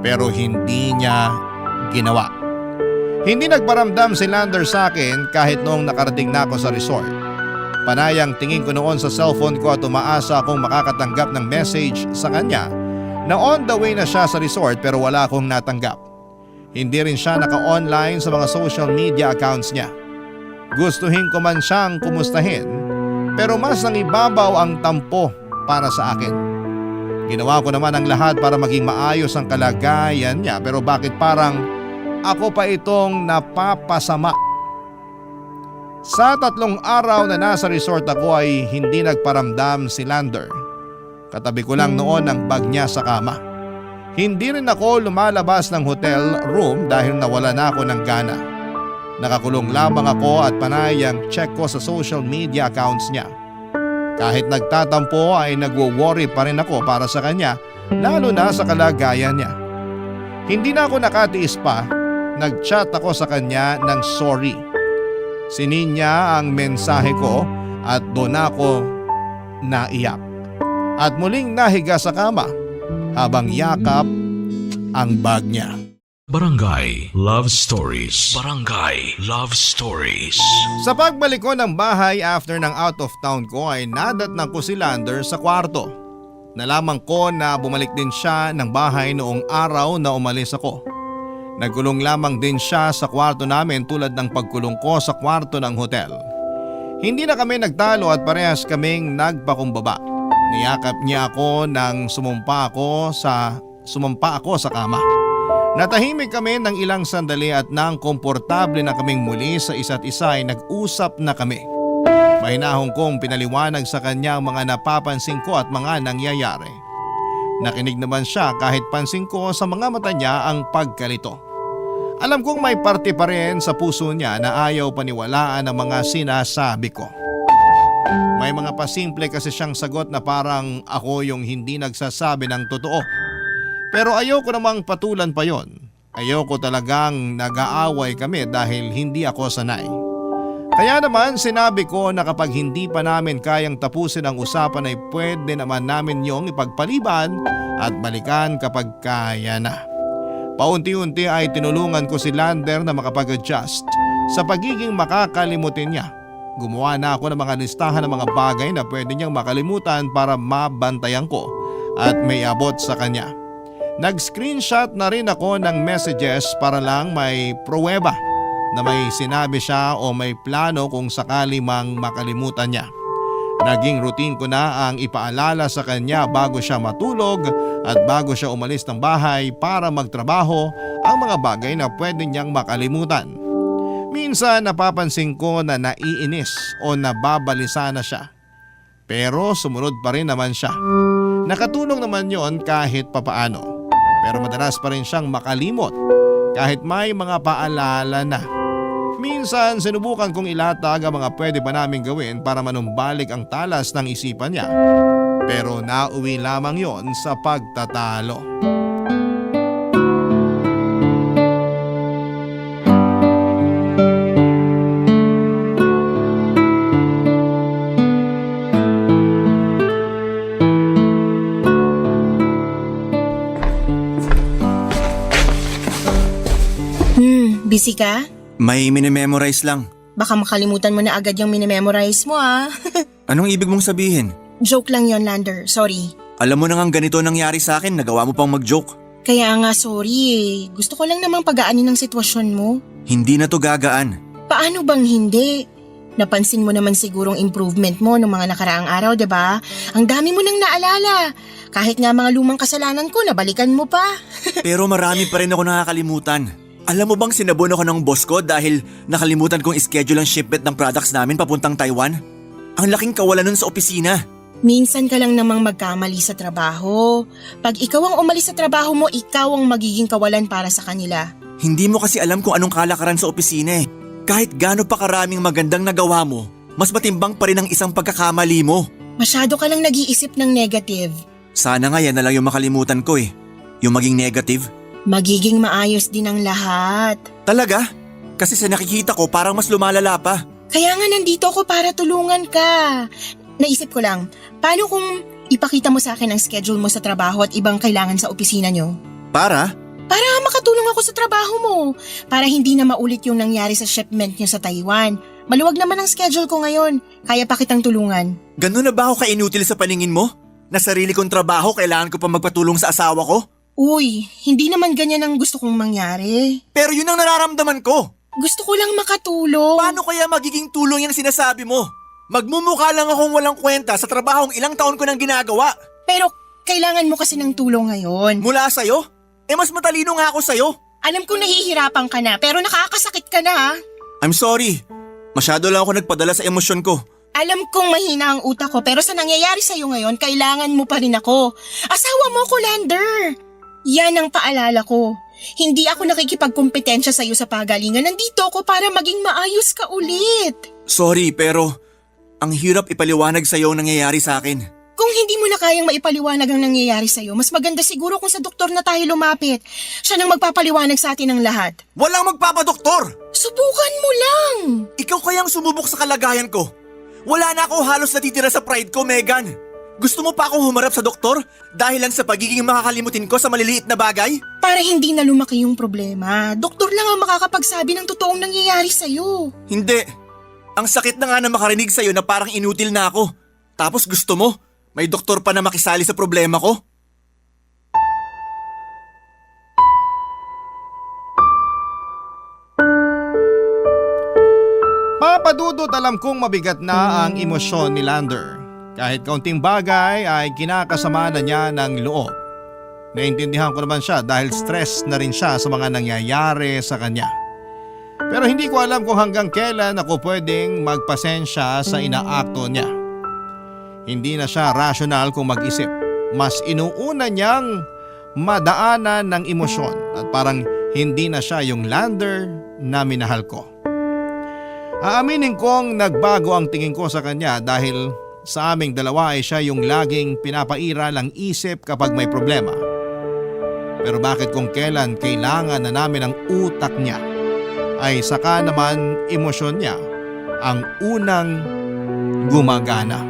Pero hindi niya ginawa. Hindi nagparamdam si Lander sa akin kahit noong nakarating na ako sa resort. Panayang tingin ko noon sa cellphone ko at umaasa akong makakatanggap ng message sa kanya na on the way na siya sa resort pero wala akong natanggap. Hindi rin siya naka-online sa mga social media accounts niya. Gustuhin ko man siyang kumustahin pero mas nangibabaw ang tampo para sa akin. Ginawa ko naman ang lahat para maging maayos ang kalagayan niya pero bakit parang ako pa itong napapasama? Sa 3 araw na nasa resort ako ay hindi nagparamdam si Lander. Katabi ko lang noon ang bag niya sa kama. Hindi rin ako lumalabas ng hotel room dahil nawala na ako ng gana. Nakakulong lamang ako at panayang check ko sa social media accounts niya. Kahit nagtatampo ay nagwo-worry pa rin ako para sa kanya, lalo na sa kalagayan niya. Hindi na ako nakatiis pa, nag-chat ako sa kanya ng sorry. Sinin niya ang mensahe ko at doon ako naiyak. At muling nahiga sa kama habang yakap ang bag niya. Barangay Love Stories. Barangay Love Stories. Sa pagbalik ko ng bahay after ng out of town ko ay nadatnan ko si Lander sa kwarto. Nalaman ko na bumalik din siya ng bahay noong araw na umalis ako. Nagkulong lamang din siya sa kwarto namin tulad ng pagkulong ko sa kwarto ng hotel. Hindi na kami nagtalo at parehas kaming nagpakumbaba. Niyakap niya ako nang sumumpa ako sa kama. Natahimik kami ng ilang sandali at nang komportable na kaming muli sa isa't isa ay nag-usap na kami. Mahinahon kong pinaliwanag sa kanya ang mga napapansin ko at mga nangyayari. Nakinig naman siya kahit pansin ko sa mga mata niya ang pagkalito. Alam kong may parte pa rin sa puso niya na ayaw paniwalaan ang mga sinasabi ko. May mga pasimple kasi siyang sagot na parang ako yung hindi nagsasabi ng totoo. Pero ayoko namang patulan pa yon. Ayoko talagang nag-aaway kami dahil hindi ako sanay. Kaya naman sinabi ko na kapag hindi pa namin kayang tapusin ang usapan ay pwede naman namin yung ipagpaliban at balikan kapag kaya na. Paunti-unti ay tinulungan ko si Lander na makapag-adjust sa pagiging makakalimutin niya. gumawa na ako ng mga listahan ng mga bagay na pwede niyang makalimutan para mabantayan ko at may abot sa kanya. Nag-screenshot na rin ako ng messages para lang may pruweba na may sinabi siya o may plano kung sakali mang makalimutan niya. Naging routine ko na ang ipaalala sa kanya bago siya matulog at bago siya umalis ng bahay para magtrabaho ang mga bagay na pwede niyang makalimutan. Minsan napapansin ko na naiinis o nababalisa na siya. Pero sumunod pa rin naman siya. Nakatulong naman yon kahit papaano. Pero madalas pa rin siyang makalimot kahit may mga paalala na. Minsan sinubukan kong ilatag ang mga pwede pa namin gawin para manumbalik ang talas ng isipan niya. Pero nauwi lamang yon sa pagtatalo. Busy ka? May minimemorize lang. Baka makalimutan mo na agad yung minimemorize mo ah. Anong ibig mong sabihin? Joke lang yon, Lander. Sorry. Alam mo na nga ganito nangyari sa akin, nagawa mo pang mag-joke. Kaya nga sorry eh. Gusto ko lang namang pagaanin ng sitwasyon mo. Hindi na to gagaan. Paano bang hindi? Napansin mo naman sigurong improvement mo noong mga nakaraang araw, 'di ba? Ang dami mo nang naalala. Kahit nga mga lumang kasalanan ko, nabalikan mo pa. Pero marami pa rin ako nakakalimutan. Alam mo bang sinabon ako ng boss ko dahil nakalimutan kong ischedule ang shipment ng products namin papuntang Taiwan? Ang laking kawalan nun sa opisina. Minsan ka lang namang magkamali sa trabaho. Pag ikaw ang umalis sa trabaho mo, ikaw ang magiging kawalan para sa kanila. Hindi mo kasi alam kung anong kalakaran sa opisina eh. Kahit gaano pa karaming magandang nagawa mo, mas matimbang pa rin ang isang pagkakamali mo. Masyado ka lang nag-iisip ng negative. Sana nga yan na lang yung makalimutan ko eh. Yung maging negative. Magiging maayos din ang lahat. Talaga? Kasi sa nakikita ko parang mas lumalala pa. Kaya nga nandito ako para tulungan ka. Naisip ko lang, paano kung ipakita mo sa akin ang schedule mo sa trabaho at ibang kailangan sa opisina nyo? Para? Para makatulong ako sa trabaho mo. Para hindi na maulit yung nangyari sa shipment nyo sa Taiwan. Maluwag naman ang schedule ko ngayon. Kaya pa kitang tulungan. Ganun na ba ako kainutil sa paningin mo? Na sarili kong trabaho kailangan ko pa magpatulong sa asawa ko? Uy, hindi naman ganyan ang gusto kong mangyari. Pero yun ang nararamdaman ko. Gusto ko lang makatulong. Paano kaya magiging tulong yung sinasabi mo? Magmumukha lang akong walang kwenta sa trabahong ilang taon ko nang ginagawa. Pero kailangan mo kasi ng tulong ngayon. Mula sa'yo? Mas matalino nga ako sa'yo. Alam kong nahihirapan ka na pero nakakasakit ka na ha. I'm sorry. Masyado lang ako nagpadala sa emosyon ko. Alam kong mahina ang utak ko pero sa nangyayari sa'yo ngayon, kailangan mo pa rin ako. Asawa mo ko, Lander. Yan ang paalala ko. Hindi ako nakikipagkompetensya sa'yo sa pagalingan. Nandito ako para maging maayos ka ulit. Sorry pero ang hirap ipaliwanag sa'yo ang nangyayari sa akin. Kung hindi mo na kayang maipaliwanag ang nangyayari sa'yo, mas maganda siguro kung sa doktor na tayo lumapit. Siya nang magpapaliwanag sa atin ng lahat. Walang magpapadoktor! Subukan mo lang! Ikaw kayang sumubok sa kalagayan ko. Wala na ako halos natitira sa pride ko, Megan. Gusto mo pa akong humarap sa doktor dahil lang sa pagiging makakalimutin ko sa maliliit na bagay? Para hindi na lumaki yung problema, doktor lang ang makakapagsabi ng totoong nangyayari sa'yo. Hindi. Ang sakit na nga na makarinig sa'yo na parang inutil na ako. Tapos gusto mo, may doktor pa na makisali sa problema ko? Papadudot alam kong mabigat na ang emosyon ni Lander. Kahit kaunting bagay ay kinakasama na niya ng loob. Naintindihan ko naman siya dahil stress na rin siya sa mga nangyayari sa kanya. Pero hindi ko alam kung hanggang kailan ako pwedeng magpasensya sa inaakto niya. Hindi na siya rational kung mag-isip. Mas inuuna niyang madaanan ng emosyon at parang hindi na siya yung Lander na minahal ko. Aaminin kong nagbago ang tingin ko sa kanya dahil sa aming dalawa ay siya yung laging pinapaira ng isip kapag may problema. Pero bakit kung kailan kailangan na namin ang utak niya, ay saka naman emosyon niya ang unang gumagana.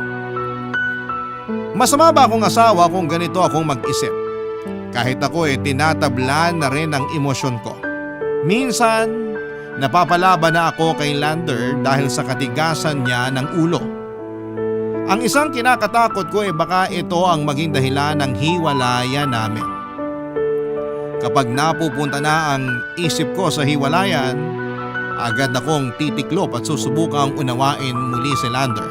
Masama ba akong asawa kung ganito akong mag-isip? Kahit ako tinatablan na rin ang emosyon ko. Minsan, Napapalaban na ako kay Lander dahil sa katigasan niya ng ulo. Ang isang kinakatakot ko ay baka ito ang maging dahilan ng hiwalayan namin. Kapag napupunta na ang isip ko sa hiwalayan, agad akong titiklop at susubukang unawain muli si Lander.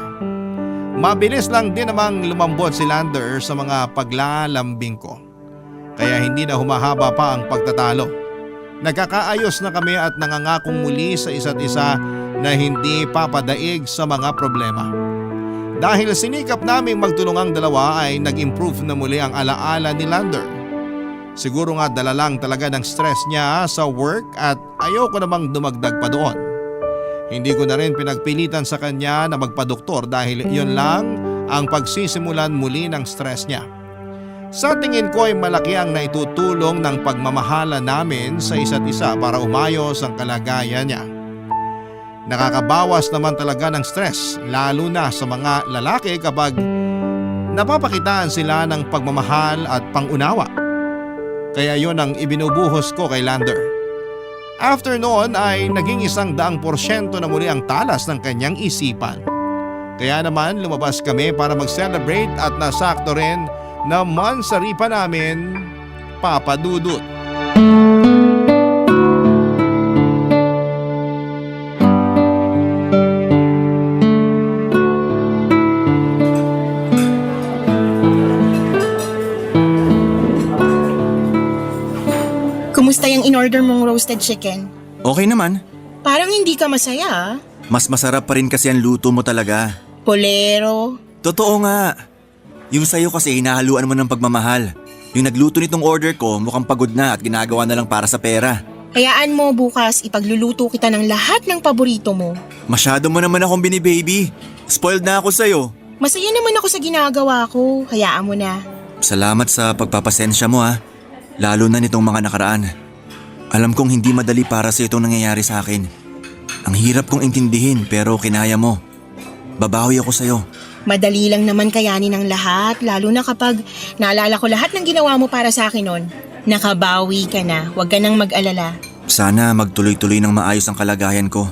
Mabilis lang din namang lumambot si Lander sa mga paglalambing ko. Kaya hindi na humahaba pa ang pagtatalo. Nagkakaayos na kami at nangangakong muli sa isa't isa na hindi papadaig sa mga problema. Dahil sinikap naming magtulungang dalawa ay nag-improve na muli ang alaala ni Lander. Siguro nga dala lang talaga ng stress niya sa work at ayoko namang dumagdag pa doon. Hindi ko na rin pinagpilitan sa kanya na magpadoktor dahil yun lang ang pagsisimulan muli ng stress niya. Sa tingin ko ay malaki ang naitutulong ng pagmamahala namin sa isa't isa para umayos ang kalagayan niya. Nakakabawas naman talaga ng stress lalo na sa mga lalaki kapag napapakitaan sila ng pagmamahal at pangunawa. Kaya yon ang ibinubuhos ko kay Lander. After noon ay naging 100% na muli ang talas ng kanyang isipan. Kaya naman lumabas kami para mag-celebrate at nasakto rin na mansari pa namin, Papa Dudut. Kumusta yung in-order mong roasted chicken? Okay naman. Parang hindi ka masaya. Mas masarap pa rin kasi ang luto mo talaga. Polero. Totoo nga. Yung sa'yo kasi hinahaluan mo ng pagmamahal. Yung nagluto nitong order ko mukhang pagod na at ginagawa na lang para sa pera. Hayaan mo bukas ipagluluto kita ng lahat ng paborito mo. Masyado mo naman akong binibaby. Spoiled na ako sa'yo. Masaya naman ako sa ginagawa ko. Hayaan mo na. Salamat sa pagpapasensya mo ha. Lalo na nitong mga nakaraan. Alam kong hindi madali para sa itong nangyayari sa akin. Ang hirap kong intindihin pero kinaya mo. Babawi ako sa'yo. Madali lang naman kayanin ang lahat, lalo na kapag naalala ko lahat ng ginawa mo para sa akin noon. Nakabawi ka na, huwag ka nang mag-alala. Sana magtuloy-tuloy ng maayos ang kalagayan ko.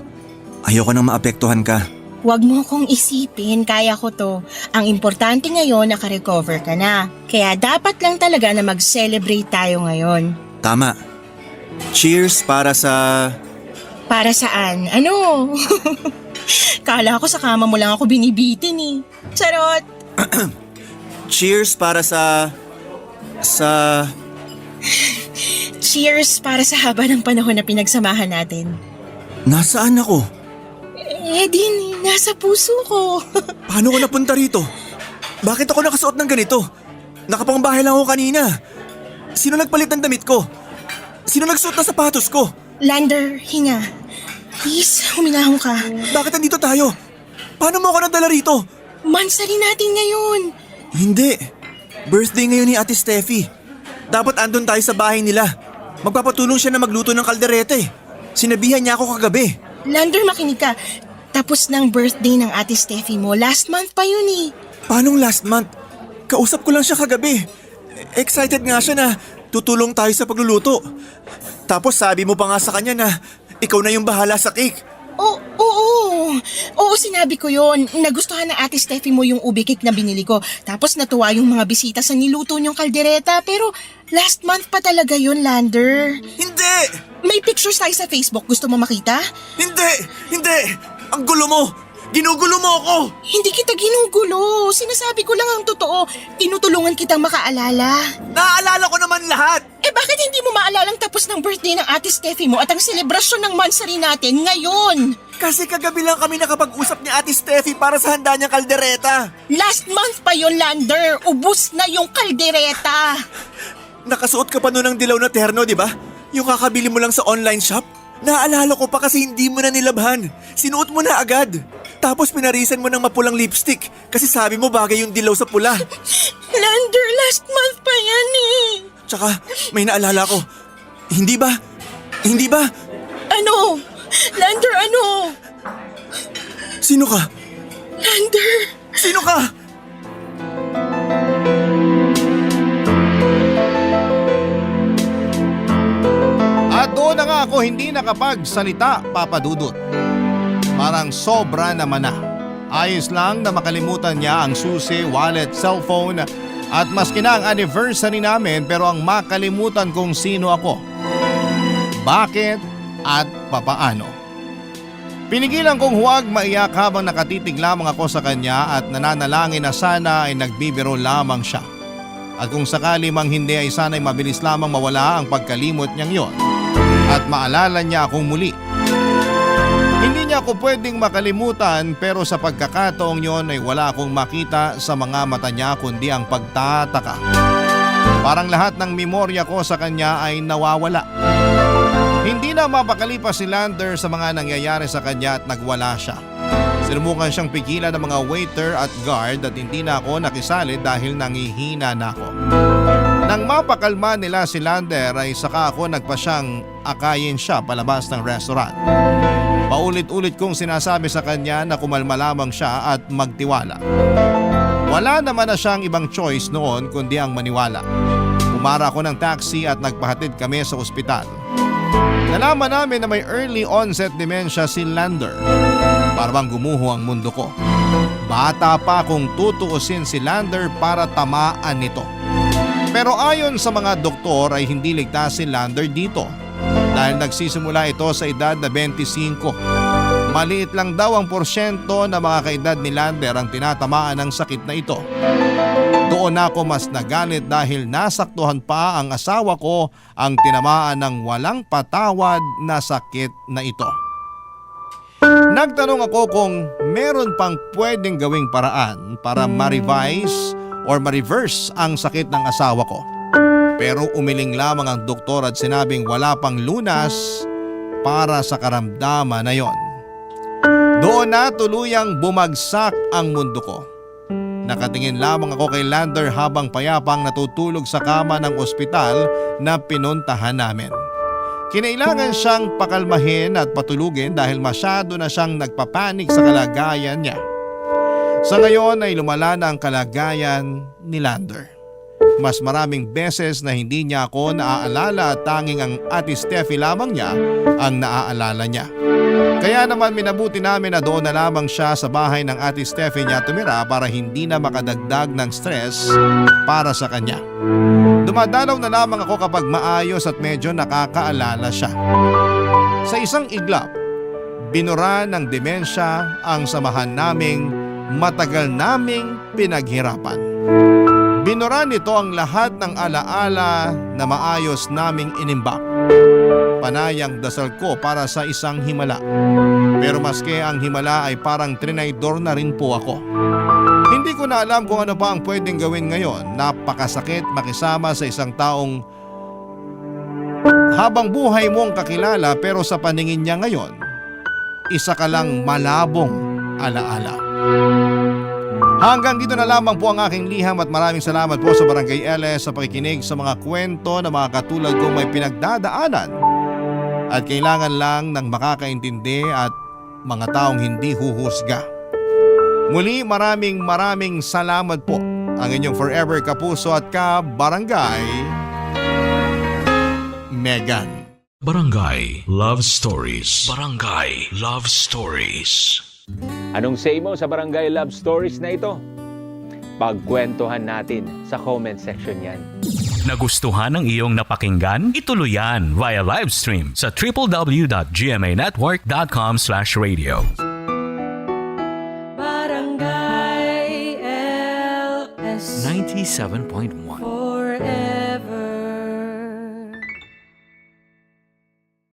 Ayoko nang maapektuhan ka. Huwag mo kong isipin, kaya ko to. Ang importante ngayon, nakarecover ka na. Kaya dapat lang talaga na mag-celebrate tayo ngayon. Tama. Cheers para sa… Para saan? Ano? Kala ko sa kama mo lang ako binibitin eh. Charot! Cheers para sa… Cheers para sa haba ng panahon na pinagsamahan natin. Nasaan ako? Din, nasa puso ko. Paano ko napunta rito? Bakit ako nakasuot ng ganito? Nakapangbahay lang ako kanina. Sino nagpalit ng damit ko? Sino nagsuot ng sapatos ko? Lander, hinga. Please, huminahon ka. Bakit nandito tayo? Paano mo ako nadala rito? Mansari natin ngayon. Hindi. Birthday ngayon ni Ate Steffi. Dapat andun tayo sa bahay nila. Magpapatulong siya na magluto ng kalderete. Sinabihan niya ako kagabi. Lander, makinig ka. Tapos ng birthday ng Ate Steffi mo, last month pa yun eh. Paanong last month? Kausap ko lang siya kagabi. Excited nga siya na tutulong tayo sa pagluluto. Tapos sabi mo pa nga sa kanya na ikaw na yung bahala sa cake. Oo, sinabi ko yon. Nagustuhan ng Ate Steffi mo yung ube cake na binili ko. Tapos natuwa yung mga bisita sa niluto niyong kaldereta. Pero last month pa talaga yun, Lander. Hindi! May pictures tayo sa Facebook. Gusto mo makita? Hindi! Ang gulo mo! Ginugulo mo ako! Hindi kita ginugulo. Sinasabi ko lang ang totoo. Tinutulungan kitang makaalala. Naaalala ko naman lahat! Bakit hindi mo maalalang tapos ng birthday ng Ate Steffi mo at ang selebrasyon ng mansari natin ngayon? Kasi kagabi lang kami nakapag-usap ni Ate Steffi para sa handa niyang kaldereta. Last month pa yon, Lander. Ubus na yung kaldereta. Nakasuot ka pa noon ng dilaw na terno, di ba? Yung kakabili mo lang sa online shop? Naalala ko pa kasi hindi mo na nilabhan. Sinuot mo na agad. Tapos pinarisan mo ng mapulang lipstick kasi sabi mo bagay yung dilaw sa pula. Lander, last month pa yan eh. Tsaka may naalala ko. Hindi ba? Ano? Lander, ano? Sino ka? Lander. Sino ka? At doon na nga nga ako hindi nakapagsalita, Papa Dudut. Parang sobra naman na. Ayos lang na makalimutan niya ang susi, wallet, cellphone at maski na ang anniversary namin pero ang makalimutan kung sino ako. Bakit at papaano? Pinigilan kong huwag maiyak habang nakatitig lamang ako sa kanya at nananalangin na sana ay nagbibiro lamang siya. At kung sakali mang hindi ay sana'y mabilis lamang mawala ang pagkalimot niyang yon at maalala niya akong muli. Hindi niya ako pwedeng makalimutan pero sa pagkakataong yon ay wala akong makita sa mga mata niya kundi ang pagtataka. Parang lahat ng memorya ko sa kanya ay nawawala. Hindi na mapakalipas si Lander sa mga nangyayari sa kanya at nagwala siya. Sinubukan siyang pigilan ng mga waiter at guard at hindi na ako nakisali dahil nangihina na ako. Nang mapakalma nila si Lander ay saka ako nagpasyang akayin siya palabas ng restaurant. Paulit-ulit kong sinasabi sa kanya na kumalma lamang siya at magtiwala. Wala naman na siyang ibang choice noon kundi ang maniwala. Umara ako ng taxi at nagpahatid kami sa ospital. Nalaman namin na may early onset dementia si Lander. Parang gumuho ang mundo ko. Bata pa kung tutuusin si Lander para tamaan nito. Pero ayon sa mga doktor ay hindi ligtas si Lander dito dahil nagsisimula ito sa edad na 25. Maliit lang daw ang porsyento na mga kaedad ni Lander ang tinatamaan ng sakit na ito. Doon ako mas nagalit dahil nasaktuhan pa ang asawa ko ang tinamaan ng walang patawad na sakit na ito. Nagtanong ako kung meron pang pwedeng gawing paraan para ma-revise or ma-reverse ang sakit ng asawa ko. Pero umiling lamang ang doktor at sinabing wala pang lunas para sa karamdaman na yon. Doon na tuluyang bumagsak ang mundo ko. Nakatingin lamang ako kay Lander habang payapang natutulog sa kama ng ospital na pinuntahan namin. Kinailangan siyang pakalmahin at patulugin dahil masyado na siyang nagpapanik sa kalagayan niya. Sa ngayon ay lumala na ang kalagayan ni Lander. Mas maraming beses na hindi niya ako naaalala at tanging ang Ate Steffi lamang niya ang naaalala niya. Kaya naman minabuti namin na doon na lamang siya sa bahay ng Ate Steffi niya tumira para hindi na makadagdag ng stress para sa kanya. Dumadalaw na lamang ako kapag maayos at medyo nakakaalala siya. Sa isang iglap, binura ng demensya ang samahan naming matagal naming pinaghirapan. Binura nito ang lahat ng alaala na maayos naming inimbak. Panayang dasal ko para sa isang himala. Pero maski ang himala ay parang trinaydor na rin po ako. Hindi ko na alam kung ano pa ang pwedeng gawin ngayon. Napakasakit makisama sa isang taong habang buhay mong kakilala pero sa paningin niya ngayon, isa ka lang malabong alaala. Hanggang dito na lamang po ang aking liham at maraming salamat po sa Barangay LS sa pakikinig sa mga kwento na mga katulad kong may pinagdadaanan at kailangan lang ng makakaintindi at mga taong hindi huhusga. Muli maraming salamat po. Ang inyong forever kapuso at ka-barangay, Megan. Barangay Love Stories. Barangay Love Stories. Anong say mo sa Barangay Love Stories na ito? Pagkwentuhan natin sa comment section yan. Nagustuhan ng iyong napakinggan? Ituloy yan via live stream sa www.gmanetwork.com/radio. Barangay LS 97.1 forever.